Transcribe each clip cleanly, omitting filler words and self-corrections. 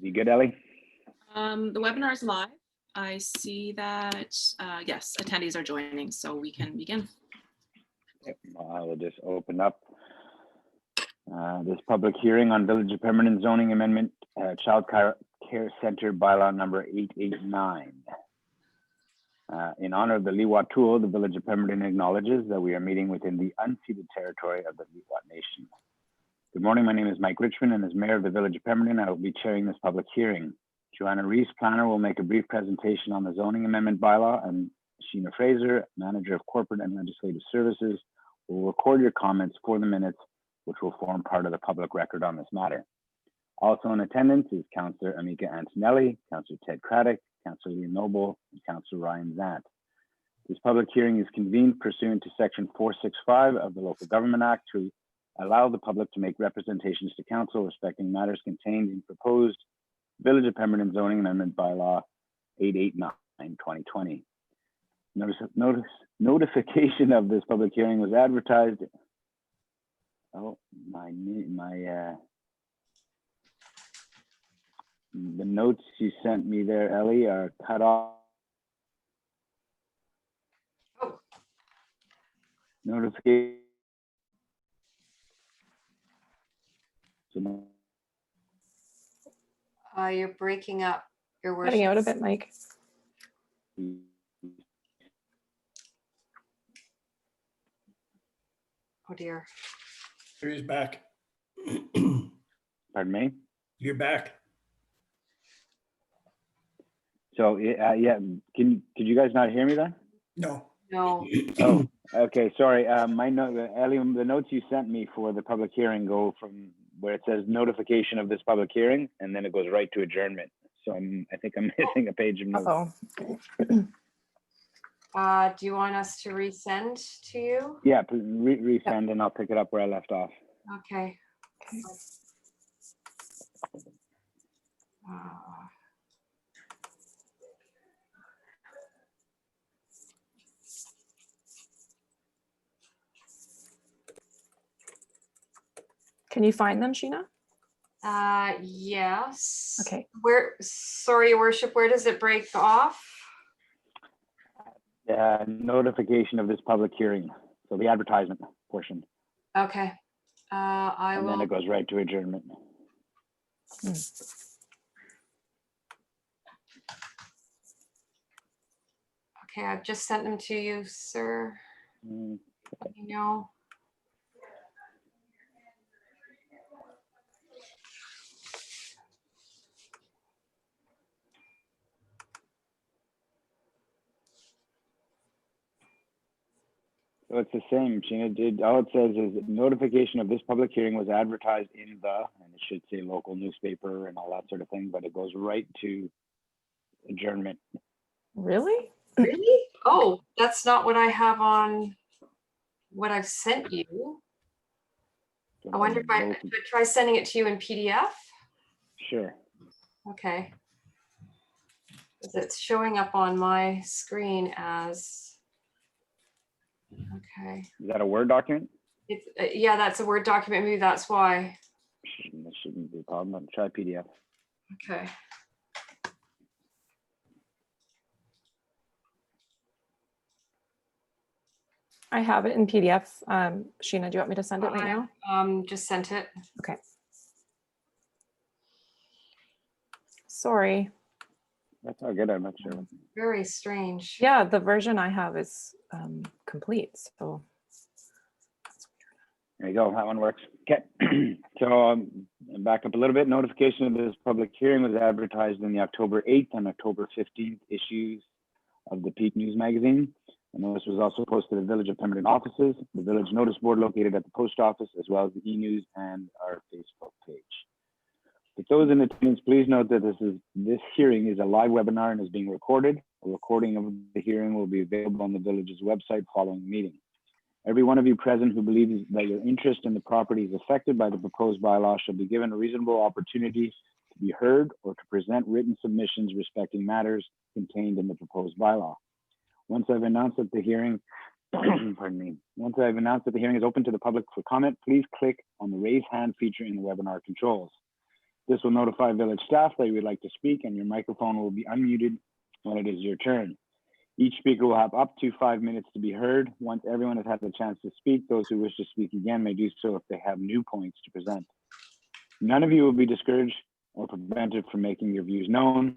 You good, Ellie? The webinar is live. I see that, yes, attendees are joining, so we can begin. Yep. I will just open up this public hearing on Village of Pemberton zoning amendment, Child Care Center bylaw number 889. In honor of the Liwatul, the Village of Pemberton acknowledges that we are meeting within the unceded territory of the Liwat Nation. Good morning, my name is Mike Richmond, and as Mayor of the Village of Pemberton, I will be chairing this public hearing. Joanna Reese, planner, will make a brief presentation on the zoning amendment bylaw, and Sheena Fraser, manager of corporate and legislative services, will record your comments for the minutes, which will form part of the public record on this matter. Also in attendance is Councillor Amika Antonelli, Councillor Ted Craddock, Councillor Lee Noble, and Councillor Ryan Zant. This public hearing is convened pursuant to Section 465 of the Local Government Act to allow the public to make representations to council respecting matters contained in proposed Village of Pemberton zoning amendment bylaw 889/2020. Notification of this public hearing was advertised. Oh, the notes you sent me there, Ellie, are cut off. Oh. Notification. You're breaking up. Your worship. Cutting out a bit, Mike. Oh dear. There he's back. Pardon me? You're back. So yeah, could you guys not hear me then? No. No. Oh, okay, sorry. My note, Ellie, the notes you sent me for the public hearing go from where it says notification of this public hearing, and then it goes right to adjournment. So I think I'm missing a page of notes. Uh-oh. Do you want us to resend to you? Yeah, resend, and I'll pick it up where I left off. Okay. Okay. Can you find them, Sheena? Yes. Okay. Sorry, your worship, where does it break off? Notification of this public hearing. So the advertisement portion. Okay. I And will. then it goes right to adjournment. Okay, I've just sent them to you, sir. Let me know. So it's the same, Sheena. All it says is notification of this public hearing was advertised in the, and it should say local newspaper and all that sort of thing, but it goes right to adjournment. Really? Really? Oh, that's not what I have on what I've sent you. I wonder if I should try sending it to you in PDF. Sure. Okay. Because it's showing up on my screen as. Okay. Is that a Word document? It's yeah, that's a Word document. Maybe that's why. That shouldn't be a problem. Try PDF. Okay. I have it in PDF. Sheena, do you want me to send it right now? Just sent it. Okay. Sorry. That's all good. I'm not sure. Very strange. Yeah, the version I have is complete. So There you go. That one works. Okay. So back up a little bit. Notification of this public hearing was advertised in the October 8th and October 15th issues of the Peak News magazine. The notice was also posted at Village of Pemberton offices, the village notice board located at the post office, as well as the e-news and our Facebook page. With those in attendance, please note that this hearing is a live webinar and is being recorded. A recording of the hearing will be available on the village's website following the meeting. Every one of you present who believes that your interest in the property is affected by the proposed bylaw shall be given a reasonable opportunity to be heard or to present written submissions respecting matters contained in the proposed bylaw. Once I've announced that the hearing, once I've announced that the hearing is open to the public for comment, please click on the raise hand feature in the webinar controls. This will notify village staff that you would like to speak, and your microphone will be unmuted when it is your turn. Each speaker will have up to 5 minutes to be heard. Once everyone has had the chance to speak, those who wish to speak again may do so if they have new points to present. None of you will be discouraged or prevented from making your views known.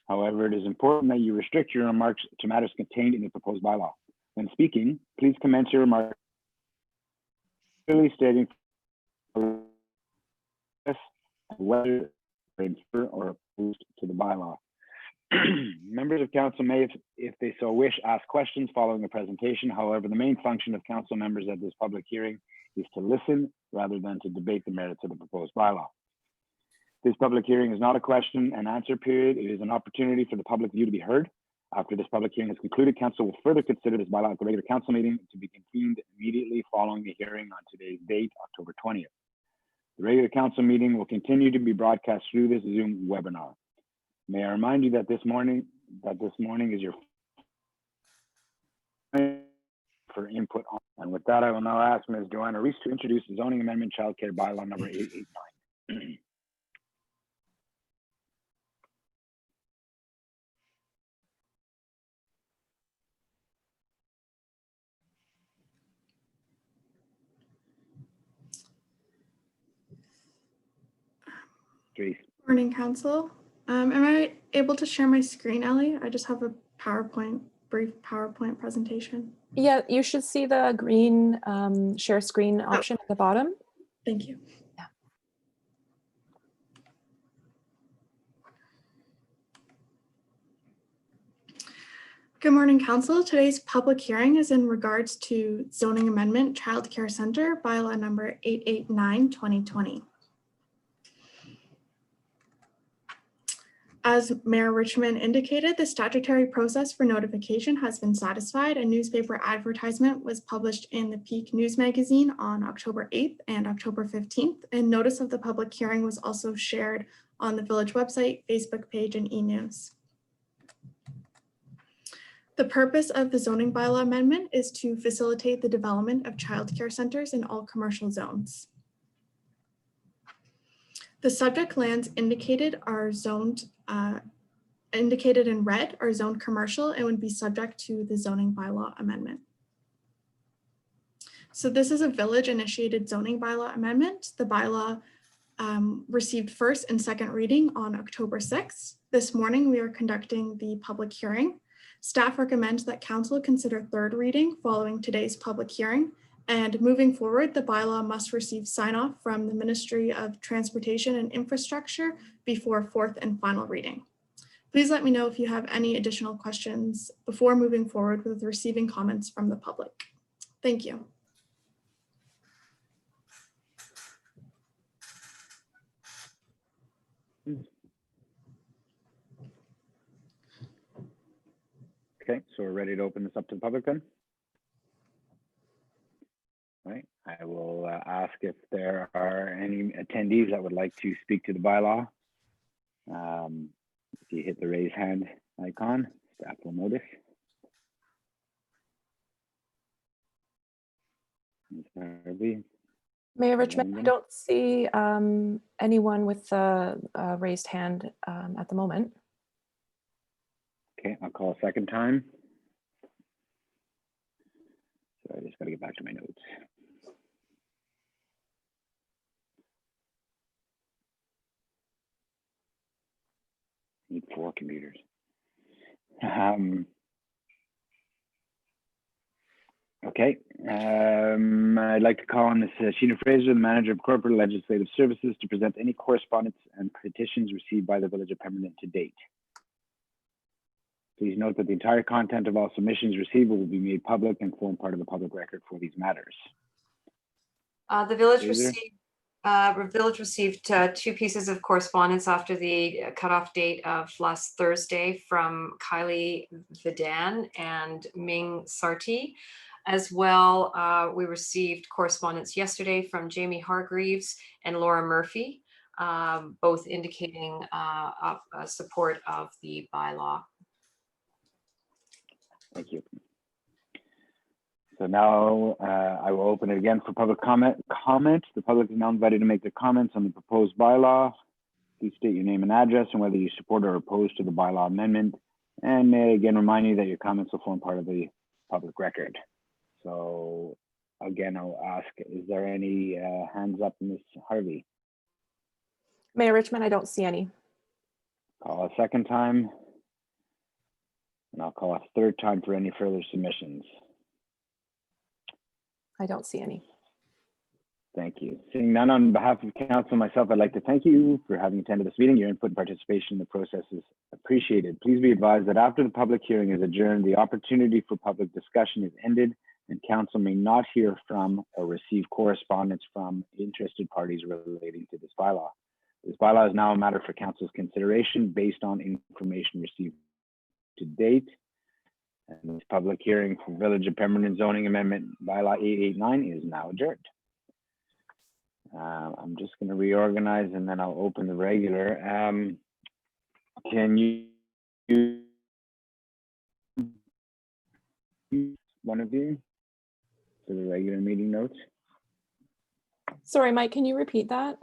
However, it is important that you restrict your remarks to matters contained in the proposed bylaw. When speaking, please commence your remarks clearly stating whether or opposed to the bylaw. Members of council may, if they so wish, ask questions following the presentation. However, the main function of council members at this public hearing is to listen rather than to debate the merits of the proposed bylaw. This public hearing is not a question and answer period. It is an opportunity for the public view to be heard. After this public hearing is concluded, council will further consider this bylaw at the regular council meeting to be convened immediately following the hearing on today's date, October 20th. The regular council meeting will continue to be broadcast through this Zoom webinar. May I remind you that this morning is your for input on. And with that, I will now ask Ms. Joanna Reese to introduce the zoning amendment childcare bylaw number 889. Trace. Morning, Council. Am I able to share my screen, Ellie? I just have a brief PowerPoint presentation. Yeah, you should see the green share screen option at the bottom. Thank you. Yeah. Good morning, Council. Today's public hearing is in regards to zoning amendment Child Care Center bylaw number 889/2020. As Mayor Richmond indicated, the statutory process for notification has been satisfied. A newspaper advertisement was published in the Peak News Magazine on October 8th and October 15th, and notice of the public hearing was also shared on the village website, Facebook page, and e-news. The purpose of the zoning bylaw amendment is to facilitate the development of childcare centers in all commercial zones. The subject lands indicated are zoned, indicated in red are zoned commercial and would be subject to the zoning bylaw amendment. So this is a village initiated zoning bylaw amendment. The bylaw received first and second reading on October 6th. This morning, we are conducting the public hearing. Staff recommends that council consider third reading following today's public hearing. And moving forward, the bylaw must receive sign off from the Ministry of Transportation and Infrastructure before fourth and final reading. Please let me know if you have any additional questions before moving forward with receiving comments from the public. Thank you. Okay, so we're ready to open this up to the public then? All right, I will ask if there are any attendees that would like to speak to the bylaw. If you hit the raise hand icon, staff will notice. Mayor Richmond, I don't see anyone with the raised hand at the moment. Okay, I'll call a second time. So I just got to get back to my notes. Need 4 computers. Okay, I'd like to call on Ms. Sheena Fraser, the Manager of Corporate Legislative Services, to present any correspondence and petitions received by the Village of Pemberton to date. Please note that the entire content of all submissions received will be made public and form part of the public record for these matters. The village received 2 pieces of correspondence after the cutoff date of last Thursday from Kylie Vidan and Ming Sarti. As well, we received correspondence yesterday from Jamie Hargreaves and Laura Murphy, both indicating support of the bylaw. Thank you. So now I will open it again for public comment. The public is now invited to make their comments on the proposed bylaw. Please state your name and address and whether you support or oppose to the bylaw amendment. And may I again remind you that your comments will form part of the public record. So again, I'll ask, is there any hands up, Ms. Harvey? Mayor Richmond, I don't see any. Call a second time. And I'll call a third time for any further submissions. I don't see any. Thank you. Seeing none, on behalf of council and myself, I'd like to thank you for having attended this meeting. Your input and participation in the process is appreciated. Please be advised that after the public hearing is adjourned, the opportunity for public discussion is ended and council may not hear from or receive correspondence from interested parties relating to this bylaw. This bylaw is now a matter for council's consideration based on information received to date. And this public hearing for Village of Pemberton zoning amendment bylaw 889 is now adjourned. I'm just going to reorganize and then I'll open the regular. Can you, one of you, for the regular meeting notes? Sorry, Mike, can you repeat that?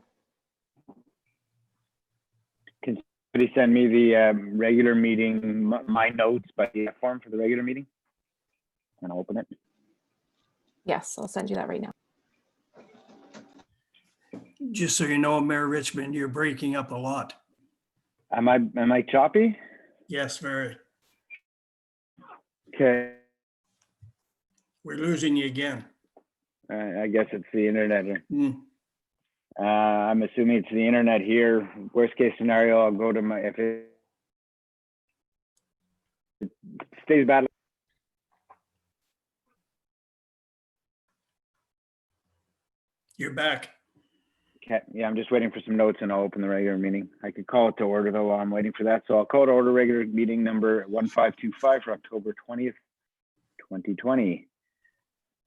Can somebody send me the regular meeting, my notes by the form for the regular meeting? And I'll open it. Yes, I'll send you that right now. Just so you know, Mayor Richmond, you're breaking up a lot. Am I choppy? Yes, very. Okay. We're losing you again. I guess it's the internet. Hmm. I'm assuming it's the internet here. Worst case scenario, I'll go to my, if it stays bad. You're back. Okay, yeah, I'm just waiting for some notes and I'll open the regular meeting. I could call it to order though while I'm waiting for that. So I'll call to order regular meeting number 1525 for October 20th, 2020.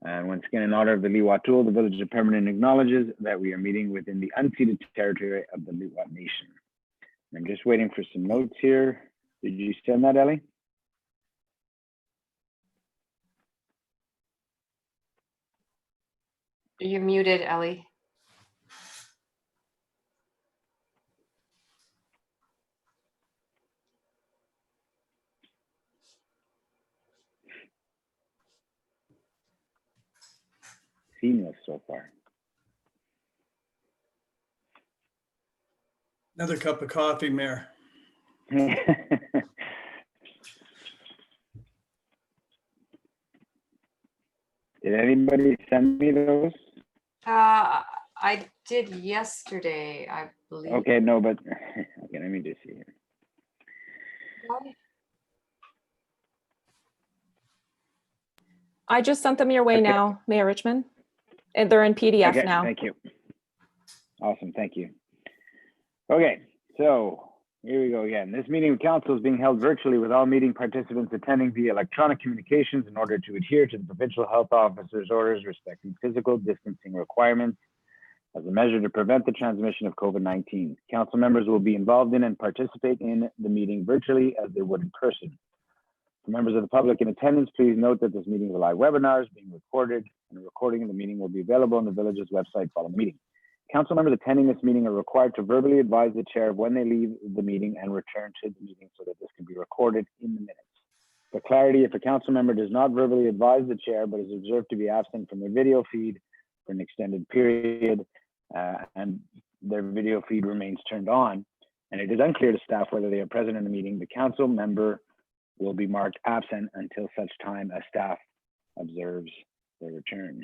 And once again, in honor of the Liwatul, the Village of Pemberton acknowledges that we are meeting within the unceded territory of the Liwat Nation. I'm just waiting for some notes here. Did you send that, Ellie? You're muted, Ellie. Seamless so far. Another cup of coffee, Mayor. Did anybody send me those? I did yesterday, I believe. Okay, no, but okay, let me just see here. I just sent them your way Okay. now, Mayor Richmond. And they're in PDF Okay, now. thank you. Awesome, thank you. Okay, so here we go again. This meeting of council is being held virtually with all meeting participants attending via electronic communications in order to adhere to the provincial health officer's orders respecting physical distancing requirements as a measure to prevent the transmission of COVID-19. Council members will be involved in and participate in the meeting virtually as they would in person. For members of the public in attendance, please note that this meeting is a live webinar, is being recorded, and a recording of the meeting will be available on the village's website following the meeting. Council members attending this meeting are required to verbally advise the chair of when they leave the meeting and return to the meeting so that this can be recorded in the minutes. For clarity, if a council member does not verbally advise the chair but is observed to be absent from the video feed for an extended period and their video feed remains turned on, and it is unclear to staff whether they are present in the meeting, the council member will be marked absent until such time as staff observes their return.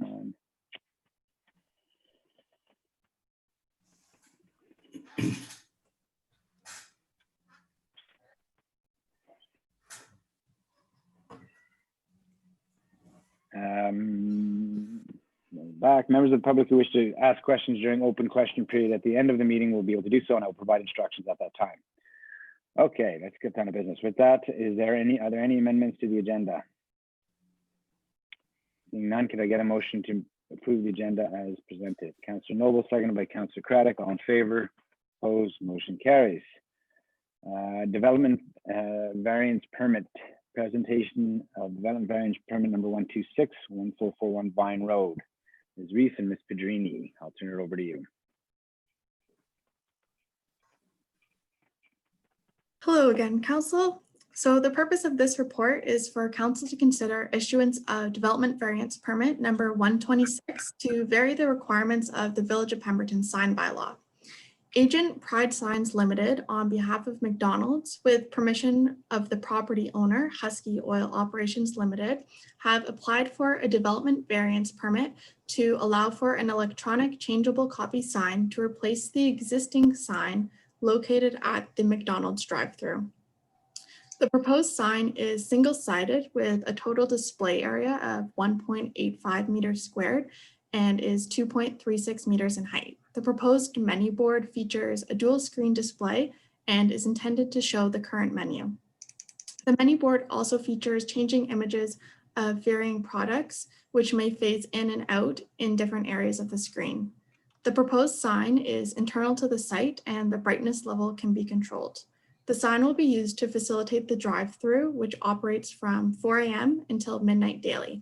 Hang on. Back. Members of the public who wish to ask questions during open question period at the end of the meeting will be able to do so, and I will provide instructions at that time. Okay, let's get down to business. With that, are there any amendments to the agenda? Seeing none, could I get a motion to approve the agenda as presented? Councillor Noble, seconded by Councillor Craddock. All in favor? Opposed? Motion carries. Development variance permit. Presentation of development variance permit number 126-1441 Vine Road. Ms. Reese and Ms. Pedrini, I'll turn it over to you. Hello again, Council. So the purpose of this report is for Council to consider issuance of development variance permit number 126 to vary the requirements of the Village of Pemberton sign bylaw. Agent Pride Signs Limited, on behalf of McDonald's, with permission of the property owner, Husky Oil Operations Limited, have applied for a development variance permit to allow for an electronic changeable copy sign to replace the existing sign located at the McDonald's drive-thru. The proposed sign is single-sided with a total display area of 1.85 meters squared and is 2.36 meters in height. The proposed menu board features a dual screen display and is intended to show the current menu. The menu board also features changing images of varying products, which may phase in and out in different areas of the screen. The proposed sign is internal to the site and the brightness level can be controlled. The sign will be used to facilitate the drive-thru, which operates from 4 a.m. until midnight daily.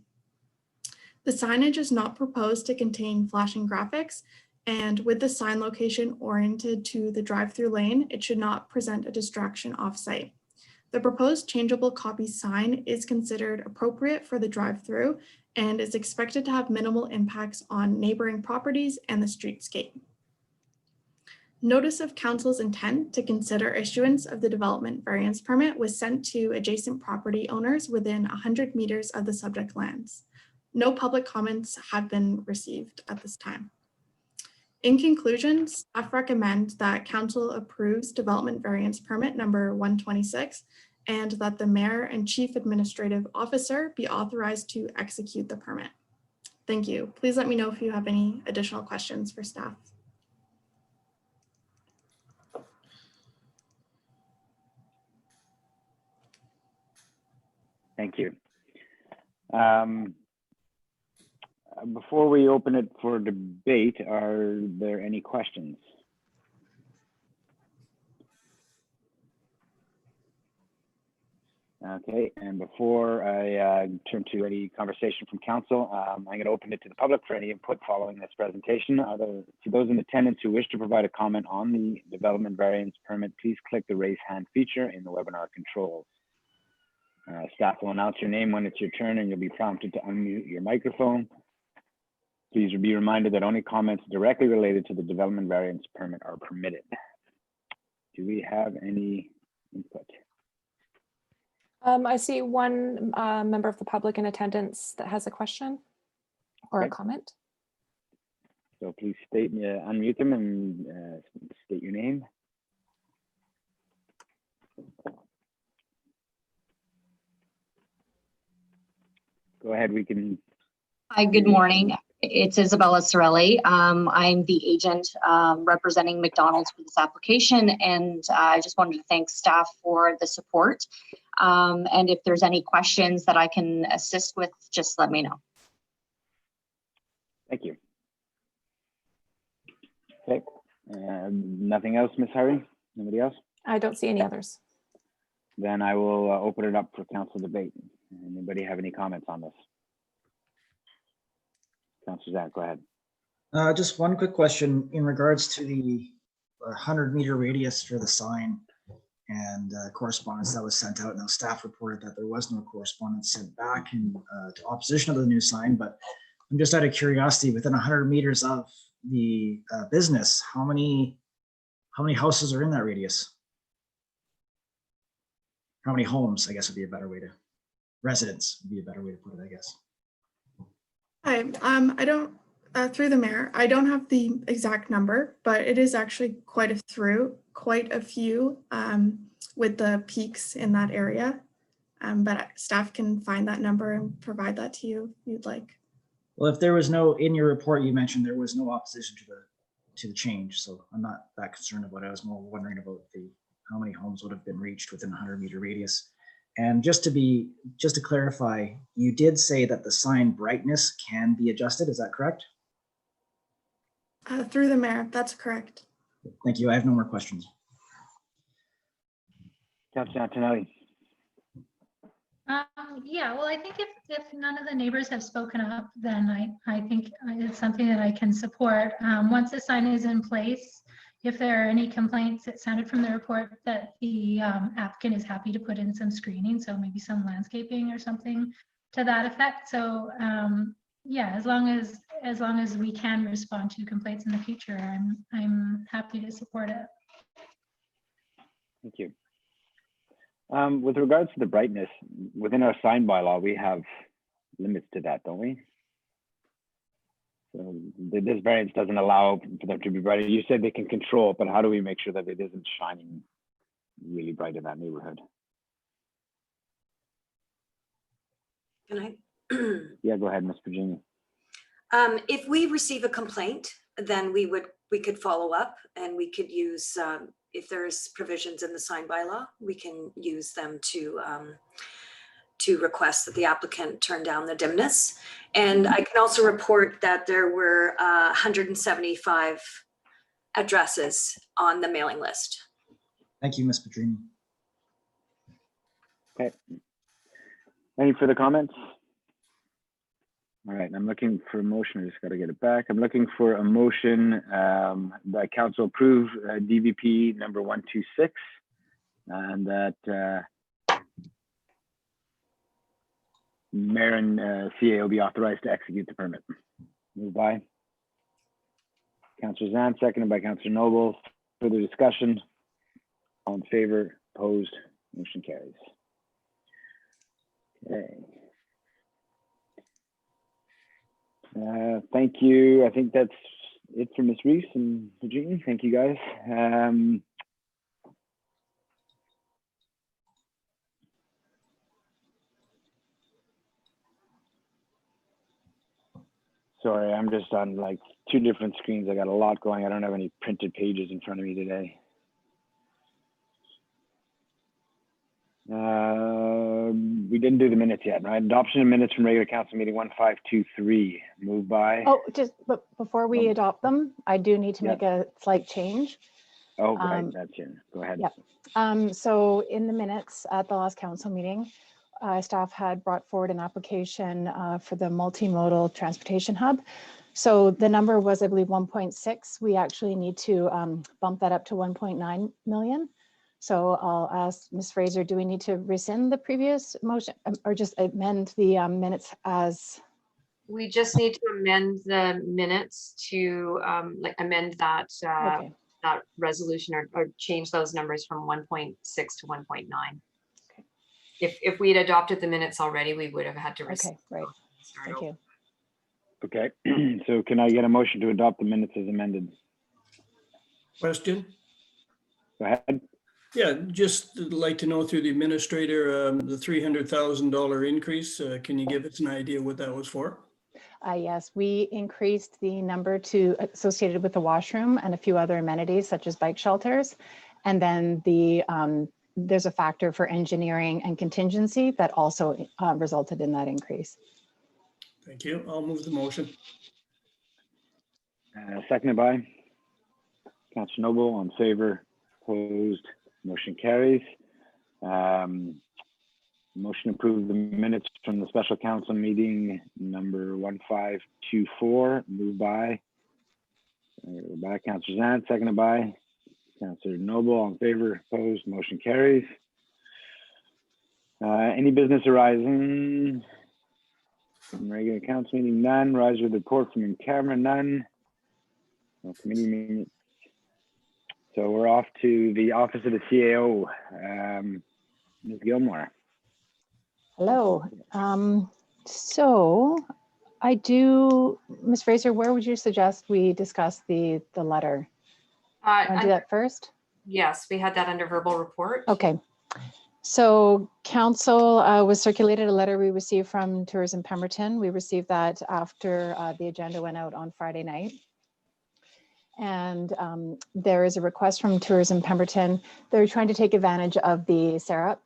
The signage is not proposed to contain flashing graphics, and with the sign location oriented to the drive-thru lane, it should not present a distraction off-site. The proposed changeable copy sign is considered appropriate for the drive-thru and is expected to have minimal impacts on neighboring properties and the streetscape. Notice of Council's intent to consider issuance of the development variance permit was sent to adjacent property owners within 100 meters of the subject lands. No public comments have been received at this time. In conclusion, staff recommend that Council approves development variance permit number 126 and that the Mayor and Chief Administrative Officer be authorized to execute the permit. Thank you. Please let me know if you have any additional questions for staff. Thank you. Before we open it for debate, are there any questions? Okay, and before I turn to any conversation from council, I'm going to open it to the public for any input following this presentation. To those in attendance who wish to provide a comment on the development variance permit, please click the raise hand feature in the webinar controls. Staff will announce your name when it's your turn and you'll be prompted to unmute your microphone. Please be reminded that only comments directly related to the development variance permit are permitted. Do we have any input? I see one member of the public in attendance that has a question or Okay. a comment. So please unmute them and state your name. Go ahead, we can. Hi, good morning. It's Isabella Sorelli. I'm the agent representing McDonald's for this application, and I just wanted to thank staff for the support. And if there's any questions that I can assist with, just let me know. Thank you. Okay, nothing else, Ms. Harvey? Nobody else? I don't see any others. Then I will open it up for council debate. Anybody have any comments on this? Councilor Zach, go ahead. Just one quick question in regards to the 100-meter radius for the sign and correspondence that was sent out. Now, staff reported that there was no correspondence sent back in to opposition of the new sign, but I'm just out of curiosity, within 100 meters of the business, how many houses are in that radius? How many homes, I guess, would be a better way to, residents would be a better way to put it, I guess. Hi, I don't, through the mayor, I don't have the exact number, but it is actually quite a few with the peaks in that area. But staff can find that number and provide that to you if you'd like. Well, if there was no, in your report, you mentioned there was no opposition to the change, so I'm not that concerned about it. I was more wondering about how many homes would have been reached within a 100-meter radius. And just to clarify, you did say that the sign brightness can be adjusted. Is that correct? Through the mayor, that's correct. Thank you. I have no more questions. Councilor Antonelli. Yeah, well, I think if none of the neighbors have spoken up, then I think it's something that I can support. Once the sign is in place, if there are any complaints, it sounded from the report that the applicant is happy to put in some screening, so maybe some landscaping or something to that effect. So yeah, as long as we can respond to complaints in the future, I'm happy to support it. Thank you. With regards to the brightness, within our sign bylaw, we have limits to that, don't we? So this variance doesn't allow for them to be brighter. You said they can control it, but how do we make sure that it isn't shining really bright in that neighborhood? Can I? Yeah, go ahead, Ms. Virginia. If we receive a complaint, then we could follow up, and we could use, if there's provisions in the sign bylaw, we can use them to request that the applicant turn down the dimness. And I can also report that there were 175 addresses on the mailing list. Thank you, Ms. Pedrini. Okay. Any further comments? All right, I'm looking for a motion. I just got to get it back. I'm looking for a motion that council approve DVP number 126, and that mayor and CAO be authorized to execute the permit. Moved by Councillor Zan, seconded by Councillor Noble. Further discussion? All in favor? Opposed? Motion carries. Okay. Thank you. I think that's it for Ms. Reese and Virginia. Thank you, guys. Sorry, I'm just on like 2 different screens. I got a lot going. I don't have any printed pages in front of me today. We didn't do the minutes yet, right? Adoption of minutes from regular council meeting 1523. Moved by. Oh, but before we adopt them, I do need to Yeah. make a slight change. Oh, right, that's it. Go ahead. Yep. So in the minutes at the last council meeting, staff had brought forward an application for the multimodal transportation hub. So the number was, I believe, 1.6. We actually need to bump that up to 1.9 million. So I'll ask Ms. Fraser, do we need to rescind the previous motion or just amend the minutes as? We just need to amend the minutes to amend that Okay. that resolution or change those numbers from 1.6 to 1.9. Okay. If we had adopted the minutes already, we would have had to Okay, right. Thank you. Okay, so can I get a motion to adopt the minutes as amended? Question? Go ahead. Yeah, just like to know through the administrator, the $300,000 increase. Can you give us an idea what that was for? Yes, we increased the number to associated with the washroom and a few other amenities such as bike shelters. And then there's a factor for engineering and contingency that also resulted in that increase. Thank you. I'll move the motion. Seconded by Councillor Noble. On favor, opposed, motion carries. Motion approved the minutes from the special council meeting number 1524, moved by Councillor Zan, seconded by Councillor Noble. On favor, opposed, motion carries. Any business arising from regular council meeting? None. Rise with report from in camera? None. No committee minutes. So we're off to the office of the CAO. Ms. Gilmore. Hello. So I do, Ms. Fraser, where would you suggest we discuss the letter? Want to do that first? Yes, we had that under verbal report. Okay. So council was circulated a letter we received from Tourism Pemberton. We received that after the agenda went out on Friday night. And there is a request from Tourism Pemberton. They're trying to take advantage of the CEREP,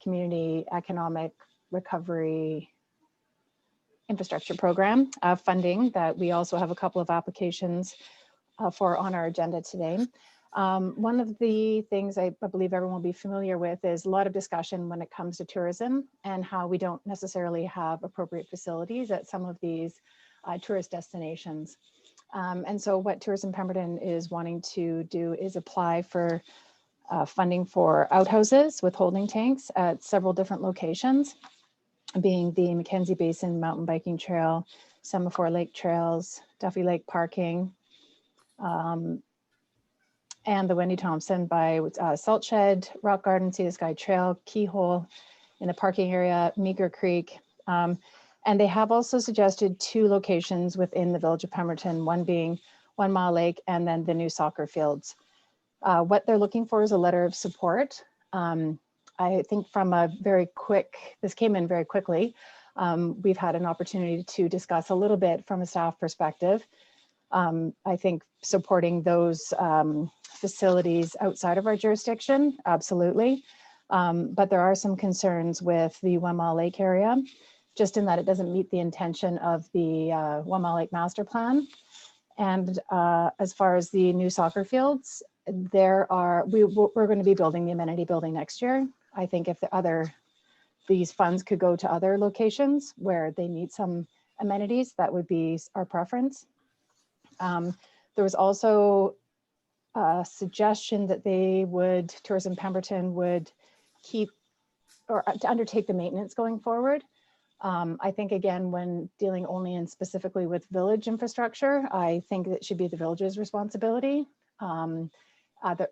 Community Economic Recovery Infrastructure Program funding that we also have a couple of applications for on our agenda today. One of the things I believe everyone will be familiar with is a lot of discussion when it comes to tourism and how we don't necessarily have appropriate facilities at some of these tourist destinations. And so what Tourism Pemberton is wanting to do is apply for funding for outhouses with holding tanks at several different locations, being the Mackenzie Basin Mountain Biking Trail, Semaphore Lake Trails, Duffy Lake Parking, and the Wendy Thompson by Salt Shed, Rock Garden, Sea to Sky Trail, Keyhole in the parking area, Meager Creek. And they have also suggested 2 locations within the Village of Pemberton, one being 1 Mile Lake and then the new soccer fields. What they're looking for is a letter of support. I think from a very quick, this came in very quickly. We've had an opportunity to discuss a little bit from a staff perspective. I think supporting those facilities outside of our jurisdiction, absolutely. But there are some concerns with the 1 Mile Lake area, just in that it doesn't meet the intention of the 1 Mile Lake Master Plan. And as far as the new soccer fields, we're going to be building the amenity building next year. I think if these funds could go to other locations where they need some amenities, that would be our preference. There was also a suggestion that Tourism Pemberton would keep or to undertake the maintenance going forward. I think, again, when dealing only and specifically with village infrastructure, I think that should be the village's responsibility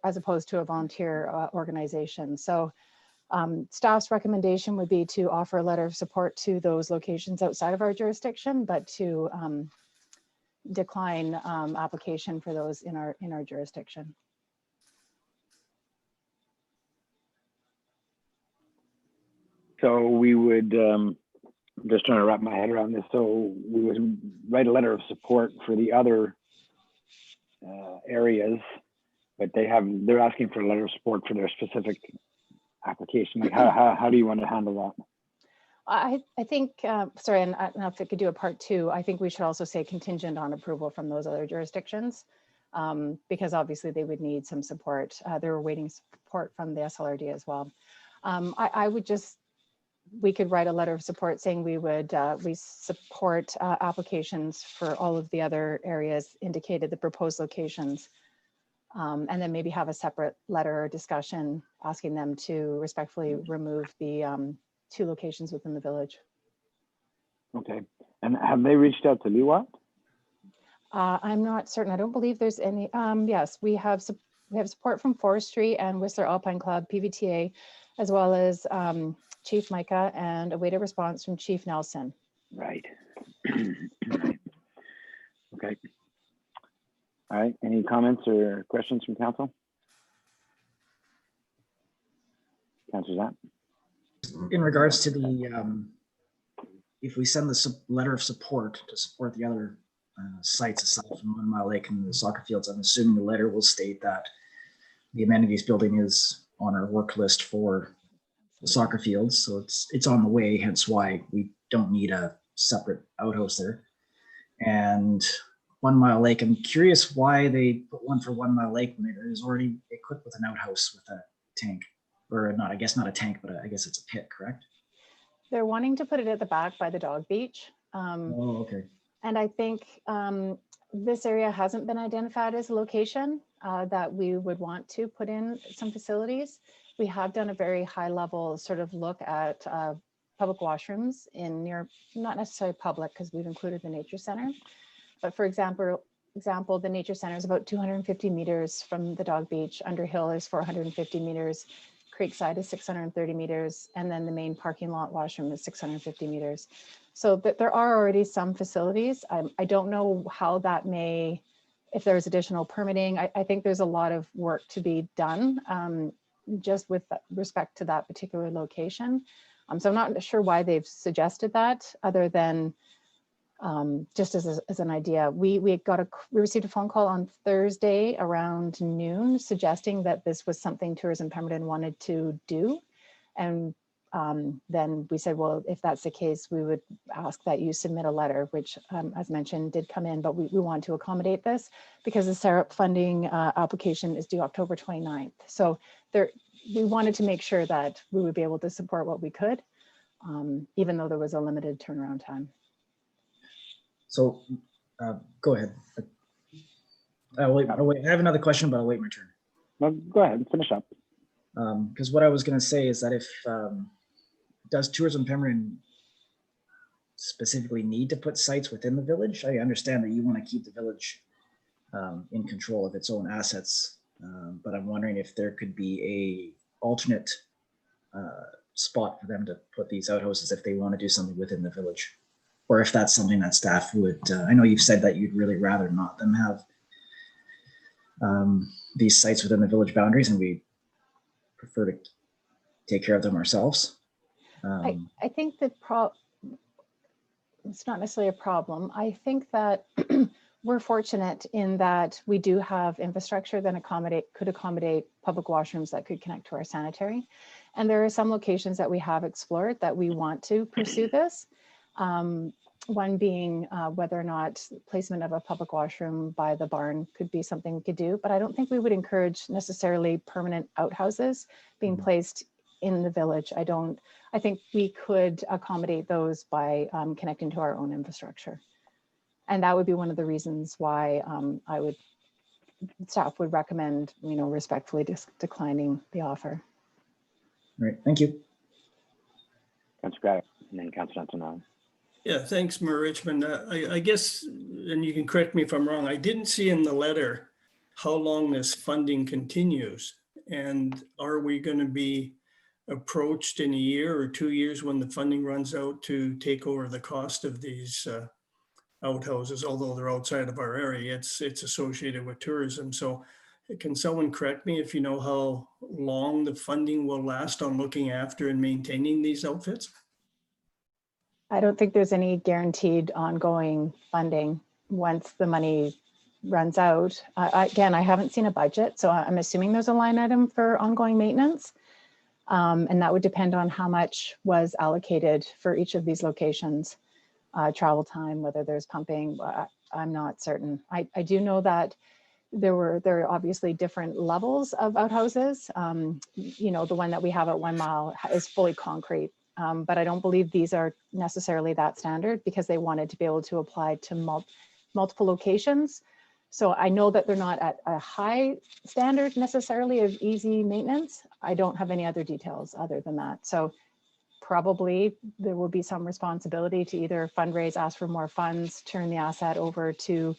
as opposed to a volunteer organization. So staff's recommendation would be to offer a letter of support to those locations outside of our jurisdiction, but to decline application for those in our jurisdiction. So we would, I'm just trying to wrap my head around this. So we would write a letter of support for the other areas, but they're asking for a letter of support for their specific application. Like how do you want to handle that? I think, sorry, and I don't know if I could do a part 2. I think we should also say contingent on approval from those other jurisdictions, because obviously they would need some support. They were waiting support from the SLRD as well. We could write a letter of support saying we support applications for all of the other areas indicated, the proposed locations, and then maybe have a separate letter or discussion asking them to respectfully remove the 2 locations within the village. Okay. And have they reached out to LUWAT? I'm not certain. I don't believe there's any. Yes, we have support from Forestry and Whistler Alpine Club, PVTA, as well as Chief Micah, and awaited response from Chief Nelson. Right. Right. Okay. All right. Any comments or questions from council? Councilor Zapp? In regards to the, if we send the letter of support to support the other sites aside from 1 Mile Lake and the soccer fields, I'm assuming the letter will state that the amenities building is on our work list for the soccer fields. So it's on the way, hence why we don't need a separate outhouse there. And 1 Mile Lake, I'm curious why they put one for 1 Mile Lake when it is already equipped with an outhouse with a tank. Or not, I guess not a tank, but I guess it's a pit, correct? They're wanting to put it at the back by the dog beach. Oh, okay. And I think this area hasn't been identified as a location that we would want to put in some facilities. We have done a very high level sort of look at public washrooms in not necessarily public, because we've included the nature center. But for example, the nature center is about 250 meters from the dog beach. Underhill is 450 meters. Creekside is 630 meters, and then the main parking lot washroom is 650 meters. So there are already some facilities. I don't know how that if there's additional permitting. I think there's a lot of work to be done just with respect to that particular location. So I'm not sure why they've suggested that, other than just as an idea. We received a phone call on Thursday around noon suggesting that this was something Tourism Pemberton wanted to do. And then we said, well, if that's the case, we would ask that you submit a letter, which as mentioned did come in, but we want to accommodate this because the SARP funding application is due October 29th. So we wanted to make sure that we would be able to support what we could, even though there was a limited turnaround time. So go ahead. Wait, I have another question, but I'll wait my turn. No, go ahead and finish up. Because what I was going to say is that if does Tourism Pemberton specifically need to put sites within the village? I understand that you want to keep the village in control of its own assets, but I'm wondering if there could be a alternate spot for them to put these outhouses if they want to do something within the village, or if that's something that staff would. I know you've said that you'd really rather not them have these sites within the village boundaries, and we prefer to take care of them ourselves. I think that it's not necessarily a problem. I think that we're fortunate in that we do have infrastructure that could accommodate public washrooms that could connect to our sanitary. And there are some locations that we have explored that we want to pursue this. One being whether or not placement of a public washroom by the barn could be something we could do, but I don't think we would encourage necessarily permanent outhouses being placed in the village. I think we could accommodate those by connecting to our own infrastructure. And that would be one of the reasons why staff would recommend, respectfully declining the offer. All right, thank you. Councillor Craddock, and then Councillor Antonelli. Yeah, thanks, Mayor Richmond. I guess, and you can correct me if I'm wrong, I didn't see in the letter how long this funding continues. And are we going to be approached in a year or 2 years when the funding runs out to take over the cost of these outhouses? Although they're outside of our area, it's associated with tourism. So can someone correct me if you know how long the funding will last on looking after and maintaining these outfits? I don't think there's any guaranteed ongoing funding once the money runs out. Again, I haven't seen a budget, so I'm assuming there's a line item for ongoing maintenance. And that would depend on how much was allocated for each of these locations, travel time, whether there's pumping. I'm not certain. I do know that there are obviously different levels of outhouses. The one that we have at 1 mile is fully concrete. But I don't believe these are necessarily that standard because they wanted to be able to apply to multiple locations. So I know that they're not at a high standard necessarily of easy maintenance. I don't have any other details other than that. So probably there will be some responsibility to either fundraise, ask for more funds, turn the asset over to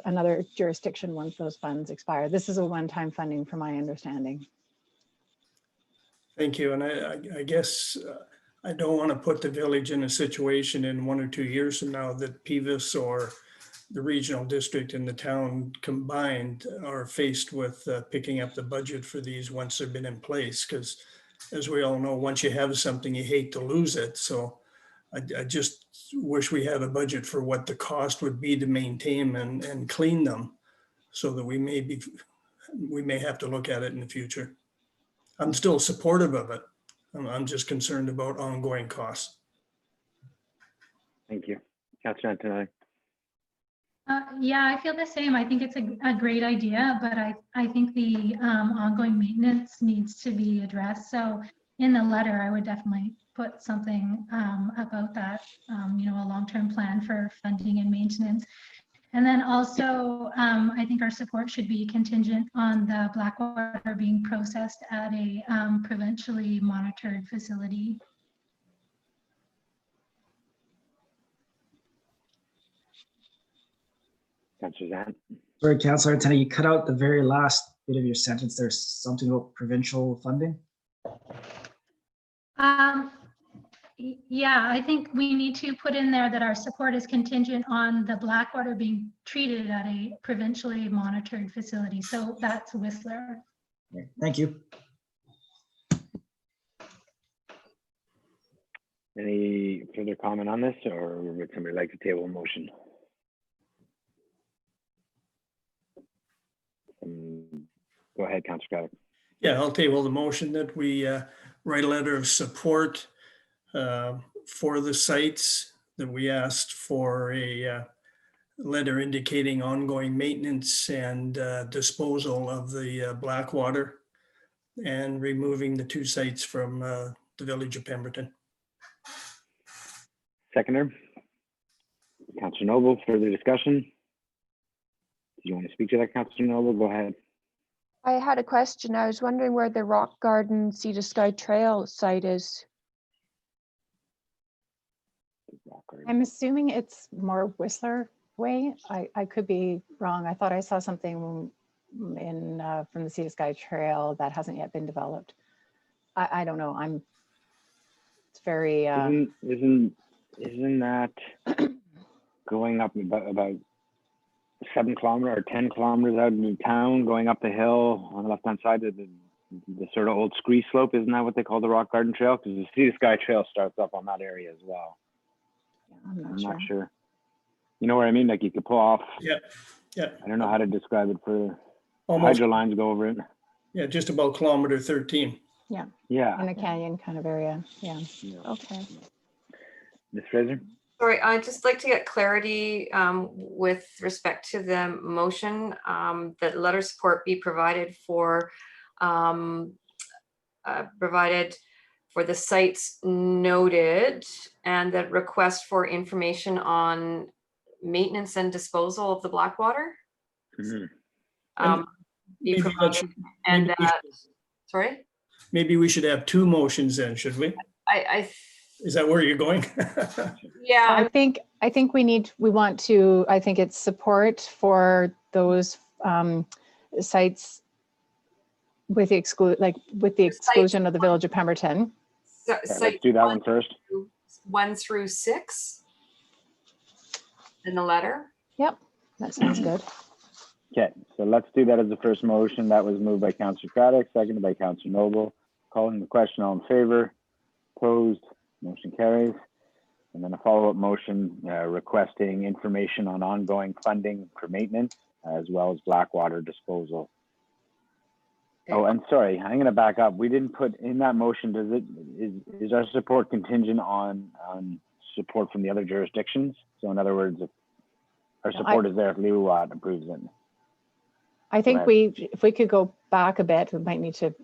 another jurisdiction once those funds expire. This is a one-time funding from my understanding. Thank you. And I guess I don't want to put the village in a situation in 1 or 2 years from now that PVIS or the regional district and the town combined are faced with picking up the budget for these once they've been in place. Because as we all know, once you have something, you hate to lose it. So I just wish we had a budget for what the cost would be to maintain and clean them so that we may have to look at it in the future. I'm still supportive of it. I'm just concerned about ongoing costs. Thank you. Councillor Antonelli. Yeah, I feel the same. I think it's a great idea, but I think the ongoing maintenance needs to be addressed. So in the letter, I would definitely put something about that, a long-term plan for funding and maintenance. And then also, I think our support should be contingent on the Blackwater being processed at a provincially monitored facility. Councillor Zan. Sorry, Councillor Antonelli, you cut out the very last bit of your sentence. There's something about provincial funding. Yeah, I think we need to put in there that our support is contingent on the Blackwater being treated at a provincially monitored facility. So that's Whistler. Okay, thank you. Any further comment on this, or would somebody like to table a motion? Go ahead, Councillor Craddock. Yeah, I'll table the motion that we write a letter of support for the sites, that we asked for a letter indicating ongoing maintenance and disposal of the Blackwater and removing the 2 sites from the village of Pemberton. Seconder. Councillor Noble, further discussion? you want to speak to that, Councillor Noble? Go ahead. I had a question. I was wondering where the Rock Garden Sea to Sky Trail site is. I'm assuming it's more Whistler Way. I could be wrong. I thought I saw something in from the Sea to Sky Trail that hasn't yet been developed. I don't know. It's very. Isn't that going up about 7 kilometers or 10 kilometers out of New Town, going up the hill on the left-hand side of the sort of old scree slope? Isn't that what they call the Rock Garden Trail? Because the Sea to Sky Trail starts up on that area as well. I'm I'm not not sure. sure. You know what I mean? Like you could pull off. Yep, yep. I don't know how to describe it for Almost, hydro lines go over it. yeah, just about kilometer 13. Yeah. In a canyon kind of area. Yeah. Okay. Ms. Fraser? Sorry, I'd just like to get clarity with respect to the motion that letter support be provided for the sites noted, and that request for information on maintenance and disposal of the Blackwater. Mhm. Be Maybe provided, that's- and maybe we that, sorry, Maybe we should have 2 motions then, should we? Is that where you're going? Yeah, I think we want to, I think it's support for those sites with the exclusion of the Village of Pemberton. Yeah, let's do that one first. 1 through 6 in the letter. Yep, that sounds good. Okay, so let's do that as the first motion. That was moved by Councillor Craddock, seconded by Councillor Noble. Calling the question, all in favor? Opposed? Motion carries. And then a follow-up motion requesting information on ongoing funding for maintenance as well as Blackwater disposal. Oh, and sorry, I'm going to back up. We didn't put in that motion. Is our support contingent on support from the other jurisdictions? So in other words, if our support is there if LUWAT approves it. I think Right. if we could go back a bit, we might need to,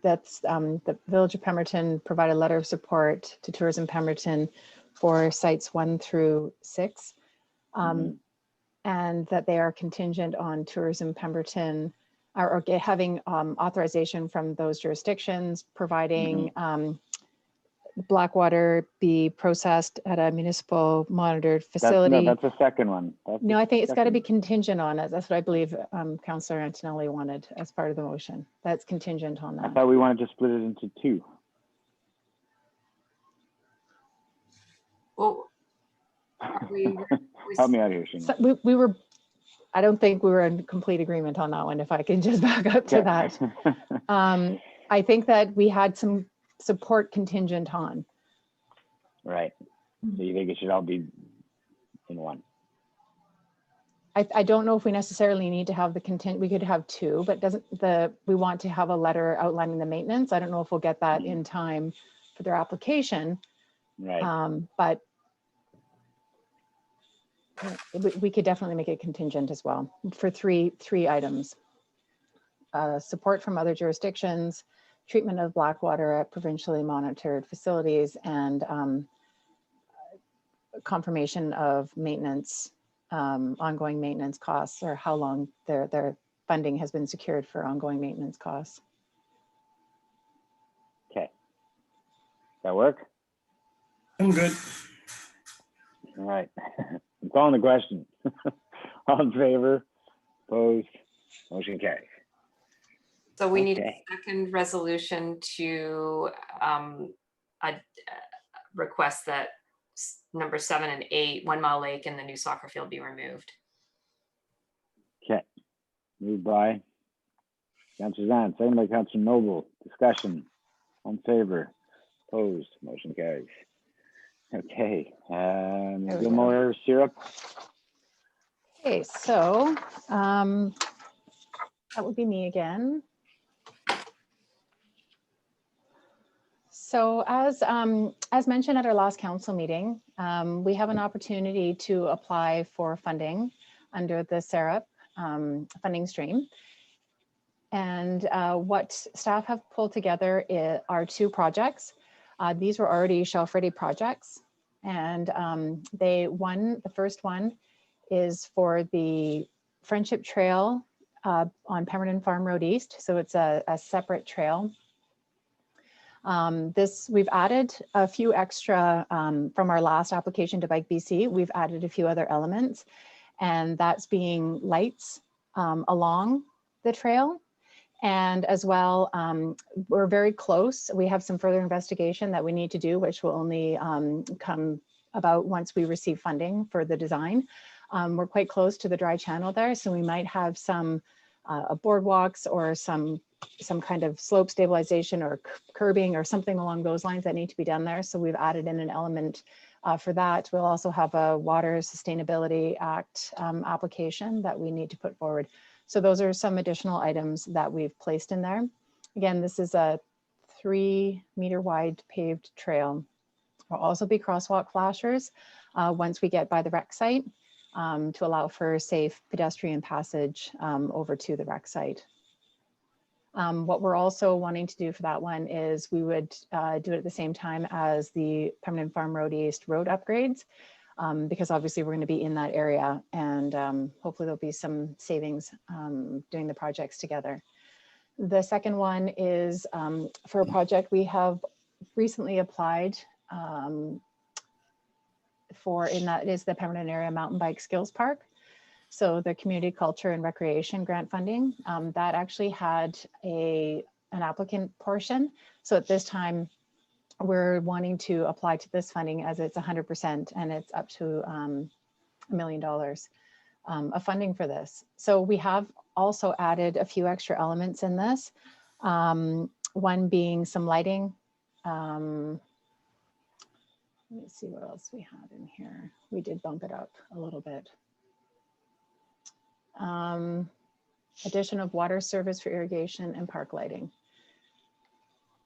that's the Village of Pemberton provided a letter of support to Tourism Pemberton for sites 1 through 6. And that they are contingent on Tourism Pemberton or having authorization from those jurisdictions, providing Blackwater be processed at a municipal monitored facility. That's the second one. No, I think it's got to be contingent on it. That's what I believe Councillor Antonelli wanted as part of the motion. That's contingent on I that. thought we wanted to split it into 2. Well, Help me out here, Shane. So we were, I don't think we were in complete agreement on that one, if I can just back up to that. I think that we had some support contingent on. Right. So you think it should all be in one? I don't know if we necessarily need to have the content. We could have 2, but we want to have a letter outlining the maintenance. I don't know if we'll get that in time for their application. Right. But we could definitely make it contingent as well for three items. Support from other jurisdictions, treatment of Blackwater at provincially monitored facilities, and confirmation of maintenance, ongoing maintenance costs, or how long their funding has been secured for ongoing maintenance costs. Okay. That work? I'm good. All right. I'm calling the question. All in favor? Opposed? Motion carries. So we need a Okay. second resolution to request that number 7 and 8, 1 Mile Lake and the new soccer field be removed. Okay. Moved by Councillor Zahn, second by Councillor Noble. Discussion. All in favor? Opposed? Motion carries. Okay. There we go. Gilmore syrup. Okay, so that would be me again. So as mentioned at our last council meeting, we have an opportunity to apply for funding under the SARUP funding stream. And what staff have pulled together are 2 projects. These were already shelf-ready projects. And the first one is for the Friendship Trail on Pemberton Farm Road East. So it's a separate trail. We've added a few extra from our last application to Bike BC. We've added a few other elements, and that's being lights along the trail. And as well, we're very close. We have some further investigation that we need to do, which will only come about once we receive funding for the design. We're quite close to the dry channel there, so we might have some boardwalks or some kind of slope stabilization or curbing or something along those lines that need to be done there. So we've added in an element for that. We'll also have a Water Sustainability Act application that we need to put forward. So those are some additional items that we've placed in there. Again, this is a 3-meter wide paved trail. There'll also be crosswalk flashers once we get by the rec site to allow for safe pedestrian passage over to the rec site. What we're also wanting to do for that one is we would do it at the same time as the Pemberton Farm Road East road upgrades, because obviously we're going to be in that area, and hopefully there'll be some savings doing the projects together. The second one is for a project we have recently applied for, in that is the Pemberton Area Mountain Bike Skills Park. So the Community Culture and Recreation Grant Funding, that actually had an applicant portion. So at this time, we're wanting to apply to this funding as it's 100% and it's up to $1 million of funding for this. So we have also added a few extra elements in this. One being some lighting. Let me see what else we had in here. We did bump it up a little bit. Addition of water service for irrigation and park lighting.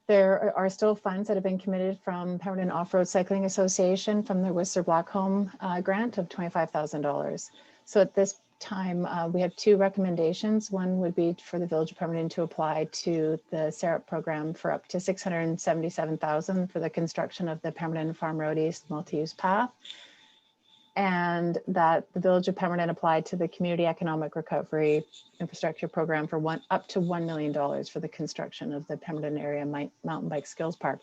There are still funds that have been committed from Pemberton Off-Road Cycling Association from the Whistler Blackcomb grant of $25,000. So at this time, we have 2 recommendations. One would be for the Village of Pemberton to apply to the SAREP program for up to $677,000 for the construction of the Pemberton Farm Road East multi-use path, and that the Village of Pemberton applied to the Community Economic Recovery Infrastructure Program for up to $1 million for the construction of the Pemberton Area Mountain Bike Skills Park.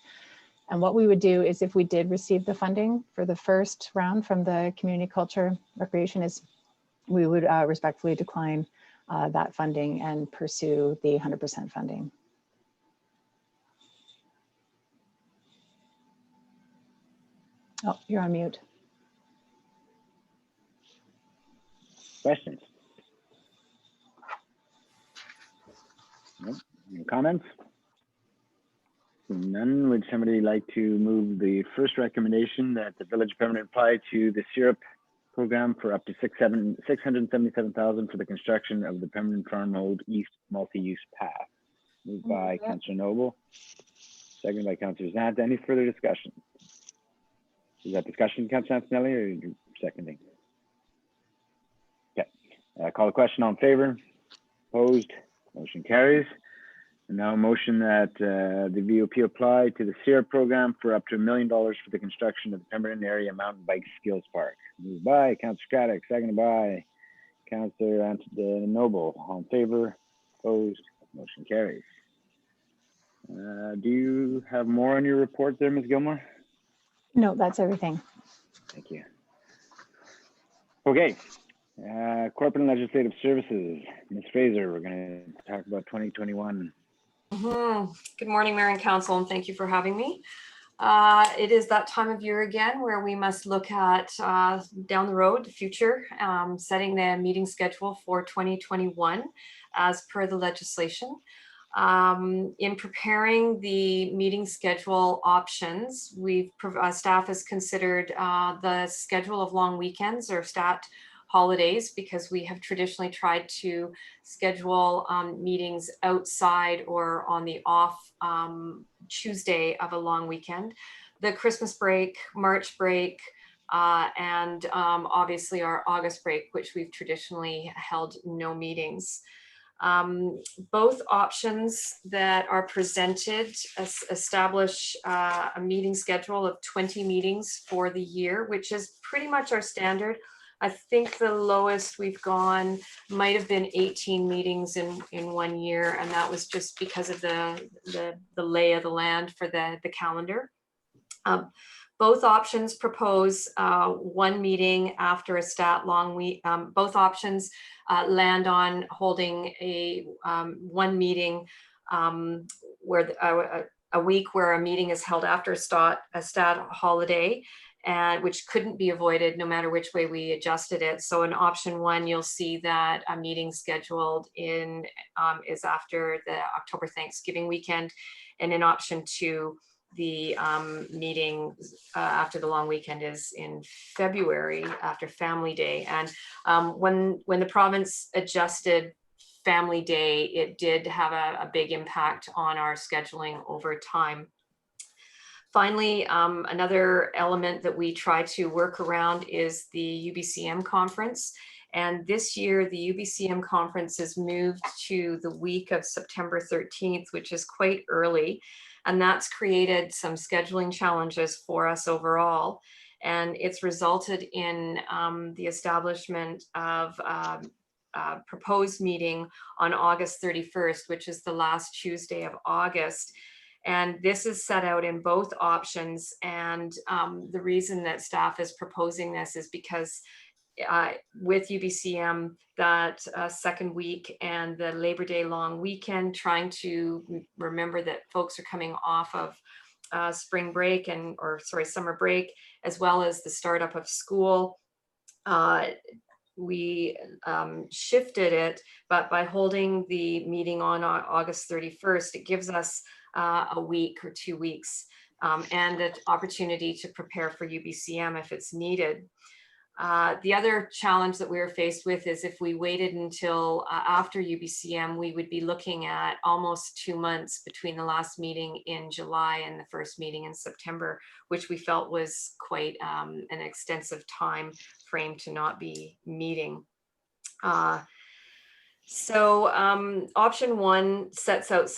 And what we would do is, if we did receive the funding for the first round from the Community Culture Recreation, is we would respectfully decline that funding and pursue the 100% funding. Oh, you're on mute. Questions? Nope. Any comments? None. Would somebody like to move the first recommendation that the Village of Pemberton apply to the SIRP program for up to $677,000 for the construction of the Pemberton Farm Road East multi-use path? Moved by Councillor Noble, seconded by Councillor Zant. Any further discussion? Is that discussion, Councillor Antonelli, or are you seconding? Call the question. All in favor? Opposed? Motion carries. And now a motion that the VOP apply to the SIRP program for up to $1 million for the construction of the Pemberton Area Mountain Bike Skills Park. Moved by Councillor Craddock, seconded by Councillor Noble. All in favor? Opposed? Motion carries. Do you have more on your report there, Ms. Gilmore? No, that's everything. Thank you. Okay. Corporate and Legislative Services. Ms. Fraser, we're going to talk about 2021. Good morning, Mayor and Council, and thank you for having me. It is that time of year again where we must look at down the road, the future, setting the meeting schedule for 2021 as per the legislation. In preparing the meeting schedule options, staff has considered the schedule of long weekends or stat holidays, because we have traditionally tried to schedule meetings outside or on the off Tuesday of a long weekend. The Christmas break, March break, and obviously our August break, which we've traditionally held no meetings. Both options that are presented establish a meeting schedule of 20 meetings for the year, which is pretty much our standard. I think the lowest we've gone might have been 18 meetings in 1 year, and that was just because of the lay of the land for the calendar. Both options propose one meeting after a stat long week. Both options land on holding a one meeting where a week where a meeting is held after a stat holiday, and which couldn't be avoided no matter which way we adjusted it. So in option one, you'll see that a meeting scheduled in is after the October Thanksgiving weekend, and in option two, the meeting after the long weekend is in February after Family Day. And when the province adjusted Family Day, it did have a big impact on our scheduling over time. Finally, another element that we try to work around is the UBCM conference. And this year, the UBCM conference is moved to the week of September 13th, which is quite early. And that's created some scheduling challenges for us overall. And it's resulted in the establishment of a proposed meeting on August 31st, which is the last Tuesday of August. And this is set out in both options. And the reason that staff is proposing this is because with UBCM, that second week and the Labor Day long weekend, trying to remember that folks are coming off of spring break summer break, as well as the startup of school. We shifted it, but by holding the meeting on August 31st, it gives us a week or 2 weeks and an opportunity to prepare for UBCM if it's needed. The other challenge that we were faced with is if we waited until after UBCM, we would be looking at almost 2 months between the last meeting in July and the first meeting in September, which we felt was quite an extensive time frame to not be meeting. So option one sets out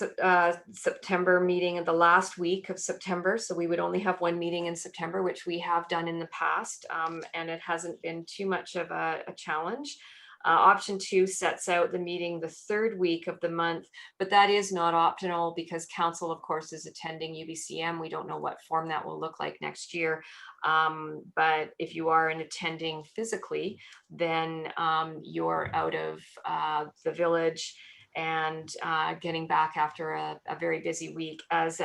September meeting at the last week of September. So we would only have one meeting in September, which we have done in the past, and it hasn't been too much of a challenge. Option two sets out the meeting the third week of the month, but that is not optional because council, of course, is attending UBCM. We don't know what form that will look like next year. But if you are attending physically, then you're out of the village and getting back after a very busy week, as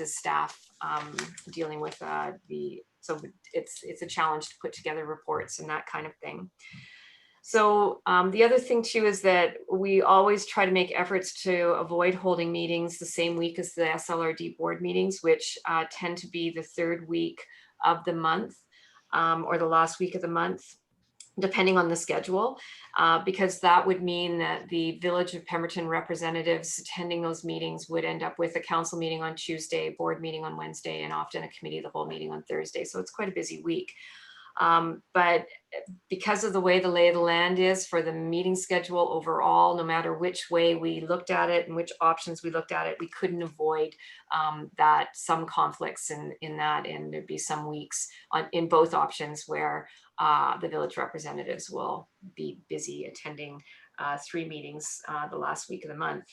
is staff dealing with so it's a challenge to put together reports and that kind of thing. So the other thing too is that we always try to make efforts to avoid holding meetings the same week as the SLRD board meetings, which tend to be the third week of the month or the last week of the month, depending on the schedule, because that would mean that the Village of Pemberton representatives attending those meetings would end up with a council meeting on Tuesday, board meeting on Wednesday, and often a committee of the whole meeting on Thursday. So it's quite a busy week. But because of the way the lay of the land is for the meeting schedule overall, no matter which way we looked at it and which options we looked at it, we couldn't avoid that some conflicts in that, and there'd be some weeks in both options where the village representatives will be busy attending 3 meetings the last week of the month.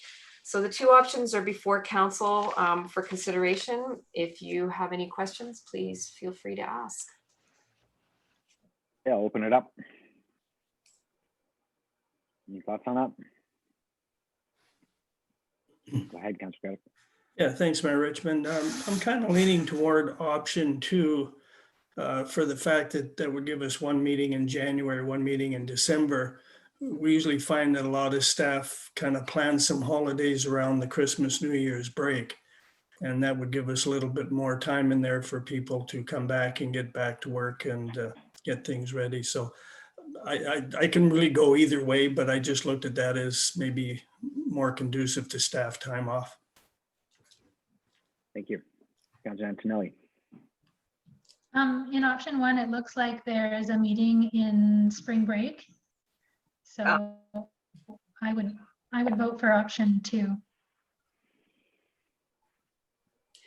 So the 2 options are before council for consideration. If you have any questions, please feel free to ask. Yeah, open it up. Any thoughts on that? Go ahead, Councilor Craddock. Yeah, thanks, Mayor Richmond. I'm kind of leaning toward option 2 for the fact that would give us 1 meeting in January, 1 meeting in December. We usually find that a lot of staff kind of plan some holidays around the Christmas, New Year's break. And that would give us a little bit more time in there for people to come back and get back to work and get things ready. So I can really go either way, but I just looked at that as maybe more conducive to staff time off. Thank you. Councilor Antonelli. In option 1, it looks like there is a meeting in spring break. So I would vote for option 2.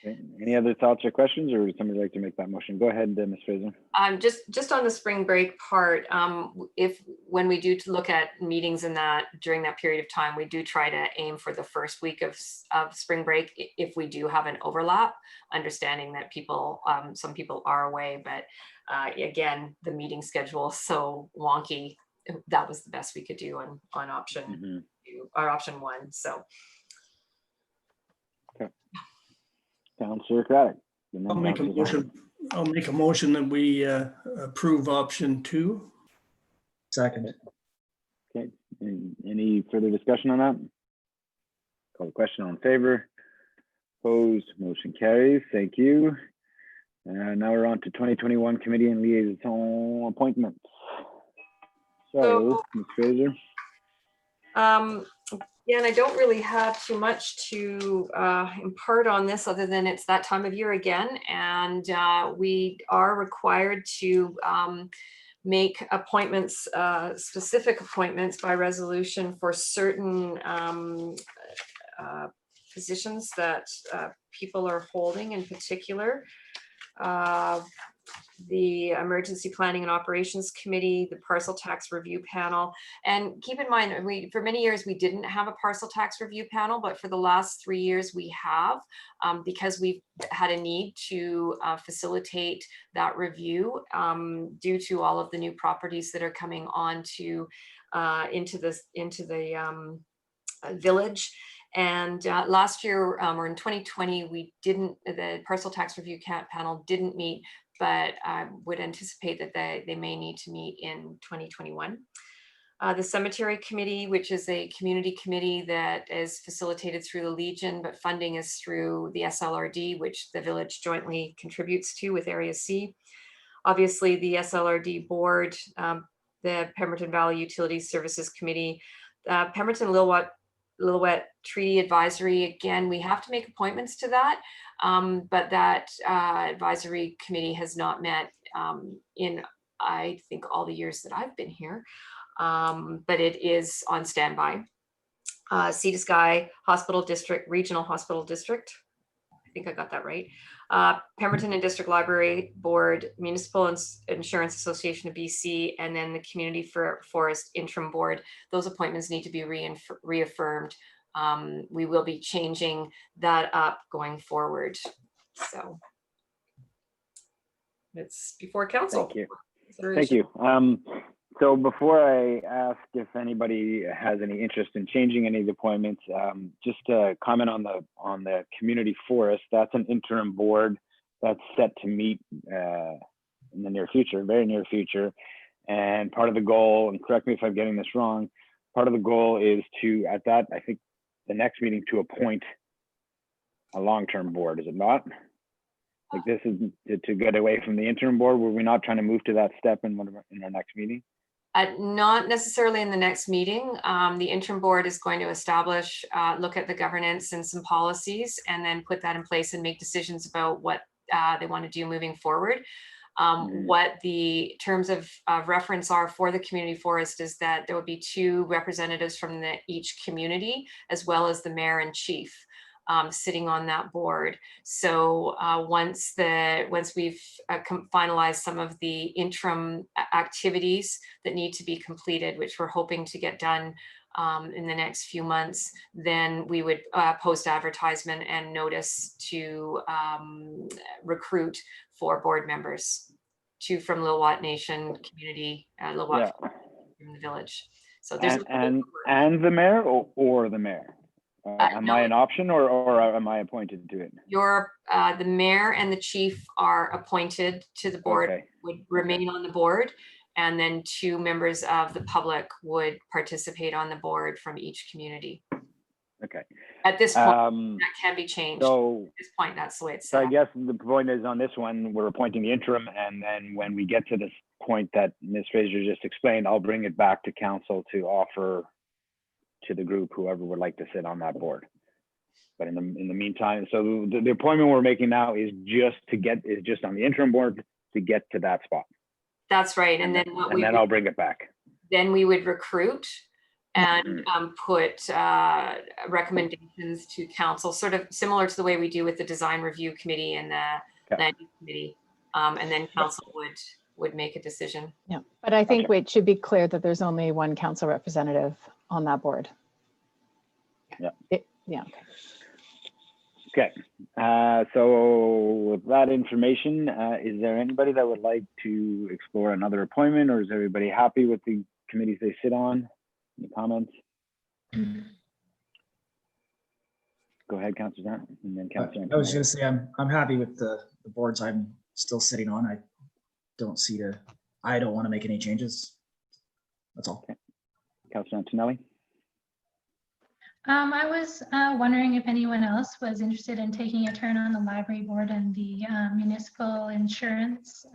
Okay. Any other thoughts or questions, or would somebody like to make that motion? Go ahead, Ms. Fraser. Just on the spring break part, when we do to look at meetings in that during that period of time, we do try to aim for the first week of spring break if we do have an overlap, understanding that some people are away, but again, the meeting schedule is so wonky. That was the best we could do on option two, or option one. So. Councillor Craddock. I'll make a motion that we approve option 2. Second. Okay, any further discussion on that? Call the question, all in favor? Opposed, motion carries, thank you. Now we're on to 2021 committee and liaison appointments. So, Ms. Fraser. Yeah, and I don't really have too much to impart on this other than it's that time of year again. And we are required to make appointments, specific appointments by resolution for certain positions that people are holding in particular. The Emergency Planning and Operations Committee, the Parcel Tax Review Panel. And keep in mind, for many years, we didn't have a Parcel Tax Review Panel, but for the last 3 years we have, because we've had a need to facilitate that review due to all of the new properties that are coming on to into the village. And last year, or in 2020, the Parcel Tax Review Panel didn't meet, but I would anticipate that they may need to meet in 2021. The Cemetery Committee, which is a community committee that is facilitated through the Legion, but funding is through the SLRD, which the village jointly contributes to with Area C. Obviously, the SLRD board, the Pemberton Valley Utility Services Committee, Pemberton Lillooet Treaty Advisory. Again, we have to make appointments to that, but that advisory committee has not met in, I think, all the years that I've been here, but it is on standby. Sea to Sky Hospital District, Regional Hospital District. I think I got that right. Pemberton and District Library Board, Municipal Insurance Association of BC, and then the Community Forest Interim Board. Those appointments need to be reaffirmed. We will be changing that up going forward. So it's before council. Thank you. Thank you. So before I ask if anybody has any interest in changing any of the appointments, just to comment on the community forest. That's an interim board that's set to meet in the near future, very near future. And part of the goal, and correct me if I'm getting this wrong, part of the goal is to, at that, I think the next meeting, to appoint a long-term board, is it not? Like this is to get away from the interim board. Were we not trying to move to that step in our next meeting? Not necessarily in the next meeting. The interim board is going to establish, look at the governance and some policies, and then put that in place and make decisions about what they want to do moving forward. What the terms of reference are for the community forest is that there will be 2 representatives from each community, as well as the mayor and chief. Sitting on that board. So once we've finalized some of the interim activities that need to be completed, which we're hoping to get done in the next few months, then we would post advertisement and notice to recruit 4 board members, 2 from Lilwat Nation community, Lilwat from the village. So there's and the mayor or the mayor. Am I an option or am I appointed to it? The mayor and the chief are appointed to the board, would remain on the board, and then 2 members of the public would participate on the board from each community. Okay. At this point, that can be changed. So at this point, that's the way it's set. So set. I guess the point is on this one, we're appointing the interim, and then when we get to this point that Ms. Fraser just explained, I'll bring it back to council to offer to the group, whoever would like to sit on that board. But in the meantime, so the appointment we're making now is just on the interim board to get to that spot. That's right. And then then I'll bring it back. Then we would recruit and put recommendations to council, sort of similar to the way we do with the design review committee and the land use committee. And then council would make a decision. Yeah, but I think it should be clear that there's only one council representative on that board. Yeah. Yeah. Okay. So with that information, is there anybody that would like to explore another appointment, or is everybody happy with the committees they sit on? Any comments? Go ahead, Councillor Zant, and then Councillor. I was going to say I'm happy with the boards I'm still sitting on. I don't want to make any changes. That's all. Okay. Councillor Antonelli. I was wondering if anyone else was interested in taking a turn on the library board and the municipal insurance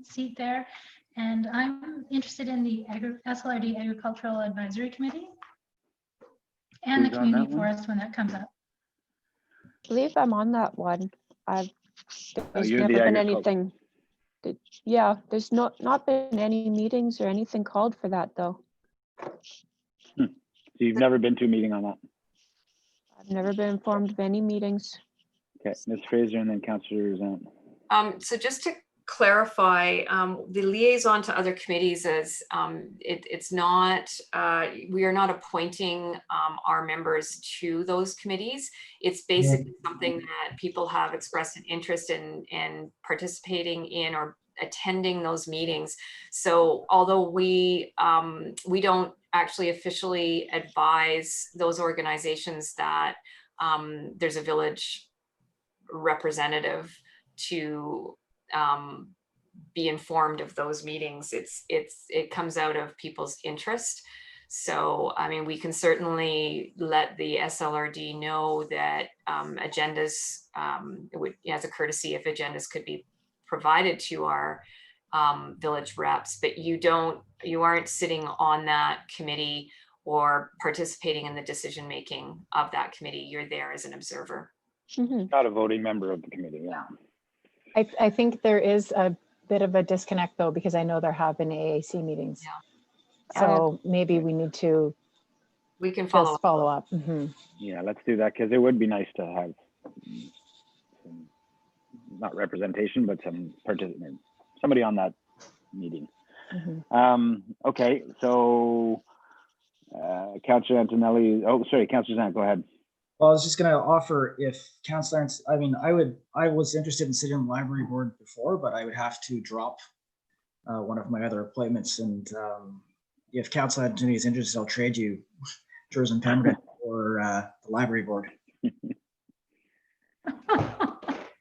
seat there. And I'm interested in the SLRD Agricultural Advisory Committee and the Who's on that community one? forest when that comes up. I believe I'm on that one. There's you're never the been agriculture. anything. Yeah, there's not been any meetings or anything called for that though. So you've never been to a meeting on that? I've never been informed of any meetings. Okay, Ms. Fraser and then Councillor Zant. So just to clarify, the liaison to other committees is, it's not, we are not appointing our members to those committees. It's basically something that people have expressed an interest in participating in or attending those meetings. So although we don't actually officially advise those organizations that there's a village representative to be informed of those meetings. It comes out of people's interest. So, I mean, we can certainly let the SLRD know that agendas, as a courtesy, if agendas could be provided to our village reps, but you aren't sitting on that committee or participating in the decision making of that committee. You're there as an observer. Not a voting member of the committee, yeah. I think there is a bit of a disconnect though, because I know there have been AAC meetings. Yeah. So maybe we need to We can follow up. Mhm. Yeah, let's do that, because it would be nice to have some, not representation, but some participant, somebody on that meeting. Okay, so Councillor Antonelli, Councillor Zant, go ahead. Well, I was just going to offer, if Councillor, I was interested in sitting on the library board before, but I would have to drop one of my other appointments. And if Councillor Antonelli is interested, I'll trade you Tourism Pembroke or the library board.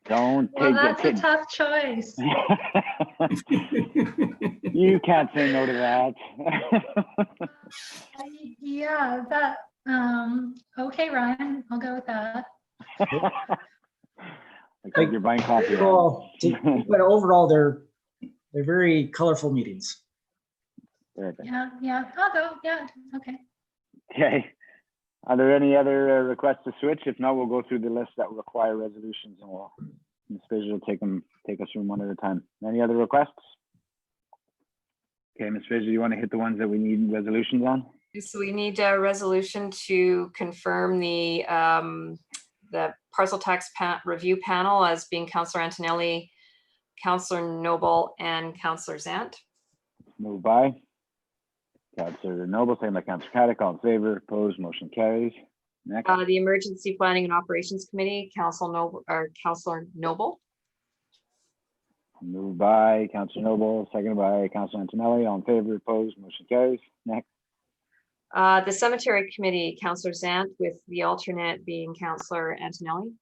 Don't Well, take that's a tough choice. You can't say no to that. Yeah, that, okay, Ryan, I'll go with that. Because you're buying coffee. But overall, they're very colorful meetings. Perfect. Yeah, I'll go, yeah, okay. Okay. Are there any other requests to switch? If not, we'll go through the list that require resolutions, and Ms. Fraser will take us through them one at a time. Any other requests? Okay, Ms. Fraser, you want to hit the ones that we need resolutions on? So we need a resolution to confirm the parcel tax review panel as being Councillor Antonelli, Councillor Noble, and Councillor Zant. Moved by Councillor Noble, second by Councillor Caddick. All in favor, opposed, motion carries. Next. The Emergency Planning and Operations Committee, Councillor Noble. Moved by Councillor Noble, seconded by Councillor Antonelli. All in favor, opposed, motion carries. Next. The Cemetery Committee, Councillor Zant, with the alternate being Councillor Antonelli.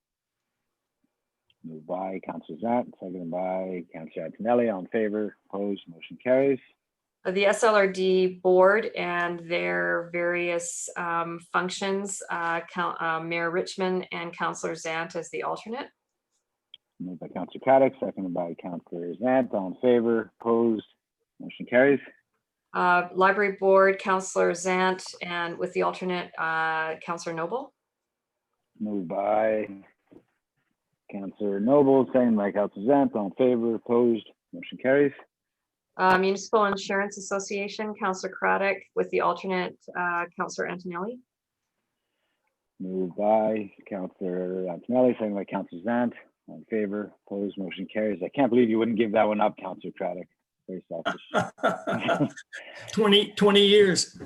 Moved by Councillor Zant, seconded by Councillor Antonelli. All in favor, opposed, motion carries. The SLRD board and their various functions, Mayor Richmond and Councillor Zant as the alternate. Moved by Councillor Caddick, seconded by Councillor Zant. All in favor, opposed, motion carries. Library board, Councillor Zant, and with the alternate, Councillor Noble. Moved by Councillor Noble, seconded by Councillor Zant. All in favor, opposed, motion carries. Municipal Insurance Association, Councillor Craddock, with the alternate, Councillor Antonelli. Moved by Councillor Antonelli, second by Councillor Zant. All in favor, opposed, motion carries. I can't believe you wouldn't give that one up, Councillor Craddock. Very selfish. 20 years.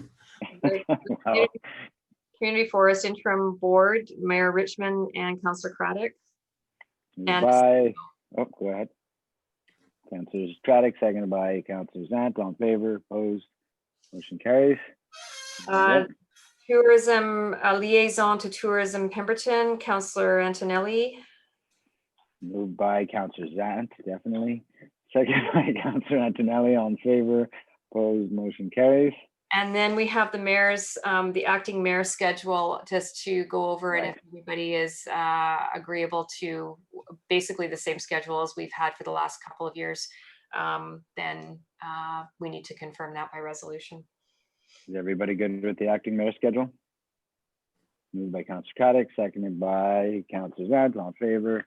Wow. Community Forest Interim Board, Mayor Richmond and Councillor Craddock. Moved And- by, oh, go ahead. Councillor Craddock, seconded by Councillor Zant. All in favor, opposed, motion carries. Uh, Tourism Liaison to Tourism Pemberton, Councillor Antonelli. Moved by Councillor Zant, definitely. Second by Councillor Antonelli. All in favor, opposed, motion carries. And then we have the mayor's, the acting mayor's schedule, just to go over, and if everybody is agreeable to basically the same schedule as we've had for the last couple of years, then we need to confirm that by resolution. Is everybody good with the acting mayor schedule? Moved by Councillor Craddock, seconded by Councillor Zant. All in favor,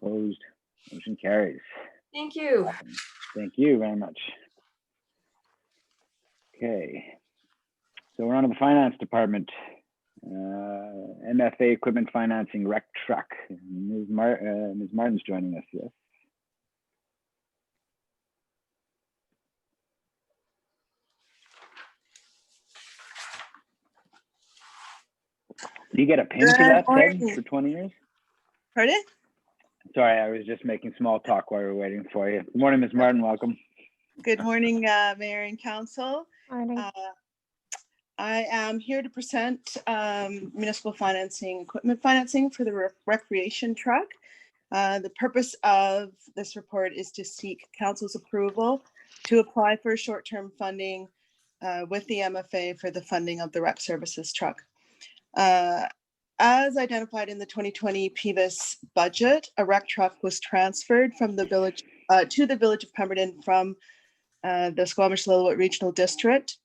opposed, motion carries. Thank you. Awesome. Thank you very much. Okay. So we're on to the finance department. MFA equipment financing rec truck. Ms. Martin's joining us, yes. Do you get a pin for that, Ted, for 20 years? Pardon? Sorry, I was just making small talk while we were waiting for you. Good morning, Ms. Martin, welcome. Good morning, Mayor and Council. Morning. I am here to present municipal financing, equipment financing for the recreation truck. The purpose of this report is to seek council's approval to apply for short-term funding with the MFA for the funding of the rec services truck. As identified in the 2020 PVIS budget, a rec truck was transferred from the village to the village of Pemberton from the Squamish-Lillooet Regional District.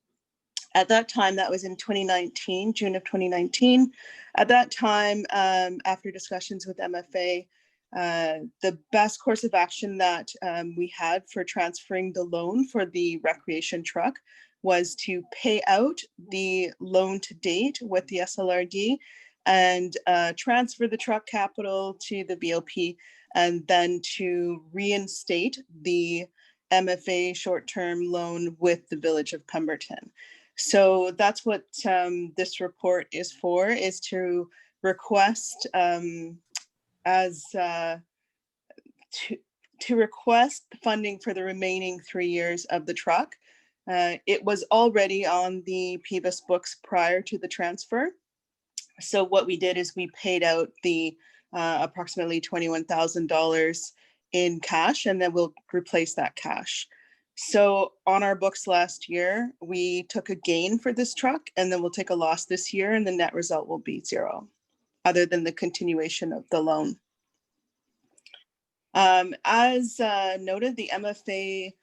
At that time, that was in 2019, June of 2019. At that time, after discussions with MFA, the best course of action that we had for transferring the loan for the recreation truck was to pay out the loan to date with the SLRD and transfer the truck capital to the BOP, and then to reinstate the MFA short-term loan with the village of Pemberton. So that's what this report is for, is to request to request funding for the remaining 3 years of the truck. It was already on the PVIS books prior to the transfer. So what we did is we paid out the approximately $21,000 in cash, and then we'll replace that cash. So on our books last year, we took a gain for this truck, and then we'll take a loss this year, and the net result will be zero, other than the continuation of the loan. As noted, the MFA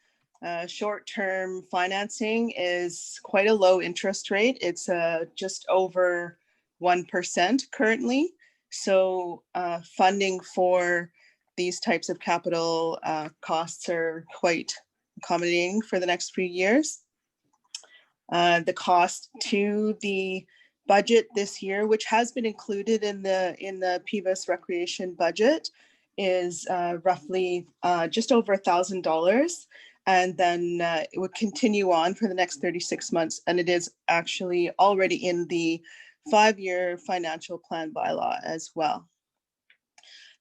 short-term financing is quite a low interest rate. It's just over 1% currently. So funding for these types of capital costs are quite accommodating for the next few years. The cost to the budget this year, which has been included in the PVIS recreation budget, is roughly just over $1,000. And then it would continue on for the next 36 months. And it is actually already in the 5-year financial plan bylaw as well.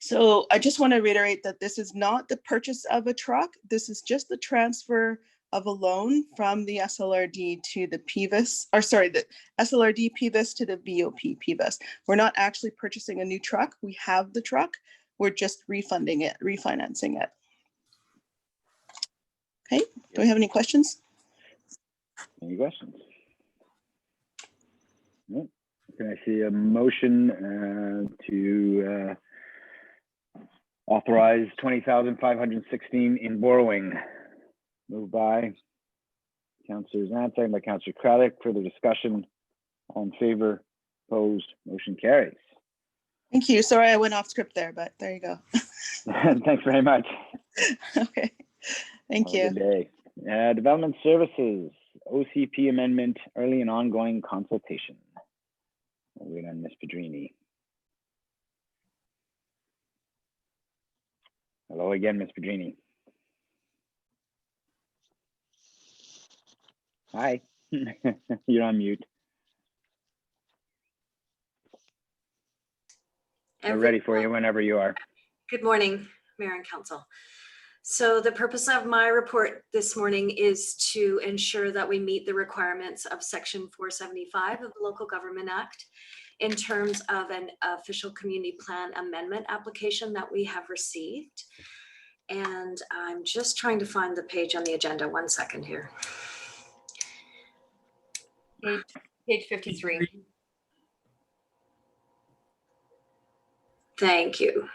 So I just want to reiterate that this is not the purchase of a truck. This is just the transfer of a loan from the SLRD to the PVIS, or sorry, the SLRD PVIS to the BOP PVIS. We're not actually purchasing a new truck. We have the truck. We're just refunding it, refinancing it. Okay, do we have any questions? Any questions? No. Can I see a motion to authorize $20,516 in borrowing? Moved by Councillor Zant, second by Councillor Craddock. Further discussion? All in favor? Opposed? Motion carries. Thank you. Sorry, I went off script there, but there you go. Thanks very much. Okay, thank Have a you. good day. Development Services, OCP amendment, early and ongoing consultation. We'll wait on Ms. Pedrini. Hello again, Ms. Pedrini. Hi, you're on mute. We're ready for you whenever you are. Good morning, Mayor and Council. So the purpose of my report this morning is to ensure that we meet the requirements of Section 475 of the Local Government Act in terms of an official community plan amendment application that we have received. And I'm just trying to find the page on the agenda. One second here. Page 53. Thank you.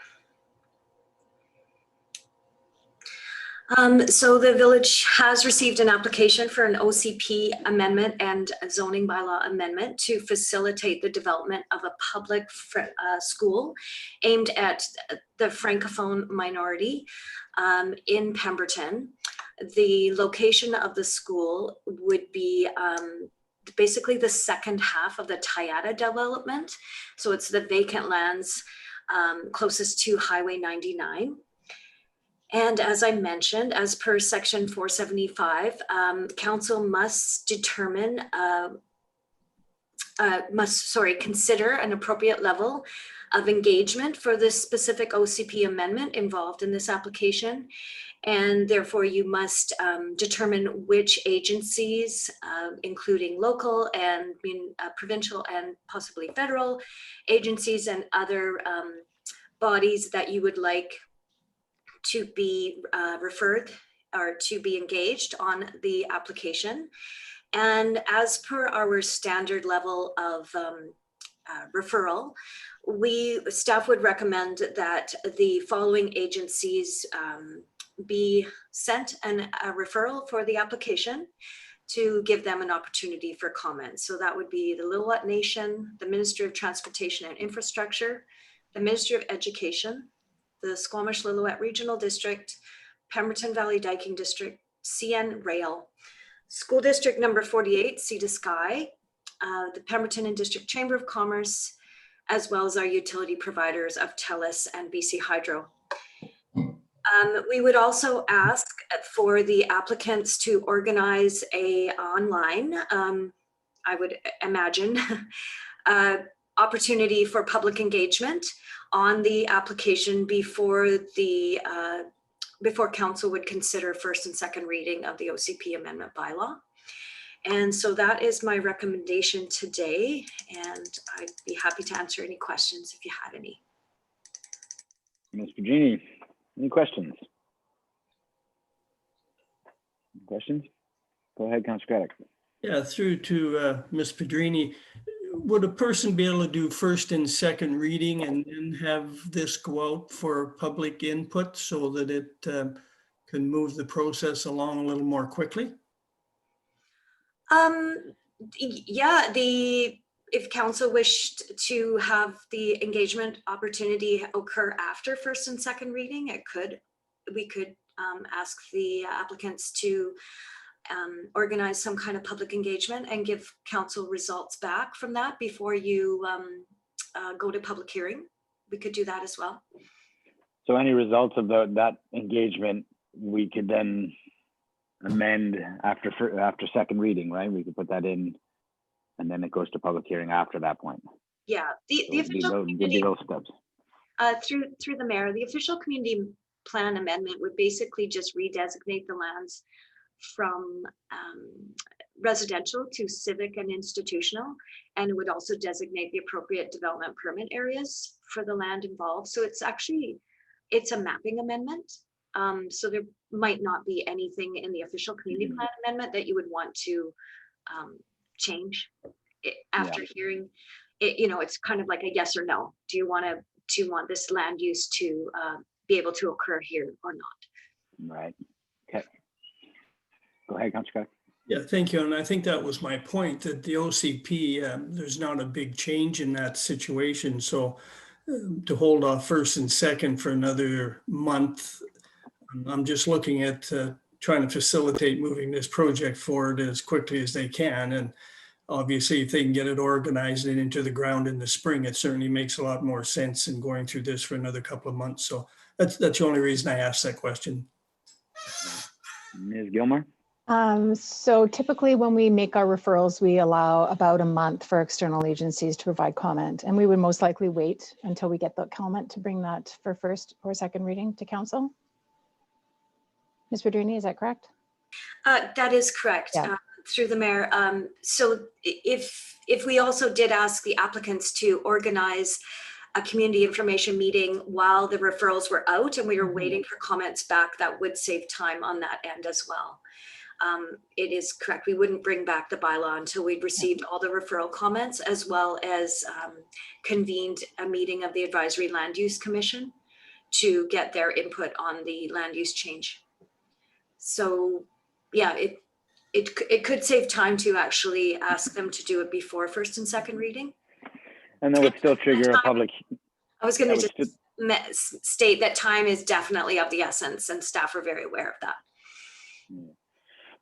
So the village has received an application for an OCP amendment and a zoning bylaw amendment to facilitate the development of a public school aimed at the Francophone minority in Pemberton. The location of the school would be basically the second half of the Tayada development. So it's the vacant lands closest to Highway 99. And as I mentioned, as per Section 475, council must determine, consider an appropriate level of engagement for this specific OCP amendment involved in this application. And therefore you must determine which agencies, including local and provincial and possibly federal agencies and other bodies that you would like to be referred or to be engaged on the application. And as per our standard level of referral, staff would recommend that the following agencies be sent a referral for the application to give them an opportunity for comment. So that would be the Lillooet Nation, the Ministry of Transportation and Infrastructure, the Ministry of Education, the Squamish-Lillooet Regional District, Pemberton Valley Dyking District, CN Rail, School District number 48, Sea to Sky, the Pemberton and District Chamber of Commerce, as well as our utility providers of TELUS and BC Hydro. We would also ask for the applicants to organize a online, I would imagine, opportunity for public engagement on the application before council would consider first and second reading of the OCP amendment bylaw. And so that is my recommendation today, and I'd be happy to answer any questions if you had any. Ms. Pedrini, any questions? Questions? Go ahead, Councilor Craddock. Yeah, through to Ms. Pedrini. Would a person be able to do first and second reading and then have this go out for public input so that it can move the process along a little more quickly? Yeah, if council wished to have the engagement opportunity occur after first and second reading, we could ask the applicants to organize some kind of public engagement and give council results back from that before you go to public hearing. We could do that as well. So any results of that engagement, we could then amend after second reading, right? We could put that in, and then it goes to public hearing after that point. Yeah, the official community, those steps. Through the mayor, the official community plan amendment would basically just redesignate the lands from residential to civic and institutional, and it would also designate the appropriate development permit areas for the land involved. So it's a mapping amendment. So there might not be anything in the official community plan amendment that you would want to change after hearing it. You know, it's kind of like a yes or no. Do you want this land use to be able to occur here or not? Right. Okay. Go ahead, Councilor Craddock. Yeah, thank you. And I think that was my point, that the OCP, there's not a big change in that situation. So to hold off first and second for another month, I'm just looking at trying to facilitate moving this project forward as quickly as they can. And obviously, if they can get it organized and into the ground in the spring, it certainly makes a lot more sense than going through this for another couple of months. So that's the only reason I asked that question. Ms. Gilmore? So typically when we make our referrals, we allow about a month for external agencies to provide comment. And we would most likely wait until we get the comment to bring that for first or second reading to council. Ms. Pedrini, is that correct? That is correct. Yeah. Through the mayor. So if we also did ask the applicants to organize a community information meeting while the referrals were out and we were waiting for comments back, that would save time on that end as well. It is correct. We wouldn't bring back the bylaw until we'd received all the referral comments, as well as convened a meeting of the Advisory Land Use Commission to get their input on the land use change. So yeah, it could save time to actually ask them to do it before first and second reading. And that would still trigger a public. I was going to just state that time is definitely of the essence, and staff are very aware of that.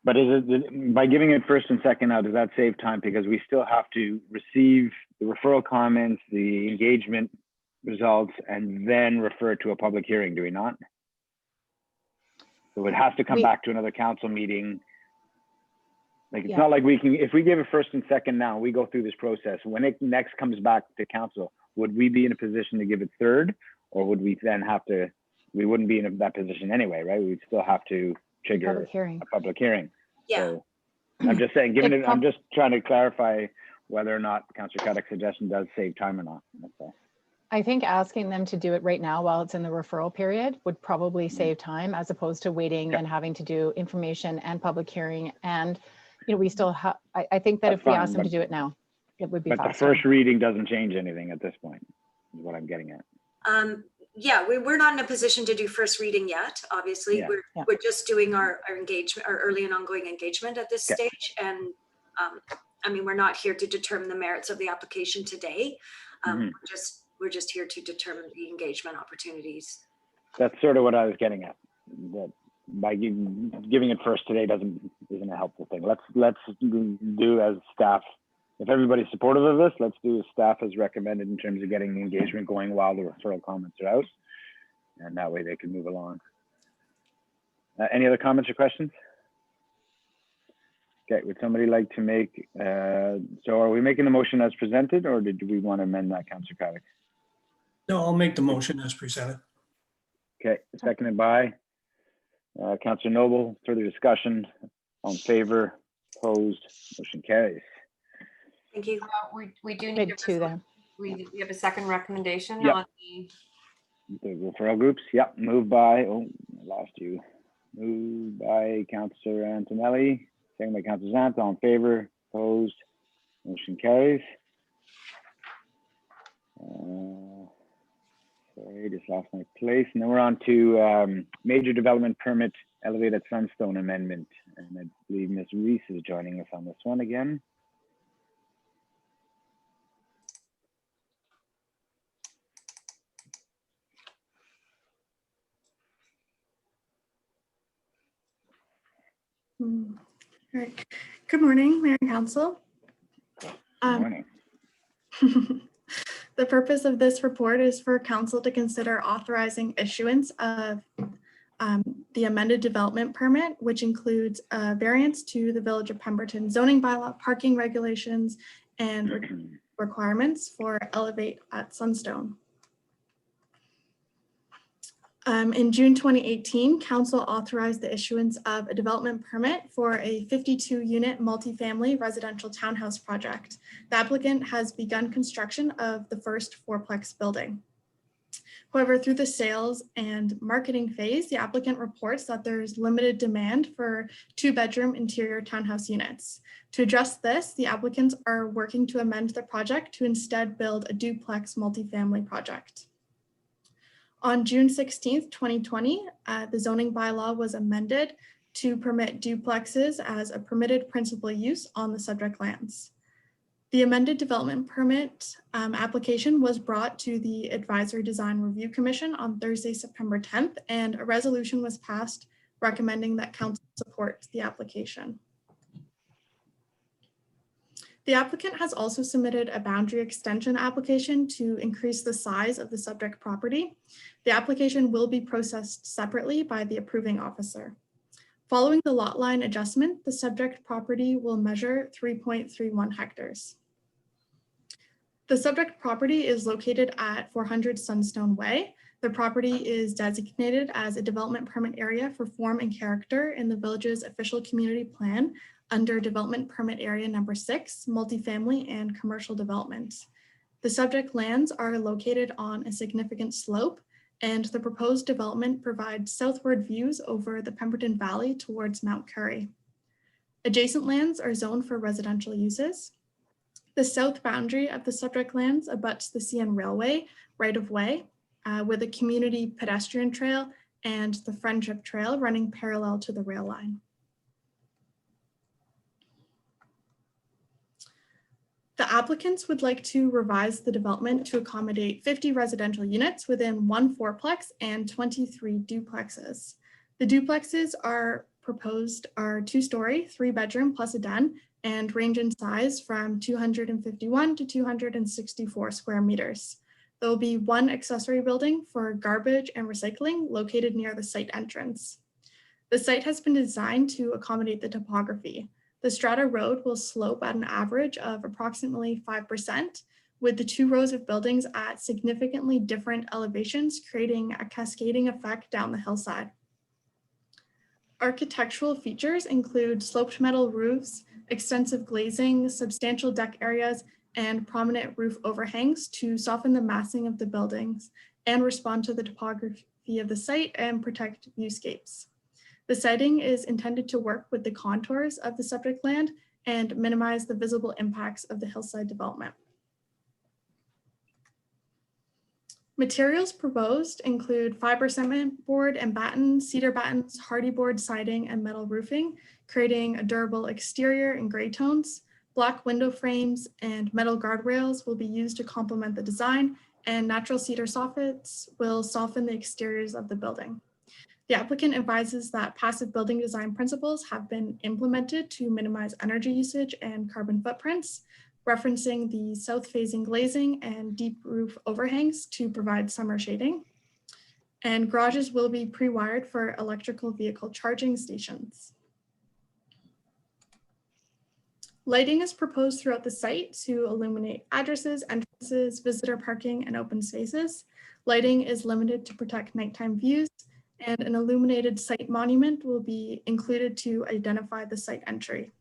But is it, by giving it first and second now, does that save time? Because we still have to receive the referral comments, the engagement results, and then refer to a public hearing, do we not? So it has to come back to another council meeting. Like, it's not like we can, if we give it first and second now, we go through this process. When it next comes back to council, would we be in a position to give it third? Or would we then have to, we wouldn't be in that position anyway, right? We'd still have to trigger a public hearing. Yeah. So I'm just saying, given it, I'm just trying to clarify whether or not Councillor Cuddick's suggestion does save time or not. That's all. I think asking them to do it right now while it's in the referral period would probably save time, as opposed to waiting and having to do information and public hearing. And, you know, we still have, I think that if we ask them to do it now, it would be faster. But the first reading doesn't change anything at this point, is what I'm getting at. Yeah, we're not in a position to do first reading yet, obviously. Yeah. We're just doing our engagement, our early and ongoing engagement at this stage. And I mean, we're not here to determine the merits of the application today. We're just here to determine the engagement opportunities. That's sort of what I was getting at. That by giving it first today isn't a helpful thing. Let's do as staff. If everybody's supportive of this, let's do as staff has recommended in terms of getting the engagement going while the referral comments are out, and that way they can move along. Any other comments or questions? Okay, would somebody like to make, so are we making the motion as presented, or did we want to amend that, Councillor Cuddick? No, I'll make the motion as presented. Okay, seconded by Councillor Noble. Further discussion? All in favor? Opposed? Motion carries. Thank you. We do need to, we have a second recommendation on the referral groups. Yep, moved by, oh, I lost you. Moved by Councillor Antonelli, second by Councillor Zant. All in favor? Opposed? Motion carries. Sorry, just lost my place. And then we're on to major development permit elevated Sunstone amendment. And I believe Ms. Reese is joining us on this one again. All right. Good morning, Mayor and Council. Good morning. The purpose of this report is for Council to consider authorizing issuance of the amended development permit, which includes a variance to the Village of Pemberton zoning bylaw, parking regulations, and requirements for Elevate at Sunstone. In June 2018, Council authorized the issuance of a development permit for a 52-unit multifamily residential townhouse project. The applicant has begun construction of the first fourplex building. However, through the sales and marketing phase, the applicant reports that there is limited demand for 2-bedroom interior townhouse units. To address this, the applicants are working to amend the project to instead build a duplex multifamily project. On June 16th, 2020, the zoning bylaw was amended to permit duplexes as a permitted principal use on the subject lands. The amended development permit application was brought to the Advisory Design Review Commission on Thursday, September 10th, and a resolution was passed recommending that council support the application. The applicant has also submitted a boundary extension application to increase the size of the subject property. The application will be processed separately by the approving officer. Following the lot line adjustment, the subject property will measure 3.31 hectares. The subject property is located at 400 Sunstone Way. The property is designated as a development permit area for form and character in the village's official community plan under development permit area number 6, multifamily and commercial development. The subject lands are located on a significant slope, and the proposed development provides southward views over the Pemberton Valley towards Mount Currie. Adjacent lands are zoned for residential uses. The south boundary of the subject lands abuts the CN Railway right-of-way with a community pedestrian trail and the Friendship Trail running parallel to the rail line. The applicants would like to revise the development to accommodate 50 residential units within 1 fourplex and 23 duplexes. The duplexes are proposed are 2-story, 3-bedroom plus a den, and range in size from 251 to 264 square meters. There will be 1 accessory building for garbage and recycling located near the site entrance. The site has been designed to accommodate the topography. The Strata Road will slope at an average of approximately 5%, with the 2 rows of buildings at significantly different elevations, creating a cascading effect down the hillside. Architectural features include sloped metal roofs, extensive glazing, substantial deck areas, and prominent roof overhangs to soften the massing of the buildings and respond to the topography of the site and protect viewscapes. The siding is intended to work with the contours of the subject land and minimize the visible impacts of the hillside development. Materials proposed include fiber cement board and batten, cedar battens, hardy board siding, and metal roofing, creating a durable exterior in gray tones. Black window frames and metal guardrails will be used to complement the design, and natural cedar soffits will soften the exteriors of the building. The applicant advises that passive building design principles have been implemented to minimize energy usage and carbon footprints, referencing the south-facing glazing and deep roof overhangs to provide summer shading. And garages will be pre-wired for electrical vehicle charging stations. Lighting is proposed throughout the site to illuminate addresses, entrances, visitor parking, and open spaces. Lighting is limited to protect nighttime views, and an illuminated site monument will be included to identify the site entry.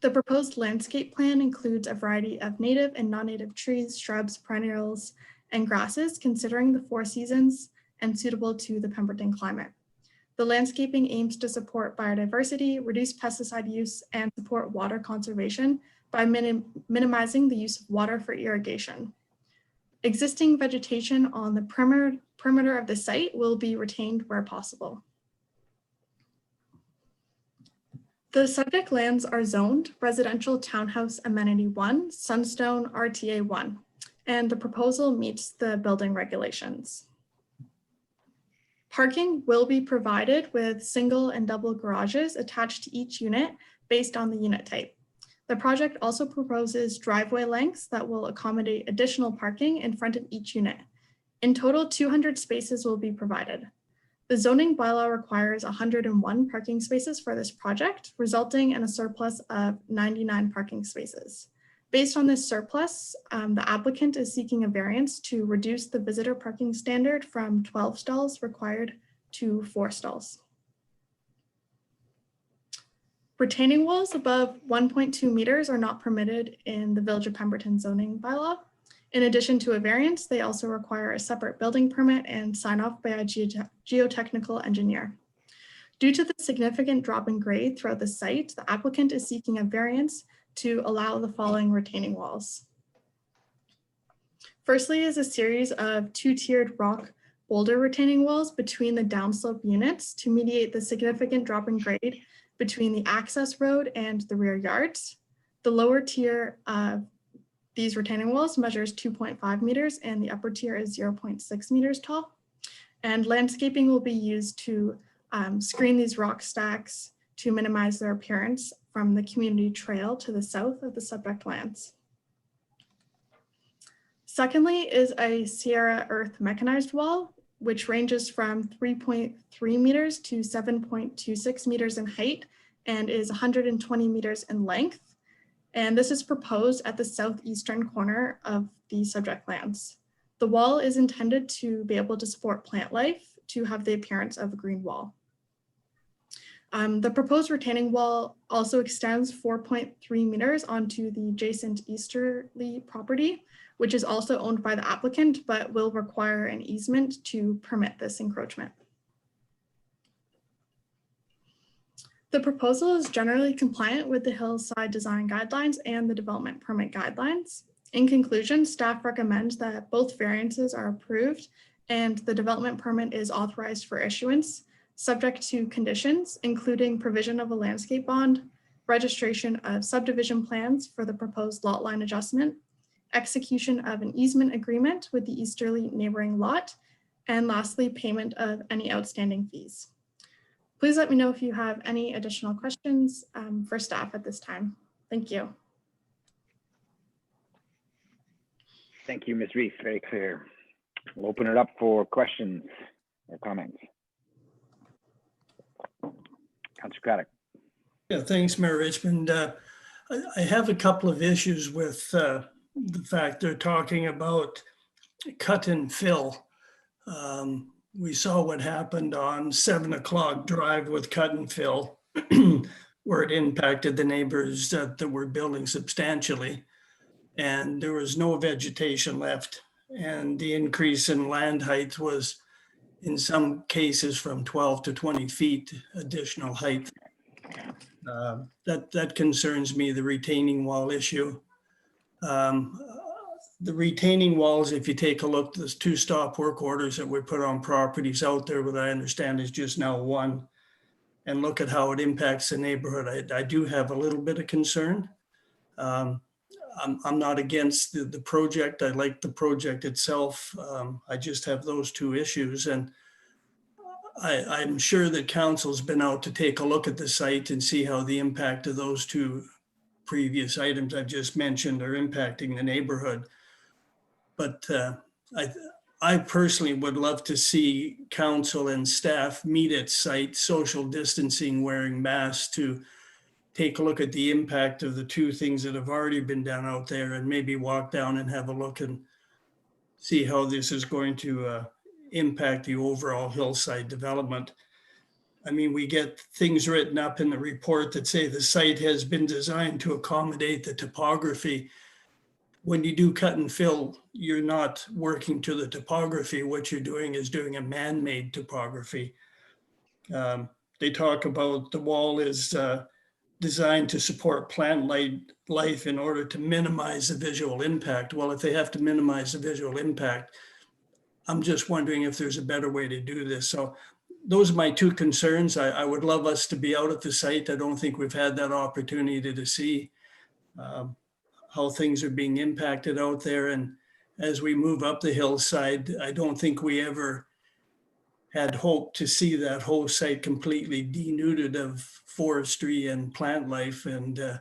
The proposed landscape plan includes a variety of native and non-native trees, shrubs, perennials, and grasses, considering the 4 seasons and suitable to the Pemberton climate. The landscaping aims to support biodiversity, reduce pesticide use, and support water conservation by minimizing the use of water for irrigation. Existing vegetation on the perimeter of the site will be retained where possible. The subject lands are zoned Residential Townhouse Amenity 1, Sunstone RTA 1, and the proposal meets the building regulations. Parking will be provided with single and double garages attached to each unit based on the unit type. The project also proposes driveway lengths that will accommodate additional parking in front of each unit. In total, 200 spaces will be provided. The zoning bylaw requires 101 parking spaces for this project, resulting in a surplus of 99 parking spaces. Based on this surplus, the applicant is seeking a variance to reduce the visitor parking standard from 12 stalls required to 4 stalls. Retaining walls above 1.2 meters are not permitted in the Village of Pemberton zoning bylaw. In addition to a variance, they also require a separate building permit and sign off by a geotechnical engineer. Due to the significant drop in grade throughout the site, the applicant is seeking a variance to allow the following retaining walls. Firstly is a series of 2-tiered rock boulder retaining walls between the downslope units to mediate the significant drop in grade between the access road and the rear yards. The lower tier of these retaining walls measures 2.5 meters and the upper tier is 0.6 meters tall. And landscaping will be used to screen these rock stacks to minimize their appearance from the community trail to the south of the subject lands. Secondly is a Sierra Earth mechanized wall, which ranges from 3.3 meters to 7.26 meters in height and is 120 meters in length. And this is proposed at the southeastern corner of the subject lands. The wall is intended to be able to support plant life to have the appearance of a green wall. The proposed retaining wall also extends 4.3 meters onto the adjacent easterly property, which is also owned by the applicant, but will require an easement to permit this encroachment. The proposal is generally compliant with the hillside design guidelines and the development permit guidelines. In conclusion, staff recommends that both variances are approved and the development permit is authorized for issuance, subject to conditions, including provision of a landscape bond, registration of subdivision plans for the proposed lot line adjustment, execution of an easement agreement with the easterly neighboring lot, and lastly, payment of any outstanding fees. Please let me know if you have any additional questions for staff at this time. Thank you. Thank you, Ms. Reese. Very clear. We'll open it up for questions or comments. Councilor Craddock. Yeah, thanks, Mayor Richmond. I have a couple of issues with the fact they're talking about cut and fill. We saw what happened on 7 o'clock drive with cut and fill, where it impacted the neighbors that were building substantially. And there was no vegetation left. And the increase in land height was in some cases from 12 to 20 feet additional height. That concerns me, the retaining wall issue. The retaining walls, if you take a look, there's 2 stop work orders that were put on properties out there, but I understand is just now 1. And look at how it impacts the neighborhood. I do have a little bit of concern. I'm not against the project. I like the project itself. I just have those 2 issues. And I'm sure that council's been out to take a look at the site and see how the impact of those 2 previous items I've just mentioned are impacting the neighborhood. But I personally would love to see council and staff meet at site, social distancing, wearing masks, to take a look at the impact of the 2 things that have already been done out there, and maybe walk down and have a look and see how this is going to impact the overall hillside development. I mean, we get things written up in the report that say the site has been designed to accommodate the topography. When you do cut and fill, you're not working to the topography. What you're doing is doing a man-made topography. They talk about the wall is designed to support plant life in order to minimize the visual impact. Well, if they have to minimize the visual impact, I'm just wondering if there's a better way to do this. So those are my 2 concerns. I would love us to be out at the site. I don't think we've had that opportunity to see how things are being impacted out there. And as we move up the hillside, I don't think we ever had hoped to see that whole site completely denuded of forestry and plant life, and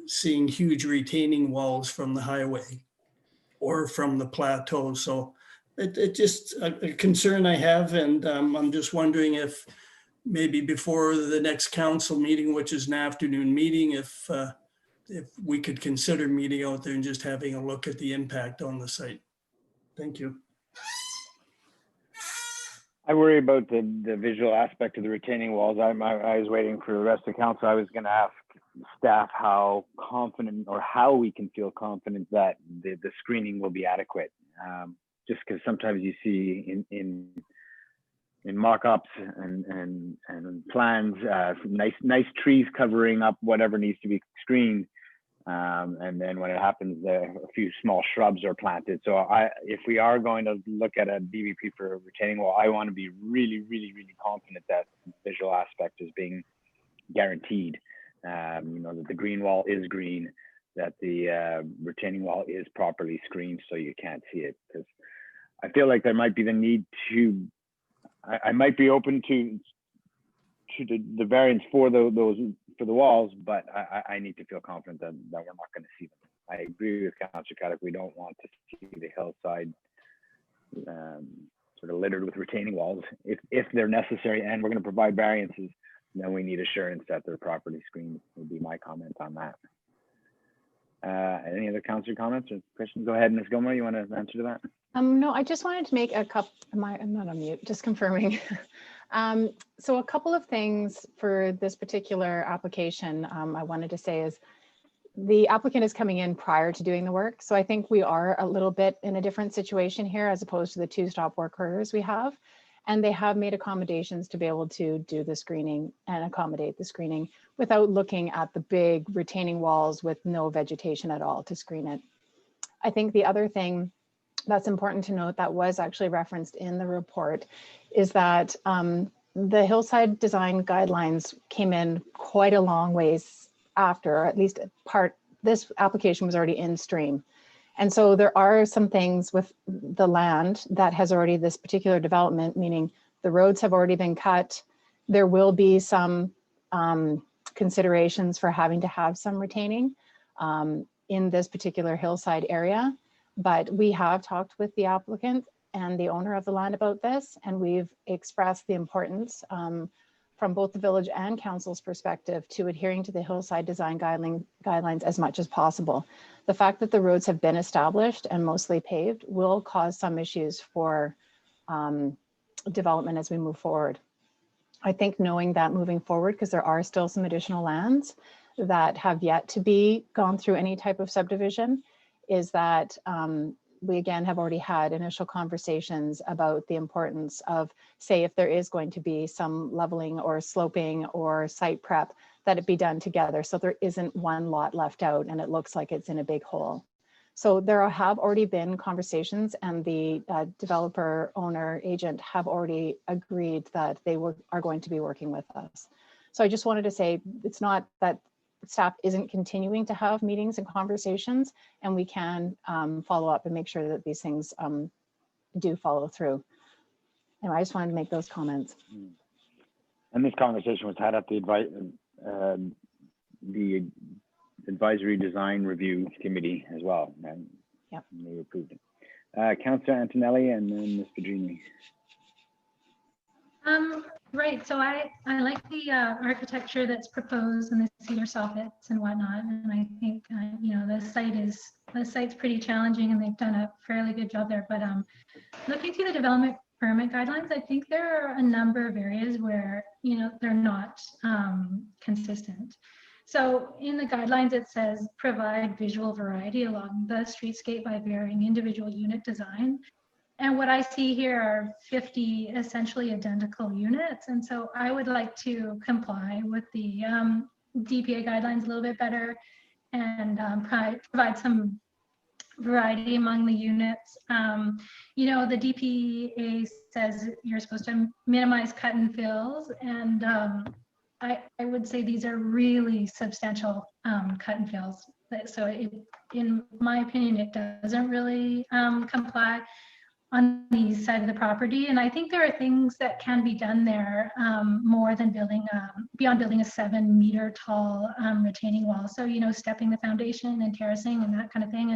seeing huge retaining walls from the highway or from the plateau. So it just a concern I have, and I'm just wondering if maybe before the next council meeting, which is an afternoon meeting, if we could consider meeting out there and just having a look at the impact on the site. Thank you. I worry about the visual aspect of the retaining walls. I was waiting for the rest of the council. I was going to ask staff how confident, or how we can feel confident that the screening will be adequate. Just because sometimes you see in mock-ups and plans, nice trees covering up whatever needs to be screened. And then when it happens, a few small shrubs are planted. So if we are going to look at a DVP for a retaining wall, I want to be really, really, really confident that the visual aspect is being guaranteed. That the green wall is green, that the retaining wall is properly screened so you can't see it. Because I feel like there might be the need to, I might be open to the variance for those for the walls, but I need to feel confident that we're not going to see them. I agree with Councillor Caddick. We don't want to see the hillside sort of littered with retaining walls. If they're necessary and we're going to provide variances, then we need assurance that they're properly screened. Would be my comment on that. Any other councillor comments or questions? Go ahead, Ms. Gilmore. You want to answer to that? No, I just wanted to make a couple. I'm not on mute. Just confirming. So a couple of things for this particular application. I wanted to say is the applicant is coming in prior to doing the work. So I think we are a little bit in a different situation here as opposed to the two stop work orders we have. And they have made accommodations to be able to do the screening and accommodate the screening without looking at the big retaining walls with no vegetation at all to screen it. I think the other thing that's important to note that was actually referenced in the report is that the hillside design guidelines came in quite a long ways after, or at least this application was already in stream. And so there are some things with the land that has already this particular development, meaning the roads have already been cut. There will be some considerations for having to have some retaining in this particular hillside area. But we have talked with the applicant and the owner of the land about this, and we've expressed the importance from both the village and council's perspective to adhering to the hillside design guidelines as much as possible. The fact that the roads have been established and mostly paved will cause some issues for development as we move forward. I think knowing that moving forward, because there are still some additional lands that have yet to be gone through any type of subdivision, is that we again have already had initial conversations about the importance of, say, if there is going to be some leveling or sloping or site prep, that it be done together so there isn't one lot left out and it looks like it's in a big hole. So there have already been conversations, and the developer owner agent have already agreed that they are going to be working with us. So I just wanted to say it's not that staff isn't continuing to have meetings and conversations, and we can follow up and make sure that these things do follow through. And I just wanted to make those comments. And this conversation was had at the advisory design review committee as well, and yep, they approved it. Councillor Antonelli and then Ms. Pedrini. Right, so I like the architecture that's proposed and the cedar soffits and whatnot, and I think you know, the site's pretty challenging and they've done a fairly good job there. But looking through the development permit guidelines, I think there are a number of areas where, you know, they're not consistent. So in the guidelines it says provide visual variety along the streetscape by varying individual unit design. And what I see here are 50 essentially identical units. And so I would like to comply with the DPA guidelines a little bit better and provide some variety among the units. You know, the DPA says you're supposed to minimize cut and fills. And I would say these are really substantial cut and fills. So in my opinion, it doesn't really comply on the side of the property. And I think there are things that can be done there more than building, beyond building a 7-meter tall retaining wall. So, you know, stepping the foundation and terracing and that kind of thing.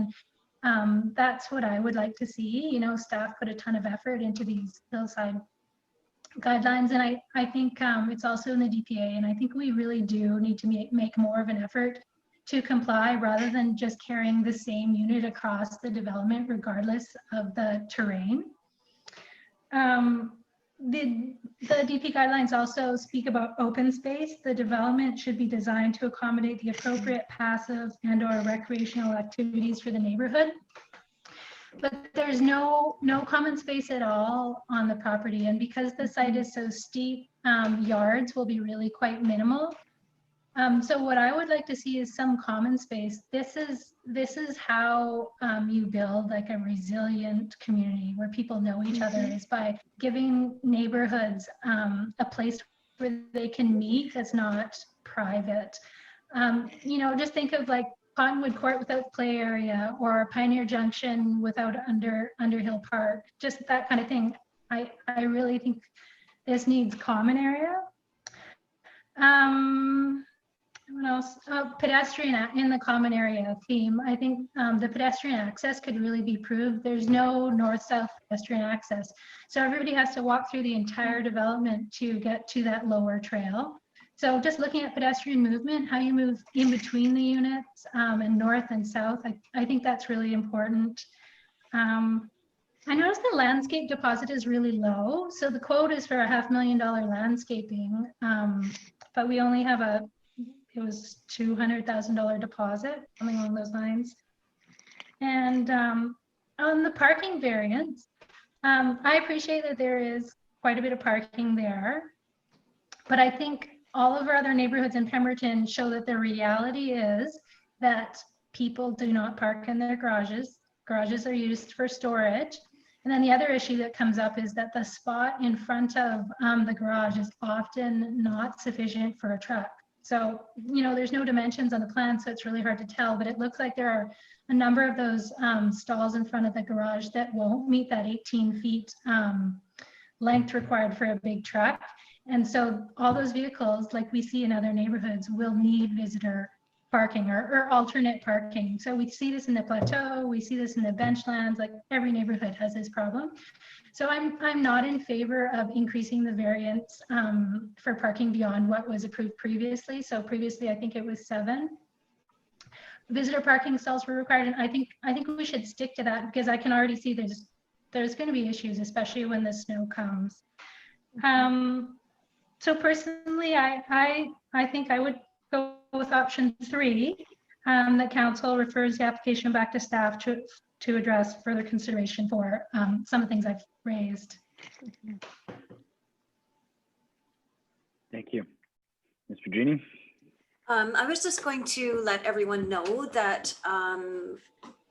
And that's what I would like to see. You know, staff put a ton of effort into these hillside guidelines. And I think it's also in the DPA. And I think we really do need to make more of an effort to comply rather than just carrying the same unit across the development regardless of the terrain. The DP guidelines also speak about open space. The development should be designed to accommodate the appropriate passive and/or recreational activities for the neighborhood. But there's no common space at all on the property. And because the site is so steep, yards will be really quite minimal. So what I would like to see is some common space. This is how you build like a resilient community where people know each other, is by giving neighborhoods a place where they can meet that's not private. You know, just think of like Cottonwood Court without play area, or Pioneer Junction without Underhill Park, just that kind of thing. I really think this needs common area. What else? Pedestrian in the common area theme. I think the pedestrian access could really be improved. There's no north-south pedestrian access. So everybody has to walk through the entire development to get to that lower trail. So just looking at pedestrian movement, how you move in between the units and north and south, I think that's really important. I noticed the landscape deposit is really low. So the quote is for a $500,000 landscaping, but we only have it was $200,000 deposit, something along those lines. And on the parking variance, I appreciate that there is quite a bit of parking there, but I think all of our other neighborhoods in Pemberton show that the reality is that people do not park in their garages. Garages are used for storage. And then the other issue that comes up is that the spot in front of the garage is often not sufficient for a truck. So, you know, there's no dimensions on the plan, so it's really hard to tell, but it looks like there are a number of those stalls in front of the garage that won't meet that 18 feet length required for a big truck. And so all those vehicles, like we see in other neighborhoods, will need visitor parking or alternate parking. So we see this in the plateau, we see this in the benchlands, like every neighborhood has this problem. So I'm not in favor of increasing the variance for parking beyond what was approved previously. So previously, I think it was 7 visitor parking stalls were required, and I think we should stick to that because I can already see there's going to be issues, especially when the snow comes. So personally, I think I would go with option 3. That council refers the application back to staff to address further consideration for some of the things I've raised. Thank you. Ms. Virginie? I was just going to let everyone know that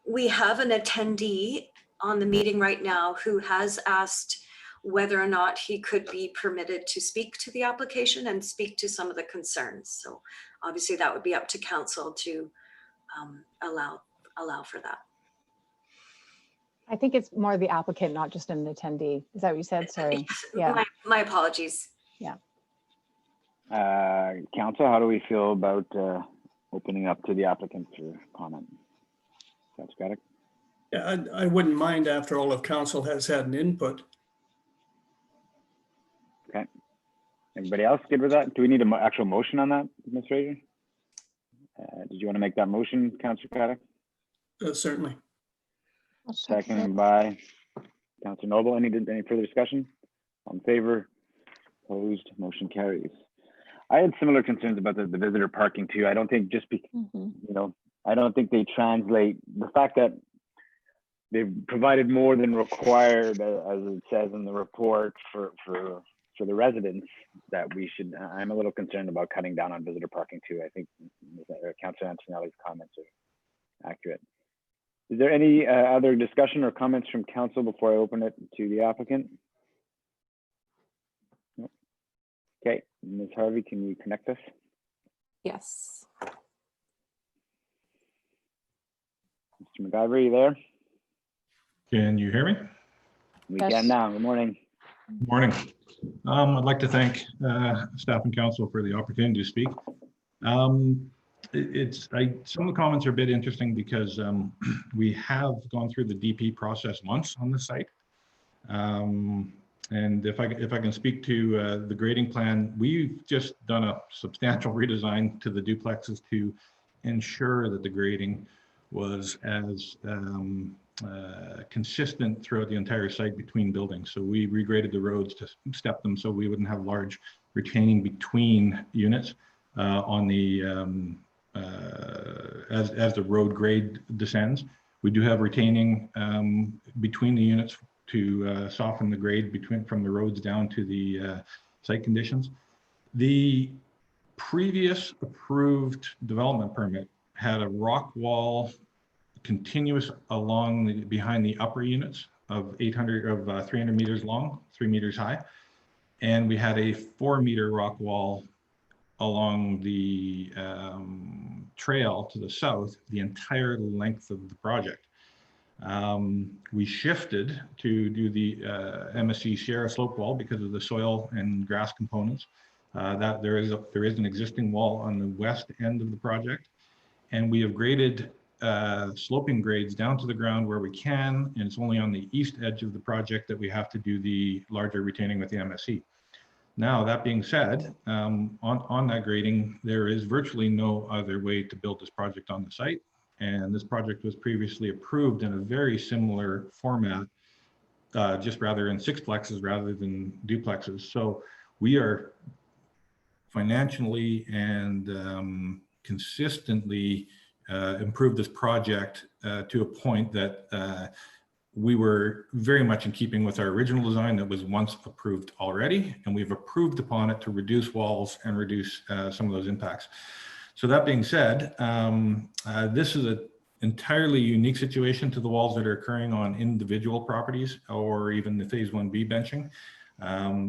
we have an attendee on the meeting right now who has asked whether or not he could be permitted to speak to the application and speak to some of the concerns. So obviously that would be up to council to allow for that. I think it's more the applicant, not just an attendee. Is that what you said? Sorry. Yeah. My apologies. Yeah. Council, how do we feel about opening up to the applicant for comment? Councilor Caddick? Yeah, I wouldn't mind after all if council has had an input. Okay. Everybody else good with that? Do we need an actual motion on that, Ms. Fraser? Did you want to make that motion, Councilor Caddick? Certainly. Seconded by Councilor Noble. Any further discussion? All in favor? Opposed? Motion carries. I had similar concerns about the visitor parking too. I don't think just you know, I don't think they translate the fact that they've provided more than required, as it says in the report for the residents, that we should. I'm a little concerned about cutting down on visitor parking too. I think Councilor Antonelli's comments are accurate. Is there any other discussion or comments from council before I open it to the applicant? No. Okay, Ms. Harvey, can you connect us? Yes. Mr. McIver, are you there? Can you hear me? We can now. Good morning. Good morning. I'd like to thank staff and council for the opportunity to speak. Some of the comments are a bit interesting because we have gone through the DP process once on the site. And if I can speak to the grading plan, we've just done a substantial redesign to the duplexes to ensure that the grading was as consistent throughout the entire site between buildings. So we regraded the roads to step them so we wouldn't have large retaining between units on the as the road grade descends. We do have retaining between the units to soften the grade from the roads down to the site conditions. The previous approved development permit had a rock wall continuous along behind the upper units of 300 meters long, 3 meters high. And we had a 4-meter rock wall along the trail to the south, the entire length of the project. We shifted to do the MSC Sierra slope wall because of the soil and grass components. that there is an existing wall on the west end of the project, and we have graded sloping grades down to the ground where we can, and it's only on the east edge of the project that we have to do the larger retaining with the MSE. Now, that being said, on that grading, there is virtually no other way to build this project on the site. And this project was previously approved in a very similar format, just rather in sixplexes rather than duplexes. So we are financially and consistently improved this project to a point that we were very much in keeping with our original design that was once approved already, and we've approved upon it to reduce walls and reduce some of those impacts. So that being said, this is an entirely unique situation to the walls that are occurring on individual properties or even the phase 1B benching.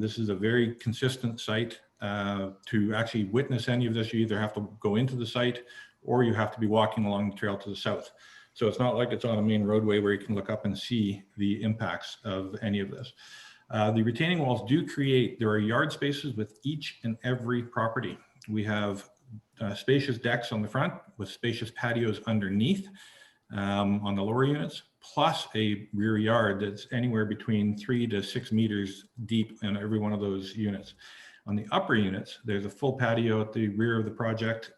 This is a very consistent site. To actually witness any of this, you either have to go into the site or you have to be walking along the trail to the south. So it's not like it's on a main roadway where you can look up and see the impacts of any of this. The retaining walls do create, there are yard spaces with each and every property. We have spacious decks on the front with spacious patios underneath on the lower units, plus a rear yard that's anywhere between 3 to 6 meters deep in every one of those units. On the upper units, there's a full patio at the rear of the project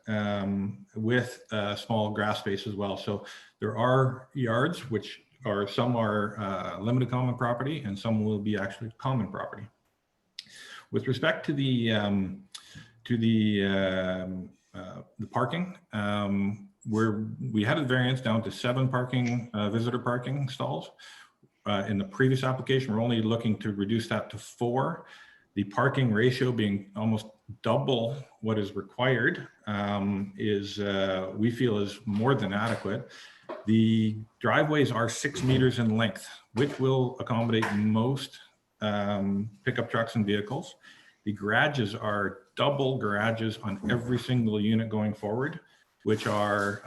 with a small grass space as well. So there are yards, which are, some are limited common property and some will be actually common property. With respect to the parking, we had a variance down to 7 parking, visitor parking stalls. In the previous application, we're only looking to reduce that to 4. The parking ratio being almost double what is required we feel is more than adequate. The driveways are 6 meters in length, which will accommodate most pickup trucks and vehicles. The garages are double garages on every single unit going forward, which are,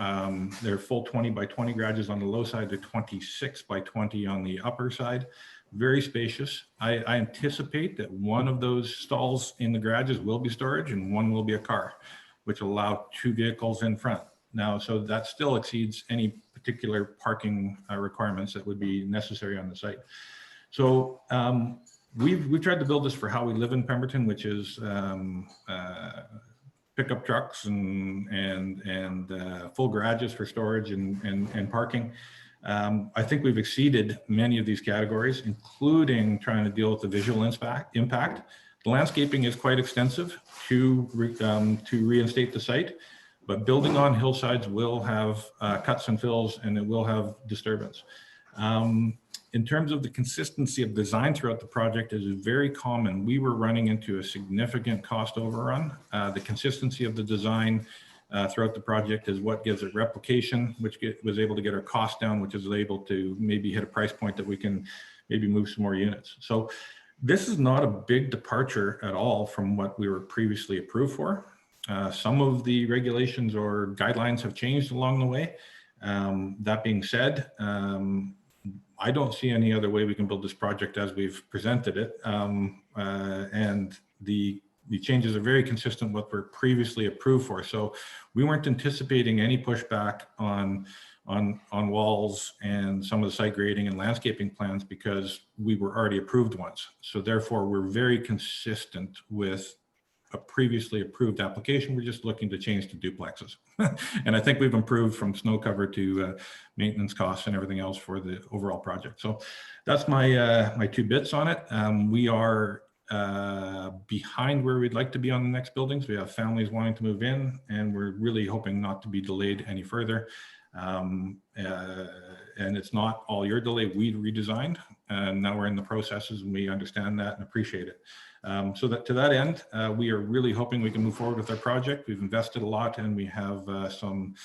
they're full 20 by 20 garages on the low side, they're 26 by 20 on the upper side. Very spacious. I anticipate that one of those stalls in the garages will be storage and one will be a car, which will allow 2 vehicles in front. Now, so that still exceeds any particular parking requirements that would be necessary on the site. So we've tried to build this for how we live in Pemberton, which is pickup trucks and full garages for storage and parking. I think we've exceeded many of these categories, including trying to deal with the visual impact. The landscaping is quite extensive to reinstate the site, but building on hillsides will have cuts and fills, and it will have disturbance. In terms of the consistency of design throughout the project is very common. We were running into a significant cost overrun. The consistency of the design throughout the project is what gives it replication, which was able to get our cost down, which is able to maybe hit a price point that we can maybe move some more units. So this is not a big departure at all from what we were previously approved for. Some of the regulations or guidelines have changed along the way. That being said, I don't see any other way we can build this project as we've presented it. And the changes are very consistent with what we're previously approved for. So we weren't anticipating any pushback on walls and some of the site grading and landscaping plans because we were already approved once. So therefore, we're very consistent with a previously approved application. We're just looking to change to duplexes. And I think we've improved from snow cover to maintenance costs and everything else for the overall project. So that's my my 2 bits on it. We are behind where we'd like to be on the next buildings. We have families wanting to move in, and we're really hoping not to be delayed any further. And it's not all your delay. We redesigned, and now we're in the processes, and we understand that and appreciate it. So that to that end, we are really hoping we can move forward with our project. We've invested a lot, and we have some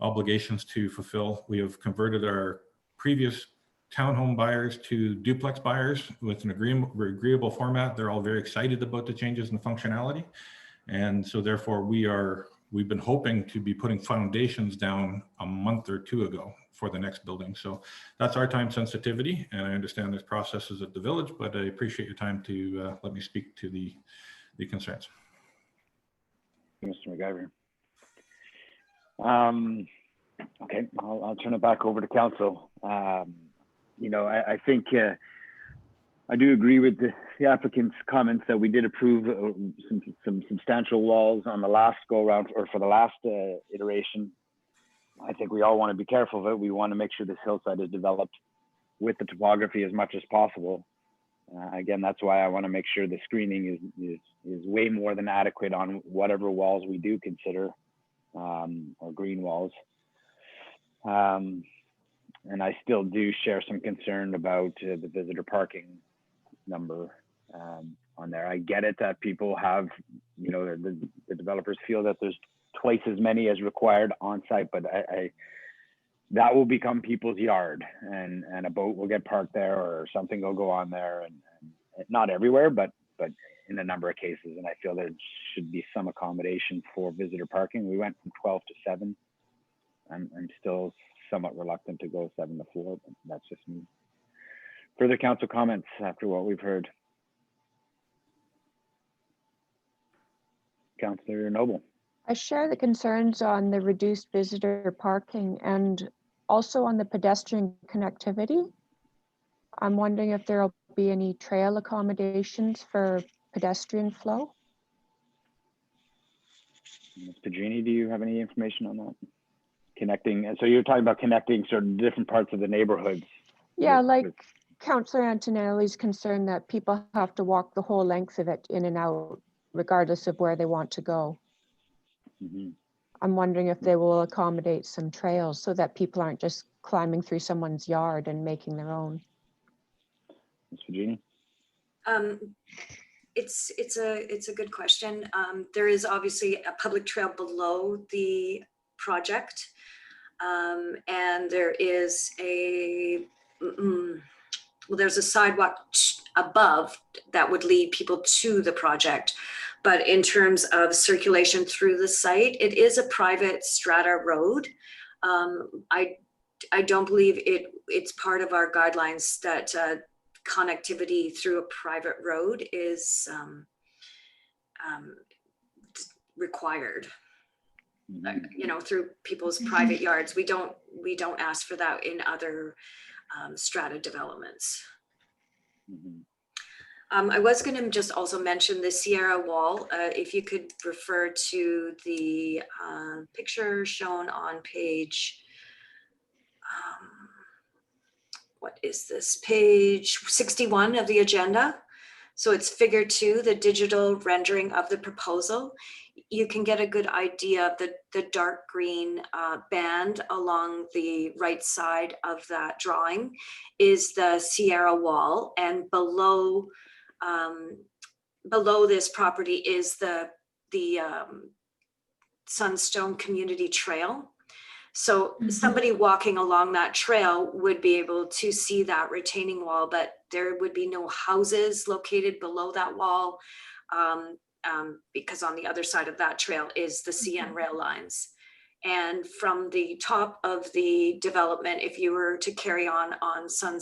obligations to fulfill. We have converted our previous townhome buyers to duplex buyers with an agreeable format. They're all very excited about the changes in functionality. And so therefore we've been hoping to be putting foundations down a month or 2 ago for the next building. So that's our time sensitivity. And I understand there's processes at the village, but I appreciate your time to let me speak to the concerns. you, Mr. McGivern. Okay, I'll turn it back over to council. You know, I think I do agree with the applicant's comments that we did approve some substantial walls on the last go around, or for the last iteration. I think we all want to be careful of it. We want to make sure this hillside is developed with the topography as much as possible. Again, that's why I want to make sure the screening is way more than adequate on whatever walls we do consider, or green walls. And I still do share some concern about the visitor parking number on there. I get it that people have, you know, the developers feel that there's twice as many as required on site, but that will become people's yard, and a boat will get parked there, or something will go on there, and not everywhere, but in a number of cases. And I feel there should be some accommodation for visitor parking. We went from 12 to 7. I'm still somewhat reluctant to go 7 to 4, but that's just me. Further council comments after what we've heard? Councillor Noble. I share the concerns on the reduced visitor parking and also on the pedestrian connectivity. I'm wondering if there will be any trail accommodations for pedestrian flow. Ms. Padrini, do you have any information on that? Connecting, and so you're talking about connecting sort of different parts of the neighborhoods. Yeah, like Councillor Antonelli's concerned that people have to walk the whole length of it in and out, regardless of where they want to go. Mm-hmm. I'm wondering if they will accommodate some trails so that people aren't just climbing through someone's yard and making their own. Ms. Padrini? It's a good question. There is obviously a public trail below the project, and there is there's a sidewalk above that would lead people to the project. But in terms of circulation through the site, it is a private strata road. I don't believe it's part of our guidelines that connectivity through a private road is required. You know, through people's private yards. We don't ask for that in other strata developments. Mm-hmm. I was going to just also mention the Sierra Wall. If you could refer to the picture shown on page, what is this, page 61 of the agenda. So it's figure 2, the digital rendering of the proposal. You can get a good idea of the dark green band along the right side of that drawing is the Sierra Wall, and below this property is the Sunstone Community Trail. So somebody walking along that trail would be able to see that retaining wall, but there would be no houses located below that wall, because on the other side of that trail is the CN rail lines. And from the top of the development, if you were to carry on Sun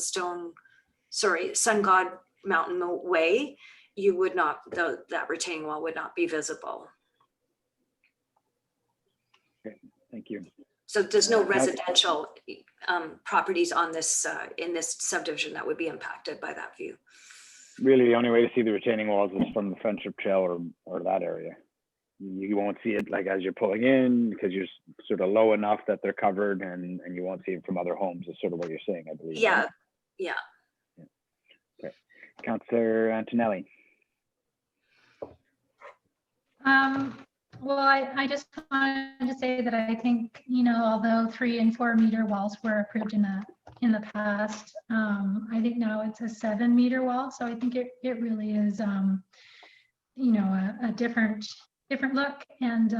God Mountain Way, you would not, that retaining wall would not be visible. Okay, thank you. So there's no residential properties on this in this subdivision that would be impacted by that view. Really, the only way to see the retaining walls is from the Friendship Trail or that area. You won't see it like as you're pulling in because you're sort of low enough that they're covered, and you won't see it from other homes is sort of what you're saying, I believe. Yeah, right? yeah. Okay, Councillor Antonelli. Well, I just wanted to say that I think, you know, although 3 and 4 meter walls were approved in the past, I think now it's a 7 meter wall. So I think it really is, you know, a different look. And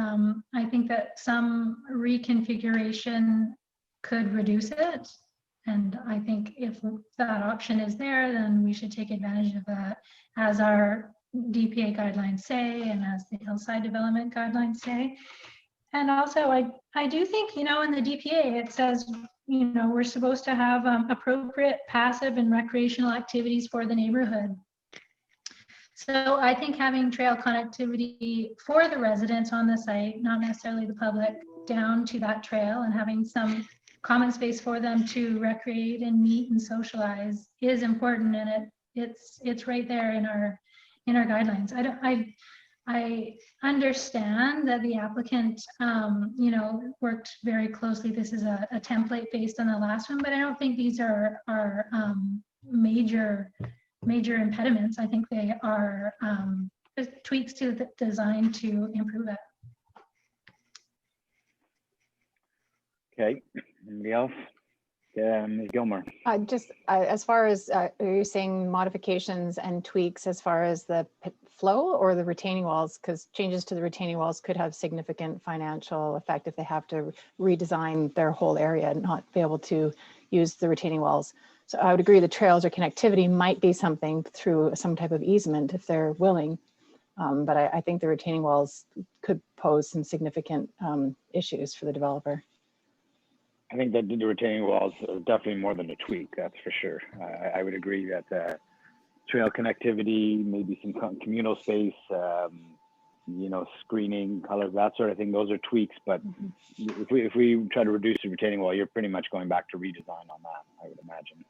I think that some reconfiguration could reduce it. And I think if that option is there, then we should take advantage of that, as our DPA guidelines say, and as the hillside development guidelines say. And also, I do think, you know, in the DPA, it says, you know, we're supposed to have appropriate passive and recreational activities for the neighborhood. So I think having trail connectivity for the residents on the site, not necessarily the public, down to that trail and having some common space for them to recreate and meet and socialize is important, and it's right there in our guidelines. I understand that the applicant, worked very closely. This is a template based on the last one, but I don't think these are major impediments. I think they are just tweaks to the design to improve it. Okay, anybody else? Ms. Gilmore. As far as, are you saying modifications and tweaks as far as the flow or the retaining walls? Because changes to the retaining walls could have significant financial effect if they have to redesign their whole area and not be able to use the retaining walls. So I would agree the trails or connectivity might be something through some type of easement if they're willing. But I think the retaining walls could pose some significant issues for the developer. I think that the retaining walls are definitely more than a tweak, that's for sure. I would agree that trail connectivity, maybe some communal space, screening, colors, that sort of thing, those are tweaks. But if we try to reduce the retaining wall, you're pretty much going back to redesign on that, I would imagine.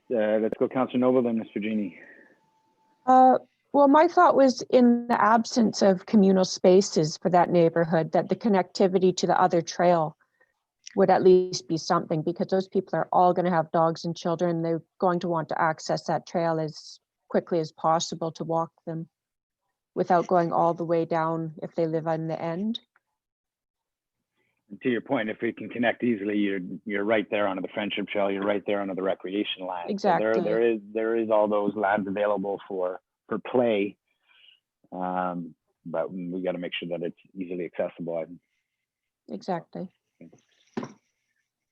Let's go Councillor Noble, then Ms. Virginie. Well, my thought was in the absence of communal spaces for that neighborhood, that the connectivity to the other trail would at least be something, because those people are all going to have dogs and children. They're going to want to access that trail as quickly as possible to walk them without going all the way down if they live on the end. To your point, if we can connect easily, you're right there onto the Friendship Trail, you're right there onto the recreation land. Exactly. So there is all those lands available for play, but we got to make sure that it's easily accessible. Exactly.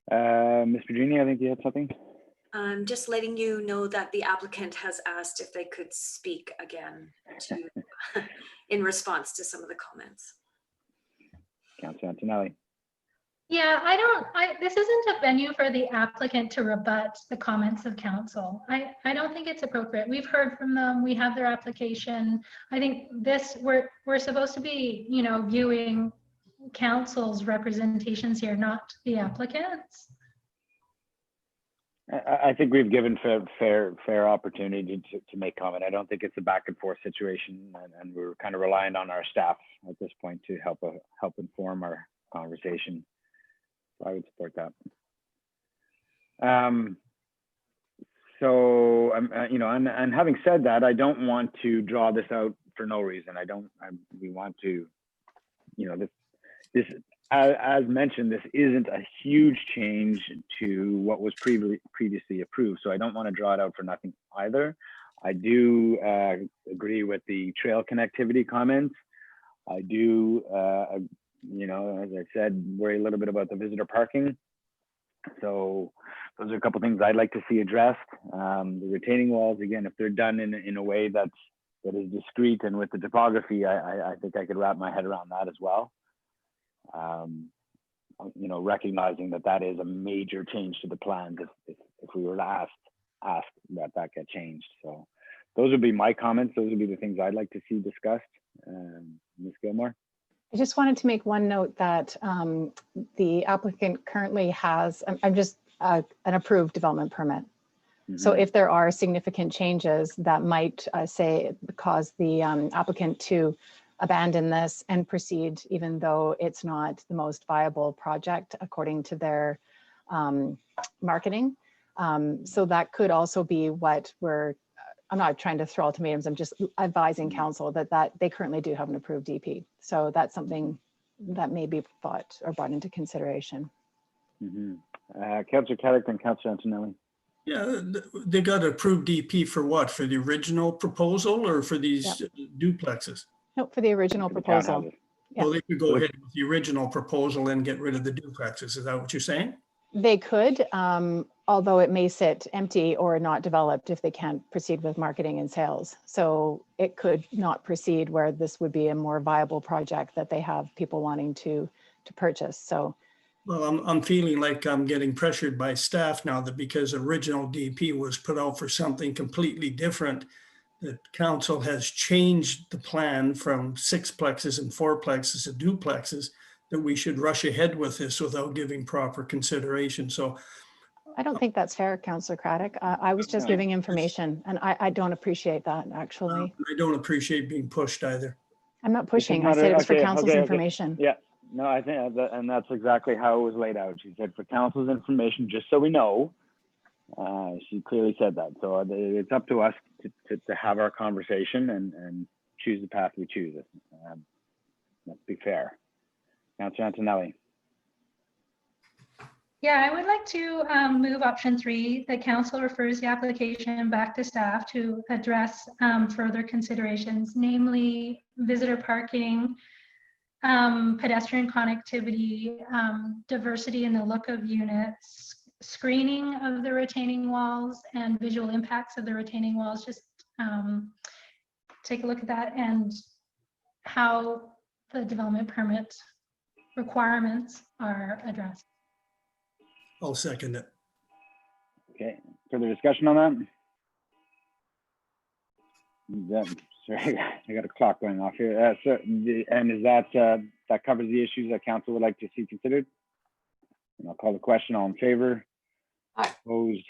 Ms. Virginie, I think you had something. Just letting you know that the applicant has asked if they could speak again in response to some of the comments. Councillor Antonelli. Yeah, this isn't a venue for the applicant to rebut the comments of council. I don't think it's appropriate. We've heard from them, we have their application. I think we're supposed to be, viewing council's representations here, not the applicants. I think we've given fair opportunity to make comment. I don't think it's a back and forth situation, and we're kind of relying on our staff at this point to help inform our conversation. I would support that. So, and having said that, I don't want to draw this out for no reason. We want to, this, as mentioned, this isn't a huge change to what was previously approved. So I don't want to draw it out for nothing either. I do agree with the trail connectivity comments. I do, as I said, worry a little bit about the visitor parking. So those are a couple of things I'd like to see addressed. The retaining walls, again, if they're done in a way that is discreet and with the topography, I think I could wrap my head around that as well. Recognizing that is a major change to the plans if we were to ask that get changed. So those would be my comments. Those would be the things I'd like to see discussed. Ms. Gilmore. I just wanted to make one note that the applicant currently has, I'm just an approved development permit. So if there are significant changes that might cause the applicant to abandon this and proceed, even though it's not the most viable project according to their marketing. So that could also be what I'm not trying to throw ultimatums, I'm just advising council that they currently do have an approved DP. So that's something that may be brought into consideration. Councillor Caddick and Councillor Antonelli. Yeah, they got approved DP for what? For the original proposal or for these duplexes? No, for the original proposal. Yeah. Well, they could go ahead with the original proposal and get rid of the duplexes. Is that what you're saying? They could, although it may sit empty or not developed if they can't proceed with marketing and sales. So it could not proceed where this would be a more viable project that they have people wanting to purchase. So Well, I'm feeling like I'm getting pressured by staff now that because original DP was put out for something completely different, that council has changed the plan from sixplexes and fourplexes to duplexes, that we should rush ahead with this without giving proper consideration. So I don't think that's fair, Councillor Craddock. I was just No. giving information, and I don't appreciate that, actually. I don't appreciate being pushed either. I'm not This is pushing. I not said it was for okay, council's okay. information. Yeah, no, I think, and that's exactly how it was laid out. She said for council's information, just so we know. She clearly said that. So it's up to us to have our conversation and choose the path we choose. Let's be fair. Councilor Antonelli. Yeah, I would like to move option 3. The council refers the application back to staff to address further considerations, namely visitor parking, pedestrian connectivity, diversity in the look of units, screening of the retaining walls, and visual impacts of the retaining walls. Just take a look at that and how the development permit requirements are addressed. I'll second it. Okay, further discussion on that? Yeah, sorry, I got a clock going off here. And is that covers the issues that council would like to see considered? And I'll call the question. All in favor? Opposed?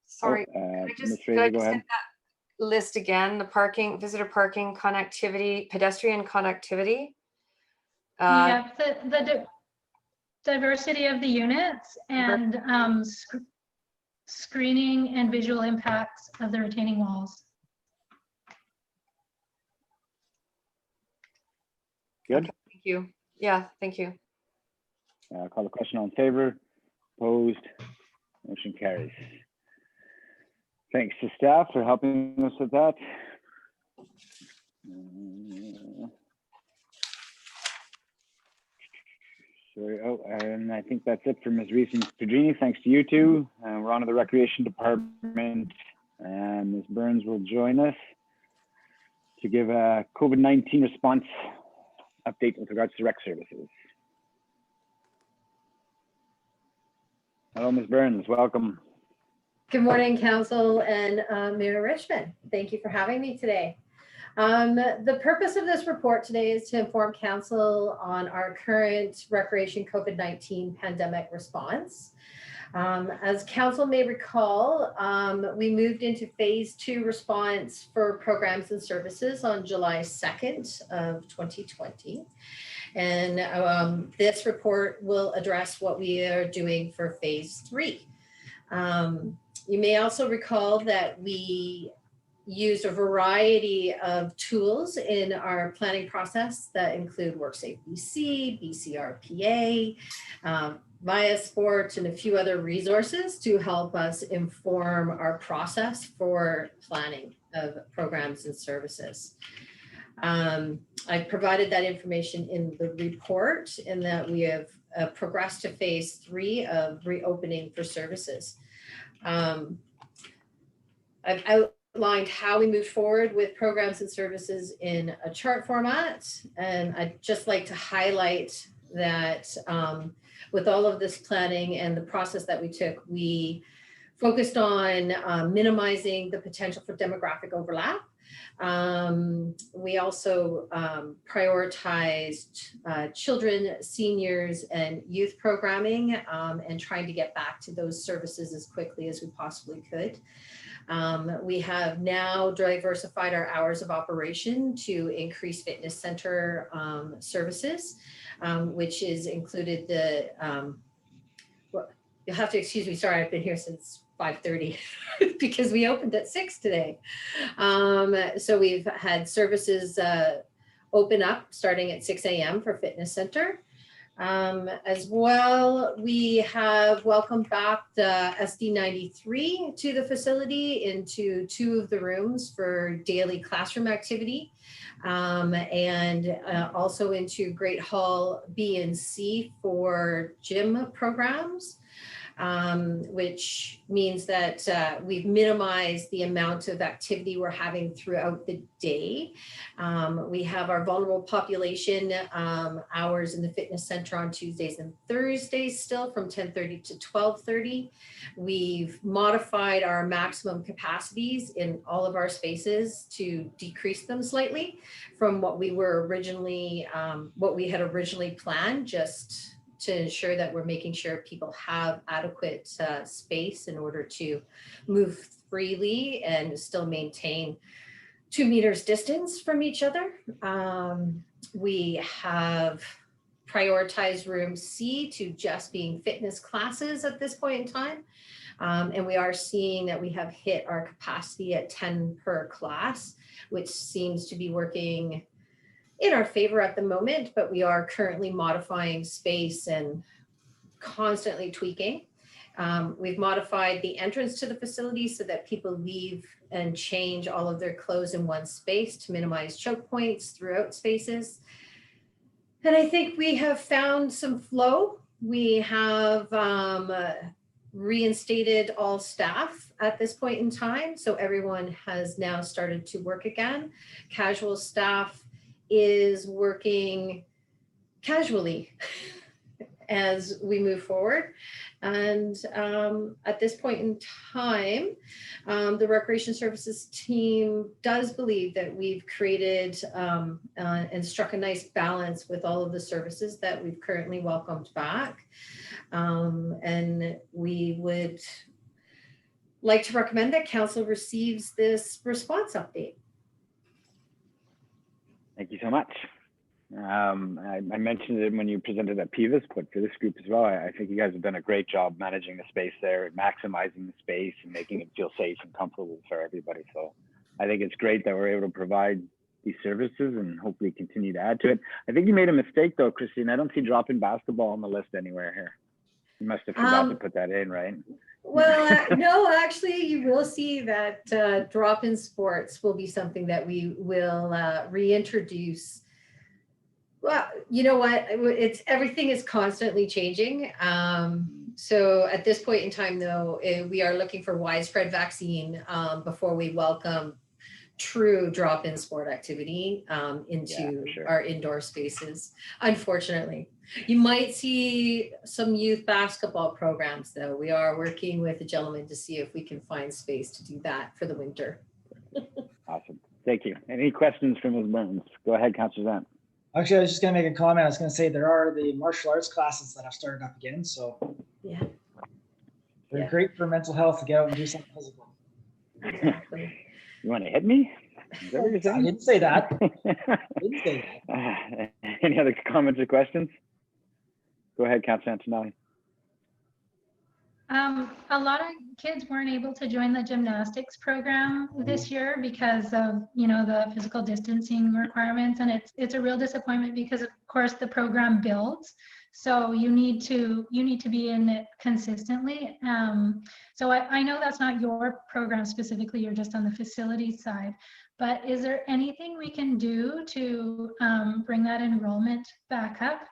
Sorry, Oh, could I just, Ms. could I Fraser, go just ahead. hit that list again, the parking, visitor parking, connectivity, pedestrian connectivity. Yeah, the diversity of the units and screening and visual impacts of the retaining walls. Good. Thank you. Yeah, thank you. I'll call the question. All in favor? Opposed? Motion carries. Thanks to staff for helping us with that. Sorry. Oh, and I think that's it for Ms. Reese and Mr. Gini. Thanks to you two. We're on to the Recreation Department. And Ms. Burns will join us to give a COVID-19 response update with regards to rec services. Hello, Ms. Burns. Welcome. Good morning, Council and Mayor Richmond. Thank you for having me today. The purpose of this report today is to inform Council on our current recreation COVID-19 pandemic response. As Council may recall, we moved into phase 2 response for programs and services on July 2nd of 2020. And this report will address what we are doing for phase 3. You may also recall that we used a variety of tools in our planning process that include WorkSafe BC, BCRPA, Maya Sport, and a few other resources to help us inform our process for planning of programs and services. I provided that information in the report in that we have progressed to phase 3 of reopening for services. I've outlined how we move forward with programs and services in a chart format. And I'd just like to highlight that with all of this planning and the process that we took, we focused on minimizing the potential for demographic overlap. We also prioritized children, seniors, and youth programming and trying to get back to those services as quickly as we possibly could. We have now diversified our hours of operation to increase fitness center services, which is included the, well, you'll have to excuse me, sorry, I've been here since 5:30 because we opened at 6 today. So we've had services open up starting at 6 a.m. for fitness center. As well, we have welcomed back the SD93 to the facility into 2 of the rooms for daily classroom activity, and also into Great Hall B and C for gym programs. which means that we've minimized the amount of activity we're having throughout the day. We have our vulnerable population hours in the fitness center on Tuesdays and Thursdays still from 10:30 to 12:30. We've modified our maximum capacities in all of our spaces to decrease them slightly from what we were originally, what we had originally planned, just to ensure that we're making sure people have adequate space in order to move freely and still maintain 2 meters distance from each other. We have prioritized room C to just being fitness classes at this point in time. And we are seeing that we have hit our capacity at 10 per class, which seems to be working in our favor at the moment, but we are currently modifying space and constantly tweaking. We've modified the entrance to the facility so that people leave and change all of their clothes in one space to minimize choke points throughout spaces. And I think we have found some flow. We have reinstated all staff at this point in time. So everyone has now started to work again. Casual staff is working casually as we move forward. And at this point in time, the Recreation Services team does believe that we've created and struck a nice balance with all of the services that we've currently welcomed back. And we would like to recommend that council receives this response update. Thank you so much. I mentioned it when you presented at PIVAS, but for this group as well, I think you guys have done a great job managing the space there, maximizing the space and making it feel safe and comfortable for everybody. So I think it's great that we're able to provide these services and hopefully continue to add to it. I think you made a mistake though, Christine. I don't see drop-in basketball on the list anywhere here. You must have forgot to put that in, right? Well, no, actually, you will see that drop-in sports will be something that we will reintroduce. Well, you know what? Everything is constantly changing. So at this point in time, though, we are looking for widespread vaccine before we welcome true drop-in sport activity into our indoor spaces. Unfortunately, you might see some youth basketball programs, though. We are working with a gentleman to see if we can find space to do that for the winter. Awesome. Thank you. Any questions from Ms. Burns? Go ahead, Councilor Zant. Actually, I was just going to make a comment. I was going to say there are the martial arts classes that have started up again. So yeah, they're great for mental health to get out and do something physical. Exactly. You want to hit me? Is that what you're saying? I didn't say that. I didn't say that. Any other comments or questions? Go ahead, Councilor Antonelli. A lot of kids weren't able to join the gymnastics program this year because of, you know, the physical distancing requirements, and it's a real disappointment because of course the program builds, so you need to be in it consistently. So I know that's not your program specifically, you're just on the facility side, but is there anything we can do to bring that enrollment back up?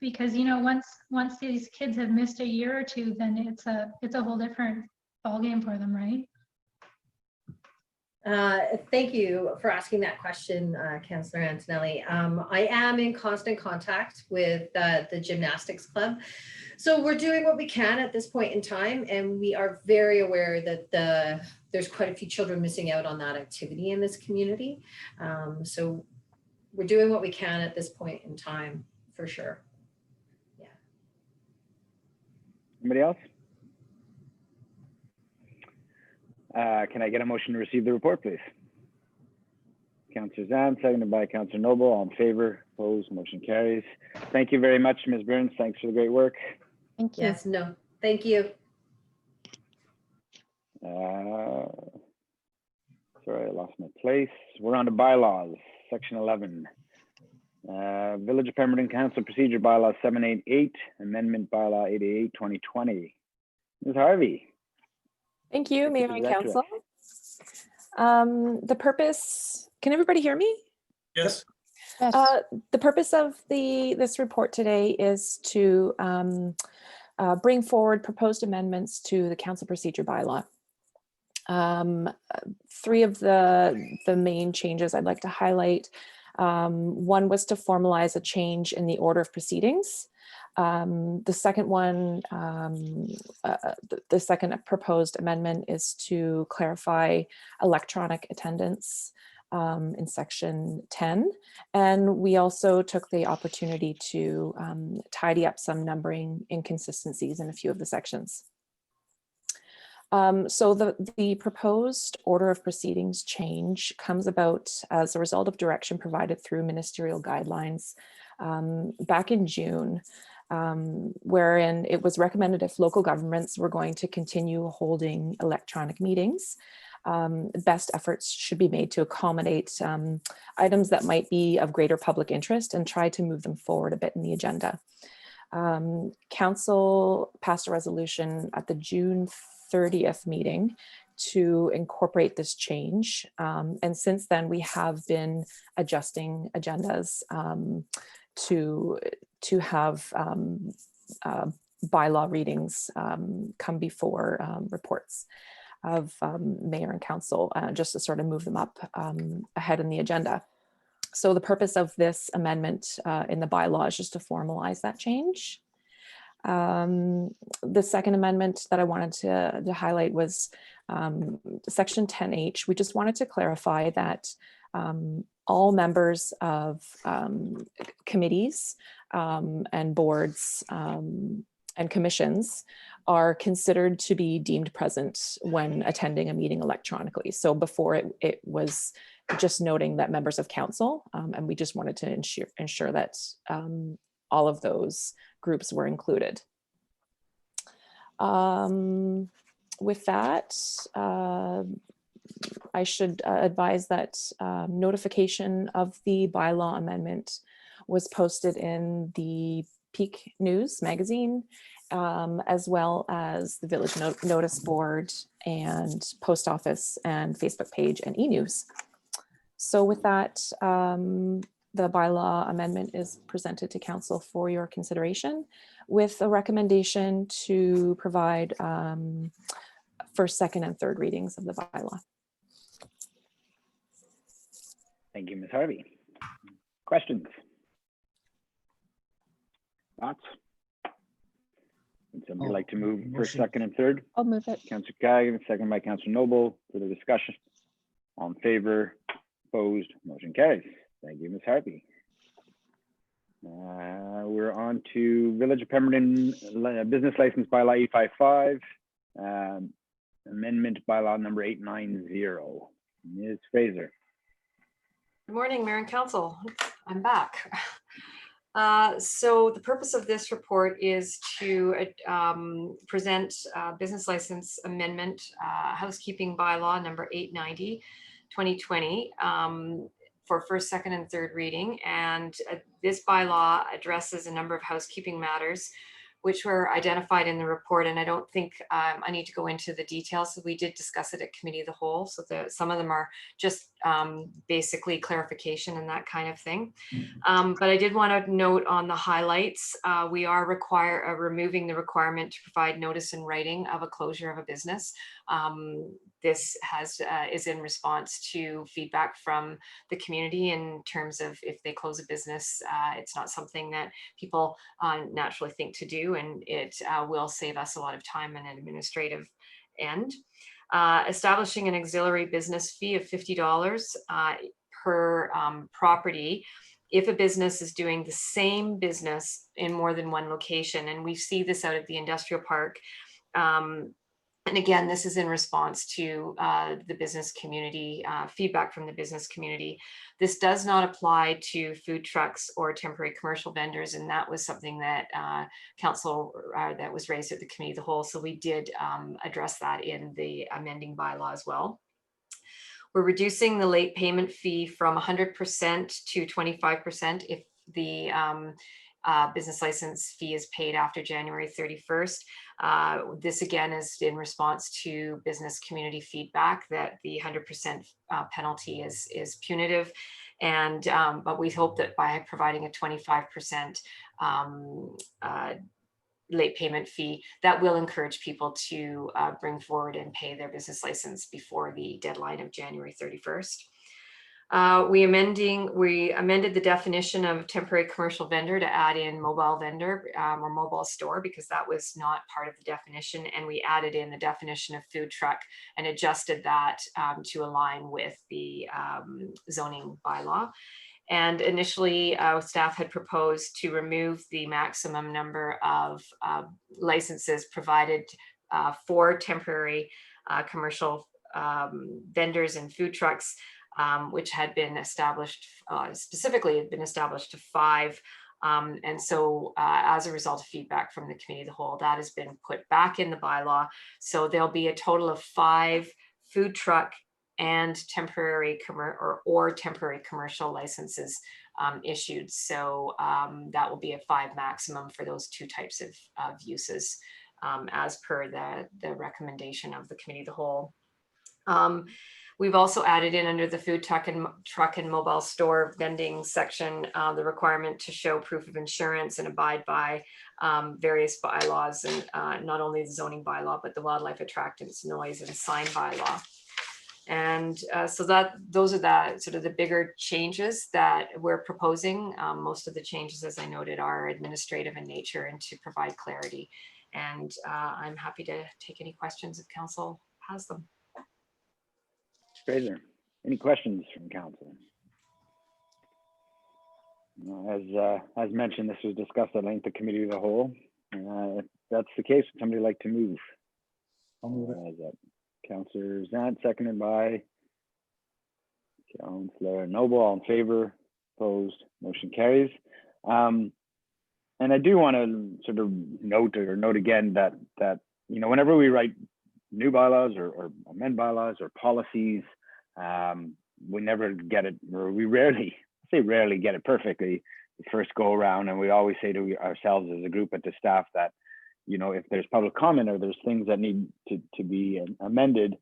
Because, you know, once these kids have missed a year or two, then it's a whole different ballgame for them, right? Thank you for asking that question, Councillor Antonelli. I am in constant contact with the gymnastics club. So we're doing what we can at this point in time, and we are very aware that there's quite a few children missing out on that activity in this community. So we're doing what we can at this point in time. For sure. Yeah. Anybody else? Can I get a motion to receive the report, please? Councillor Zan, seconded by Councillor Noble. All in favor? Opposed? Motion carries. Thank you very much, Ms. Burns. Thanks for the great work. Thank you. Yes, no, thank you. Sorry, I lost my place. We're on to bylaws, section 11. Village of Pemberton Council Procedure Bylaw 788, Amendment Bylaw 888, 2020. Ms. Harvey. Thank you, Mayor and Council. The purpose, can everybody hear me? Yes. The purpose of this report today is to bring forward proposed amendments to the council procedure bylaw. Three of the main changes I'd like to highlight. One was to formalize a change in the order of proceedings. The second one, the second proposed amendment is to clarify electronic attendance in section 10. And we also took the opportunity to tidy up some numbering inconsistencies in a few of the sections. So the proposed order of proceedings change comes about as a result of direction provided through ministerial guidelines back in June, wherein it was recommended if local governments were going to continue holding electronic meetings, best efforts should be made to accommodate items that might be of greater public interest and try to move them forward a bit in the agenda. Council passed a resolution at the June 30th meeting to incorporate this change. And since then, we have been adjusting agendas to have bylaw readings come before reports of mayor and council, just to sort of move them up ahead in the agenda. So the purpose of this amendment in the bylaw is just to formalize that change. The second amendment that I wanted to highlight was section 10H. We just wanted to clarify that all members of committees and boards and commissions are considered to be deemed present when attending a meeting electronically. So before it was just noting that members of council, and we just wanted to ensure that all of those groups were included. With that, I should advise that notification of the bylaw amendment was posted in the Peak News magazine, as well as the village notice board and post office and Facebook page and e-news. So with that, the bylaw amendment is presented to council for your consideration with a recommendation to provide first, second, and third readings of the bylaw. Thank you, Ms. Harvey. Questions? Thoughts? Would somebody like to move first, second, and third? I'll move it. Councillor Cagin, second by Councillor Noble. For the discussion. All in favor? Opposed? Motion carries. Thank you, Ms. Harvey. We're on to Village of Pemberton Business License Bylaw 855, Amendment Bylaw number 890. Ms. Fraser. Good morning, Mayor and Council. I'm back. So the purpose of this report is to present business license amendment, housekeeping bylaw number 890, 2020, for first, second, and third reading. And this bylaw addresses a number of housekeeping matters which were identified in the report. And I don't think I need to go into the details. So we did discuss it at committee of the whole. So some of them are just basically clarification and that kind of thing. But I did want to note on the highlights, we are removing the requirement to provide notice in writing of a closure of a business. This is in response to feedback from the community in terms of if they close a business, it's not something that people naturally think to do, and it will save us a lot of time and an administrative end. Establishing an auxiliary business fee of $50 per property if a business is doing the same business in more than one location. And we see this out at the industrial park. And again, this is in response to the business community, feedback from the business community. This does not apply to food trucks or temporary commercial vendors, and that was something that council that was raised at the committee of the whole. So we did address that in the amending bylaw as well. We're reducing the late payment fee from 100% to 25% if the business license fee is paid after January 31st. This again is in response to business community feedback that the 100% penalty is punitive. And but we hope that by providing a 25% late payment fee that will encourage people to bring forward and pay their business license before the deadline of January 31st. We amended the definition of temporary commercial vendor to add in mobile vendor or mobile store, because that was not part of the definition. And we added in the definition of food truck and adjusted that to align with the zoning bylaw. And initially, staff had proposed to remove the maximum number of licenses provided for temporary commercial vendors and food trucks, which had been established, specifically had been established to 5. And so as a result of feedback from the committee of the whole, that has been put back in the bylaw. So there'll be a total of 5 food truck and temporary or temporary commercial licenses issued. So that will be a 5 maximum for those 2 types of uses, as per the recommendation of the committee of the whole. We've also added in under the food truck and mobile store vending section, the requirement to show proof of insurance and abide by various bylaws, and not only the zoning bylaw, but the wildlife attractants, noise and sign bylaw. And so those are sort of the bigger changes that we're proposing. Most of the changes, as I noted, are administrative in nature and to provide clarity. And I'm happy to take any questions if council has them. Fraser, any questions from council? As mentioned, this was discussed at length at committee of the whole. If that's the case, would somebody like to move? I'll move it. Councillor Zant, seconded by Councillor Noble. All in favor? Opposed? Motion carries. And I do want to sort of note again that whenever we write new bylaws or amend bylaws or policies, we never get it, or we rarely get it perfectly the first go around. And we always say to ourselves as a group and to staff that, if there's public comment or there's things that need to be amended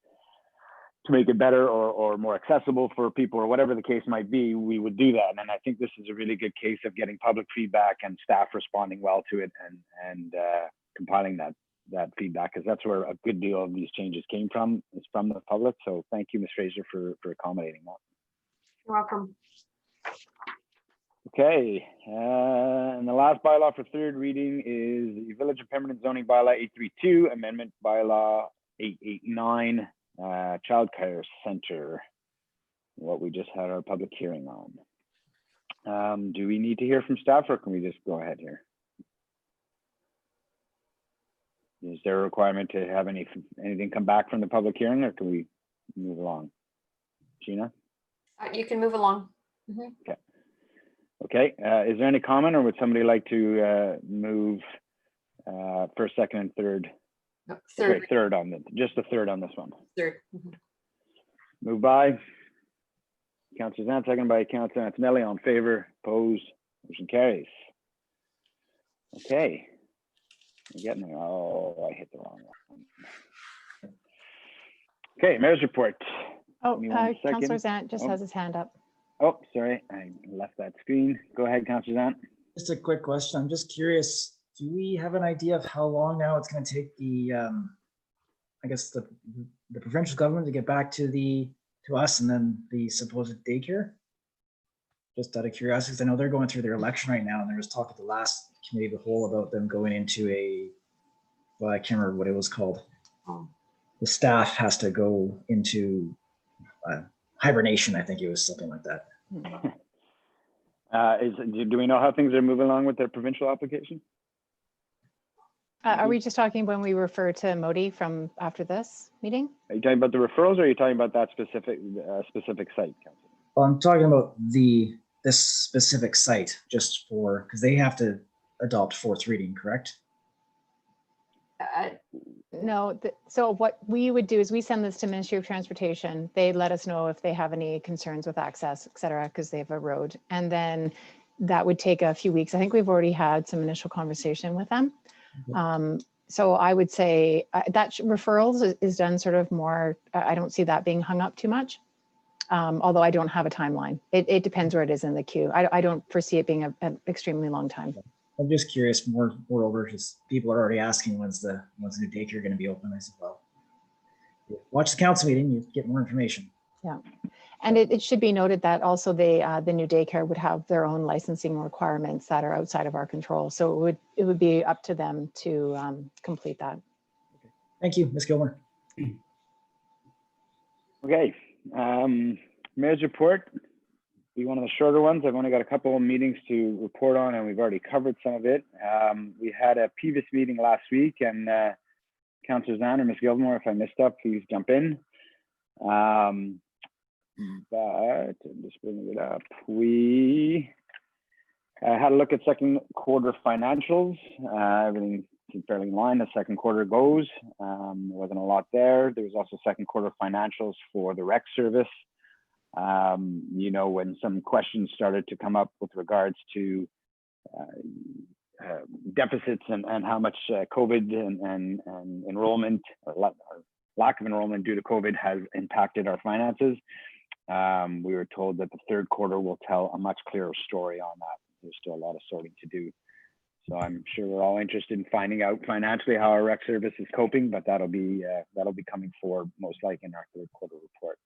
to make it better or more accessible for people or whatever the case might be, we would do that. And I think this is a really good case of getting public feedback and staff responding well to it and compiling that feedback, because that's where a good deal of these changes came from, is from the public. So thank you, Ms. Fraser, for accommodating that. You're welcome. Okay, and the last bylaw for 3rd reading is the Village of Pemberton zoning bylaw 832, amendment bylaw 889, child care center, what we just had our public hearing on. Do we need to hear from staff, or can we just go ahead here? Is there a requirement to have anything come back from the public hearing, or can we move along? Gina? You can move along. Mm-hmm. Okay. Okay, is there any comment, or would somebody like to move first, second, and third? No, third. Okay, third on just the third on this one. Third. Mm-hmm. Moved by Councillor Zant, second by Councillor Antonelli. On favor, opposed, motion carries. Okay, I'm getting there. Oh, I hit the wrong one. Okay, mayor's report. Oh, Councillor Zant just has his hand up. Oh, sorry, I left that screen. Go ahead, Councillor Zant. Just a quick question. I'm just curious, do we have an idea of how long now it's going to take the, I guess the provincial government to get back to us and then the supposed daycare? Just out of curiosity, because I know they're going through their election right now, and there was talk at the last committee of the whole about them going into well, I can't remember what it was called. The staff has to go into hibernation, I think it was something like that. Do we know how things are moving along with their provincial application? Are we just talking when we refer to Modi from after this meeting? Are you talking about the referrals, or are you talking about that specific site, Councillor? Well, I'm talking about this specific site, just because they have to adopt 4th reading, correct? No, so what we would do is we send this to Ministry of Transportation. They let us know if they have any concerns with access, et cetera, because they have a road. And then that would take a few weeks. I think we've already had some initial conversation with them. So I would say that referrals is done sort of more, I don't see that being hung up too much. Although I don't have a timeline. It depends where it is in the queue. I don't foresee it being an extremely long time. I'm just curious, moreover, because people are already asking when's the new daycare going to be open. I said, well, watch the council meeting, you get more information. Yeah. And it should be noted that also the new daycare would have their own licensing requirements that are outside of our control. So it would be up to them to complete that. Thank you, Ms. Gilmore. Okay, mayor's report. Be one of the shorter ones. I've only got a couple of meetings to report on, and we've already covered some of it. We had a PVIS meeting last week, and Councillor Zahn or Ms. Gilmore, if I missed up, please jump in. But I'm just bringing it up. We had a look at second quarter financials. Everything seemed fairly in line as second quarter goes. There wasn't a lot there. There was also second quarter financials for the rec service. You know, when some questions started to come up with regards to deficits and how much COVID and enrollment or lack of enrollment due to COVID has impacted our finances, we were told that the third quarter will tell a much clearer story on that. There's still a lot of sorting to do. So I'm sure we're all interested in finding out financially how our rec service is coping, but that'll be coming forward most likely in our third quarter report.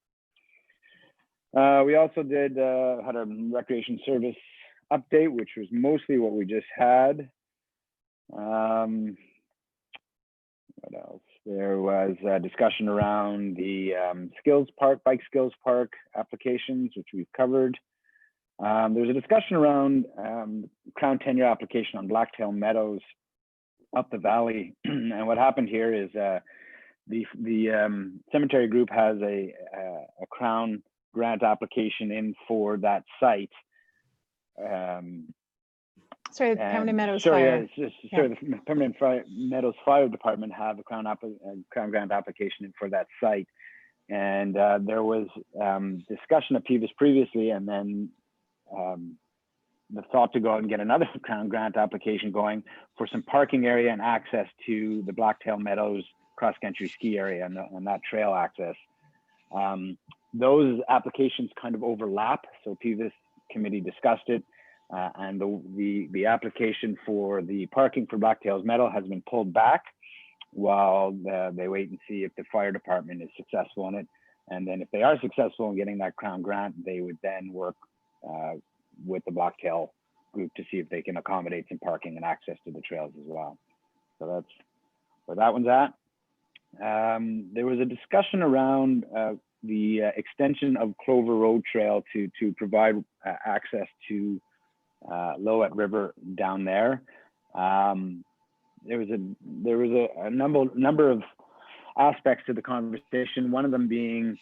We also had a recreation service update, which was mostly what we just had. What else? There was a discussion around the bike skills park applications, which we've covered. There's a discussion around Crown tenure application on Blacktail Meadows up the valley. And what happened here is the cemetery group has a Crown grant application in for that site. Sorry, the Permanent Meadows Fire. Sorry, the Permanent Meadows Fire Department have a Crown grant application in for that site. And there was discussion of PVIS previously, and then the thought to go out and get another Crown grant application going for some parking area and access to the Blacktail Meadows cross-country ski area and that trail access. Those applications kind of overlap, so PVIS committee discussed it, and the application for the parking for Blacktail's Meadow has been pulled back while they wait and see if the fire department is successful in it. And then if they are successful in getting that Crown grant, they would then work with the Blacktail group to see if they can accommodate some parking and access to the trails as well. So that's where that one's at. There was a discussion around the extension of Clover Road Trail to provide access to Lowett River down there. There was a number of aspects to the conversation. One of them being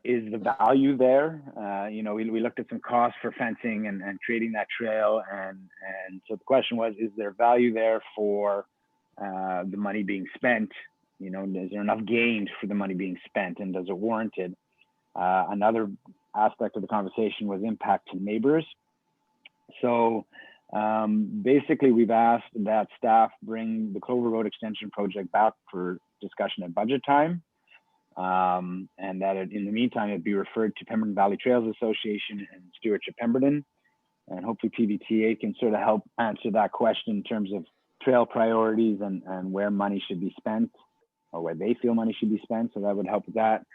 is the value there. You know, we looked at some costs for fencing and creating that trail, and so the question was, is there value there for the money being spent? You know, is there enough gained for the money being spent, and does it warrant it? Another aspect of the conversation was impact to neighbors. So basically, we've asked that staff bring the Clover Road Extension project back for discussion at budget time, and that in the meantime, it'd be referred to Pemberton Valley Trails Association and Stewardship Pemberton, and hopefully PVTA can sort of help answer that question in terms of trail priorities and where money should be spent, or where they feel money should be spent. So that would help with that.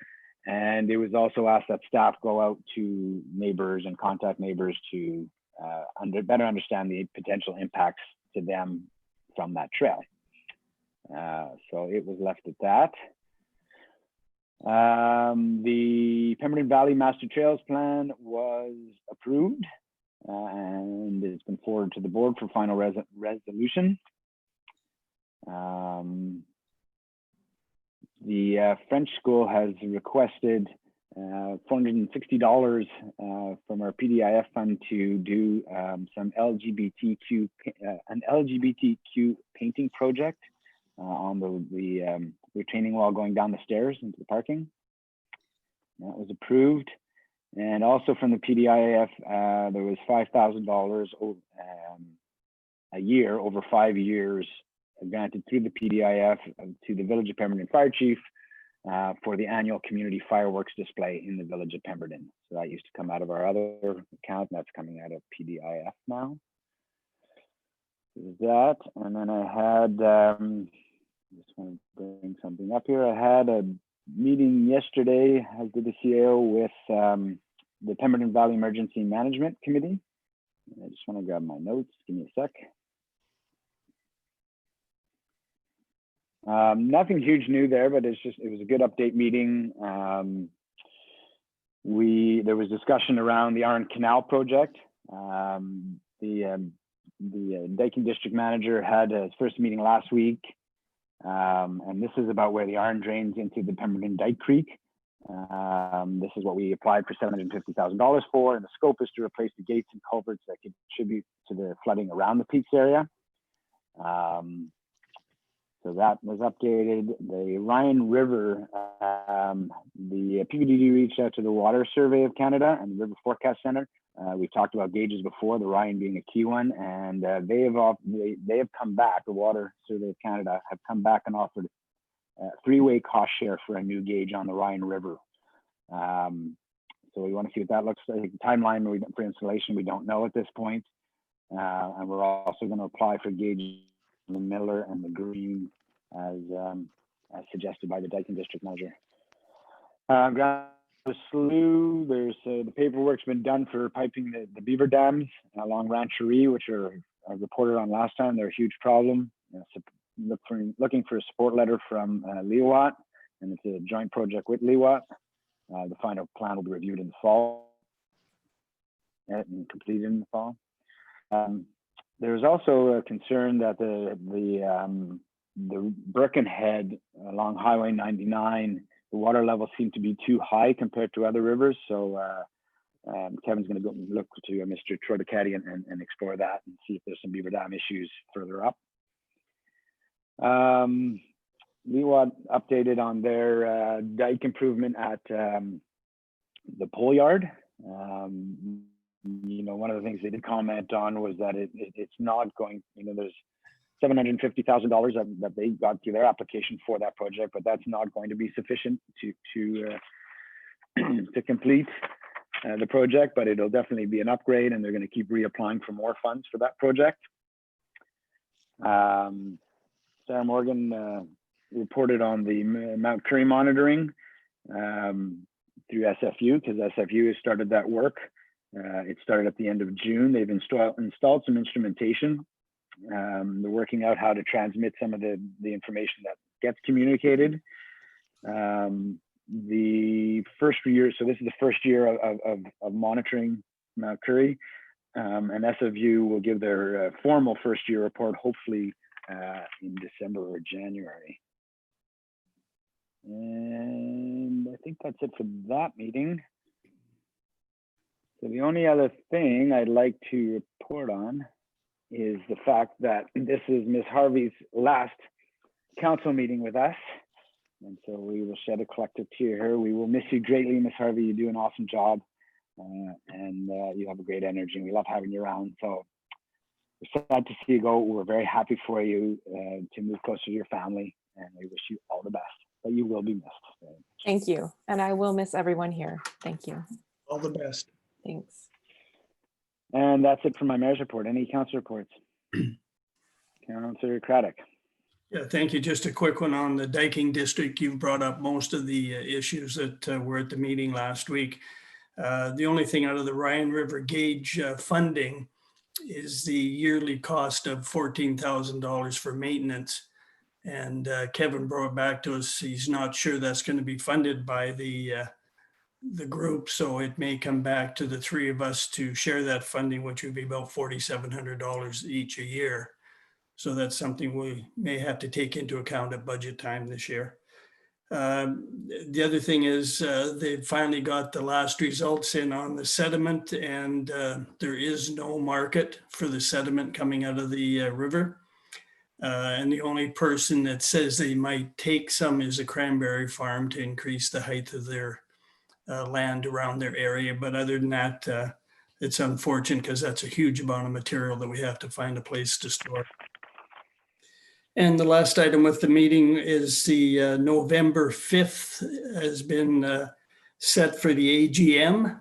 And it was also asked that staff go out to neighbors and contact neighbors to better understand the potential impacts to them from that trail. So it was left at that. The Pemberton Valley Master Trails Plan was approved and it's been forwarded to the board for final resolution. The French school has requested $460 from our PDIF fund to do some an LGBTQ painting project on the retaining wall going down the stairs into the parking. That was approved. And also from the PDIF, there was $5,000 a year over 5 years granted through the PDIF to the Village of Pemberton Fire Chief for the annual community fireworks display in the Village of Pemberton. So that used to come out of our other account, and that's coming out of PDIF now. There's that, and then I had, just want to bring something up here. I had a meeting yesterday, as did the CAO, with the Pemberton Valley Emergency Management Committee. I just want to grab my notes. Give me a sec. Nothing huge new there, but it was a good update meeting. There was discussion around the Arn Canal project. The Dyking District Manager had his first meeting last week, and this is about where the Arn drains into the Pemberton Dyke Creek. This is what we applied for $750,000 for, and the scope is to replace the gates and culverts that contribute to the flooding around the Peaks area. So that was updated. The Ryan River, the PVDD reached out to the Water Survey of Canada and the River Forecast Center. We've talked about gauges before, the Ryan being a key one, and they have come back. The Water Survey of Canada have come back and offered a three-way cost share for a new gauge on the Ryan River. So we want to see what that looks like. The timeline for installation, we don't know at this point. And we're also going to apply for gauges in the Miller and the Green as suggested by the Dyking District Manager. The slough, the paperwork's been done for piping the beaver dams along Rancherie, which are reported on last time. They're a huge problem. So looking for a support letter from Liwat, and it's a joint project with Liwat. The final plan will be reviewed in the fall and completed in the fall. There's also a concern that the Birkenhead along Highway 99, the water levels seem to be too high compared to other rivers. So Kevin's going to go look to Mr. Troy and explore that and see if there's some beaver dam issues further up. Liwat updated on their dike improvement at the pole yard. One of the things they did comment on was that it's not going, there's $750,000 that they got through their application for that project, but that's not going to be sufficient to complete the project, but it'll definitely be an upgrade, and they're going to keep reapplying for more funds for that project. Sarah Morgan reported on the Mount Currie monitoring through SFU, because SFU has started that work. It started at the end of June. They've installed some instrumentation. They're working out how to transmit some of the information that gets communicated. The first year, so this is the first year of monitoring Mount Currie, and SFU will give their formal first year report hopefully in December or January. And I think that's it for that meeting. So the only other thing I'd like to report on is the fact that this is Ms. Harvey's last council meeting with us. And so we will shed a collective tear here. We will miss you greatly, Ms. Harvey. You do an awesome job, and you have a great energy, and we love having you around. So we're sad to see you go. We're very happy for you to move closer to your family, and we wish you all the best. But you will be missed. Thank you. And I will miss everyone here. Thank you. All the best. Thanks. And that's it for my mayor's report. Any council reports? Councilor Craddock. Yeah, thank you. Just a quick one on the Dyking District. You've brought up most of the issues that were at the meeting last week. The only thing out of the Ryan River Gauge funding is the yearly cost of $14,000 for maintenance. And Kevin brought it back to us. He's not sure that's going to be funded by the group, so it may come back to the three of us to share that funding, which would be about $4,700 each a year. So that's something we may have to take into account at budget time this year. The other thing is they finally got the last results in on the sediment, and there is no market for the sediment coming out of the river. And the only person that says they might take some is a cranberry farm to increase the height of their land around their area. But other than that, it's unfortunate because that's a huge amount of material that we have to find a place to store. And the last item with the meeting is the November 5th has been set for the AGM.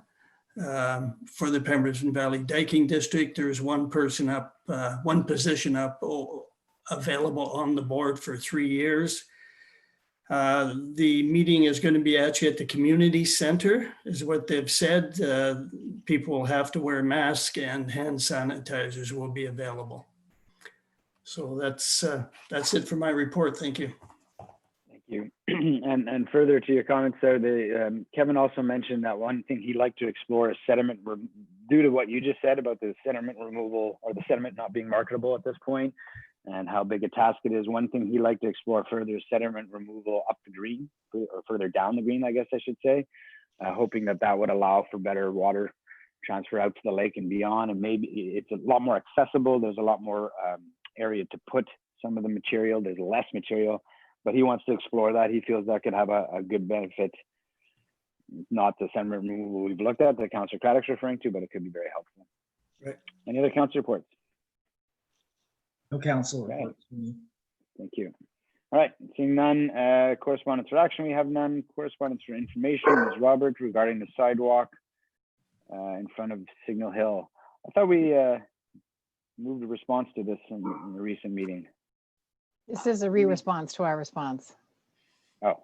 For the Pemberton Valley Diking District, there's one position up available on the board for 3 years. The meeting is going to be actually at the community center, is what they've said. People will have to wear masks and hand sanitizers will be available. So that's it for my report. Thank you. Thank you. And further to your comments there, Kevin also mentioned that one thing he'd like to explore is sediment, due to what you just said about the sediment removal or the sediment not being marketable at this point and how big a task it is. One thing he'd like to explore further is sediment removal up the green, or further down the green, I guess I should say, hoping that that would allow for better water transfer out to the lake and beyond. And maybe it's a lot more accessible. There's a lot more area to put some of the material. There's less material, but he wants to explore that. He feels that could have a good benefit. Not the sediment removal we've looked at that Councillor Craddock's referring to, but it could be very helpful. Right. Any other council reports? No council Okay. reports. Thank you. All right, seeing none, correspondence for action, we have none. Correspondence for information, Ms. Robert, regarding the sidewalk in front of Signal Hill. I thought we moved a response to this in the recent meeting. This is a re-response to our response. Oh,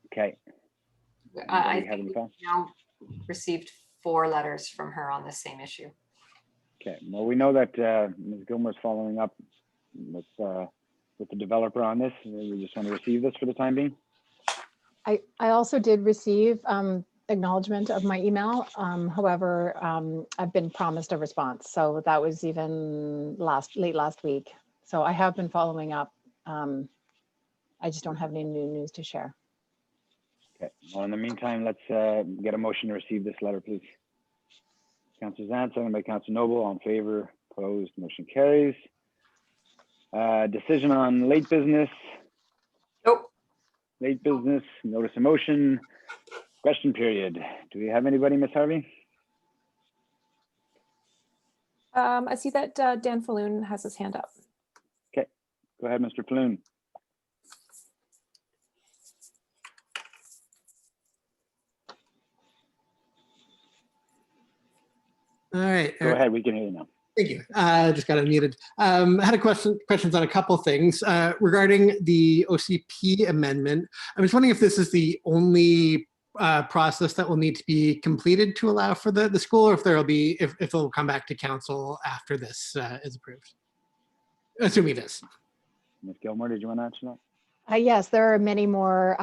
okay. I Anybody have think any we've thoughts? now received 4 letters from her on the same issue. Okay, well, we know that Ms. Gilmore's following up with the developer on this. We just want to receive this for the time being. I also did receive acknowledgement of my email. However, I've been promised a response. So that was even late last week. So I have been following up. I just don't have any new news to share. Okay, well, in the meantime, let's get a motion to receive this letter, please. Councillor Zant, second by Councillor Noble, all in favor, opposed, motion carries. Decision on late business. Nope. Late business, notice of motion, question period. Do we have anybody, Ms. Harvey? I see that Dan Falloon has his hand up. Okay, go ahead, Mr. Falloon. All right. Go ahead, we can hear you now. Thank you. Just got unmuted. I had questions on a couple things regarding the OCP amendment. I was wondering if this is the only process that will need to be completed to allow for the school, or if there will be, if it will come back to council after this is approved. Assuming it is. Ms. Gilmore, did you want to answer that? Yes, there are many more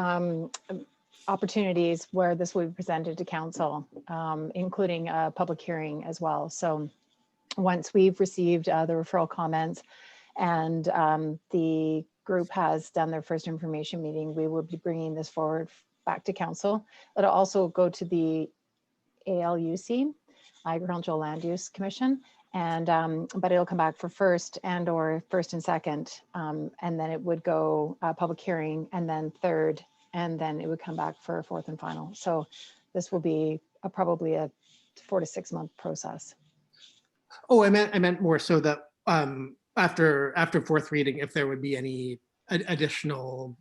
opportunities where this will be presented to council, including a public hearing as well. So once we've received the referral comments and the group has done their first information meeting, we will be bringing this forward back to council. It'll also go to the ALUC, Agricultural Land Use Commission, and but it'll come back for first and second, and then it would go public hearing, and then third, and then it would come back for fourth and final. So this will be probably a 4 to 6 month process. Oh, I meant more so that after fourth reading, if there would be any additional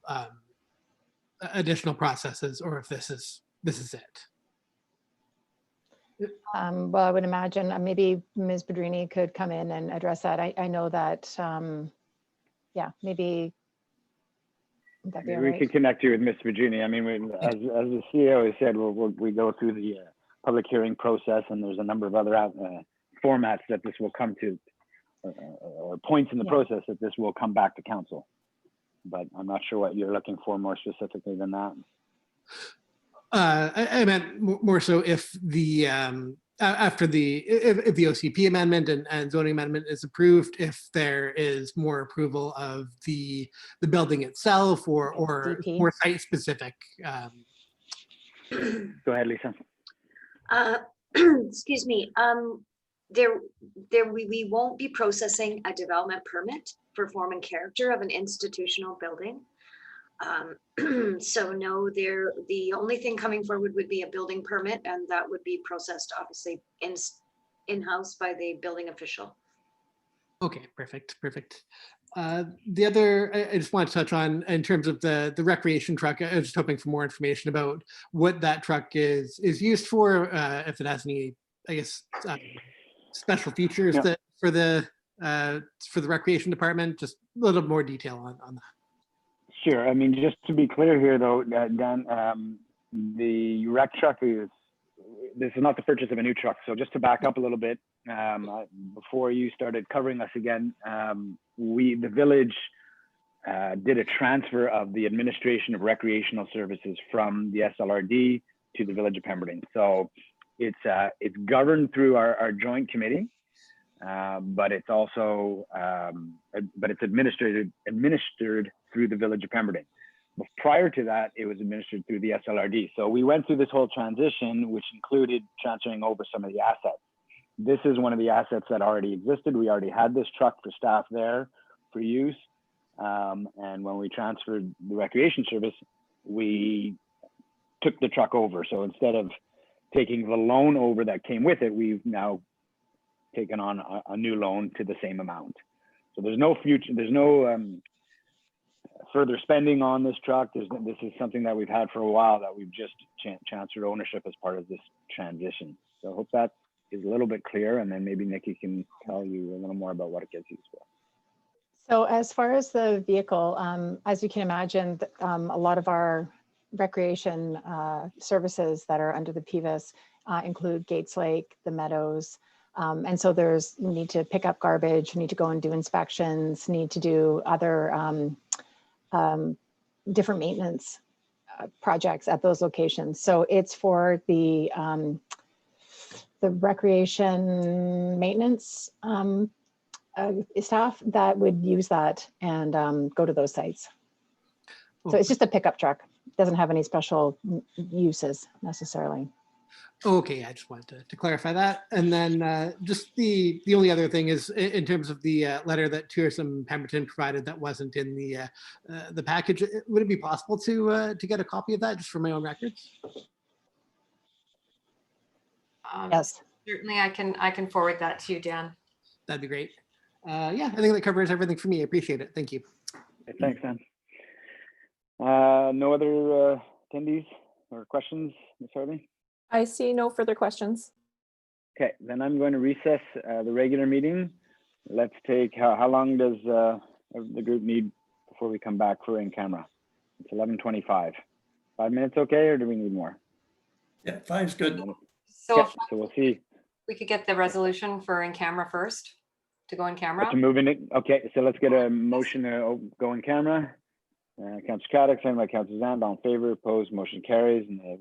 processes, or if this is it. Well, I would imagine maybe Ms. Pedrini could come in and address that. I know that, yeah, maybe. That'd be all We right. could connect you with Ms. Virginia. I mean, as the CEO has said, we go through the public hearing process, and there's a number of other formats that this will come to, or points in the process that this will come back to council. But I'm not sure what you're looking for more specifically than that. I meant more so if the after if the OCP amendment and zoning amendment is approved, if there is more approval of the building itself or DP. more site specific. Go ahead, Lisa. Excuse me. We won't be processing a development permit for form and character of an institutional building. So no, the only thing coming forward would be a building permit, and that would be processed obviously in-house by the building official. Okay, perfect. The other, I just want to touch on in terms of the recreation truck. I was just hoping for more information about what that truck is used for, if it has any, I guess, special features Yeah. that for the recreation department. Just a little more detail on that. Sure. I mean, just to be clear here, though, Dan, the rec truck this is not the purchase of a new truck. So just to back up a little bit, before you started covering us again, the village did a transfer of the administration of recreational services from the SLRD to the Village of Pemberton. So it's governed through our joint committee, but it's also it's administered through the Village of Pemberton. But prior to that, it was administered through the SLRD. So we went through this whole transition, which included transferring over some of the assets. This is one of the assets that already existed. We already had this truck for staff there for use. And when we transferred the recreation service, we took the truck over. So instead of taking the loan over that came with it, we've now taken on a new loan to the same amount. So there's no further spending on this truck. This is something that we've had for a while that we've just transferred ownership as part of this transition. So I hope that is a little bit clear, and then maybe Nikki can tell you a little more about what it gets used for. So as far as the vehicle, as you can imagine, a lot of our recreation services that are under the PVIS include Gates Lake, the Meadows. And so you need to pick up garbage, need to go and do inspections, need to do other different maintenance projects at those locations. So it's for the recreation maintenance staff that would use that and go to those sites. So it's just a pickup truck. Doesn't have any special uses necessarily. Okay, I just wanted to clarify that. And then just the only other thing is in terms of the letter that Tourism Pemberton provided that wasn't in the package, would it be possible to get a copy of that just for my own records? Yes. Certainly, I can forward that to you, Dan. That'd be great. Yeah, I think that covers everything for me. I appreciate it. Thank you. Thanks, Dan. No other attendees or questions, Ms. Harvey? I see no further questions. Okay, then I'm going to recess the regular meeting. Let's take, how long does the group need before we come back for in camera? It's 11:25. 5 minutes okay, or do we need more? Yeah, 5's good. So, Yeah, so we'll see. we could get the resolution for in camera first, to go in camera. To move in it. Okay, so let's get a motion to go in camera. Councillor Caddick, second by Councillor Zand, all in favor, opposed, motion carries, and the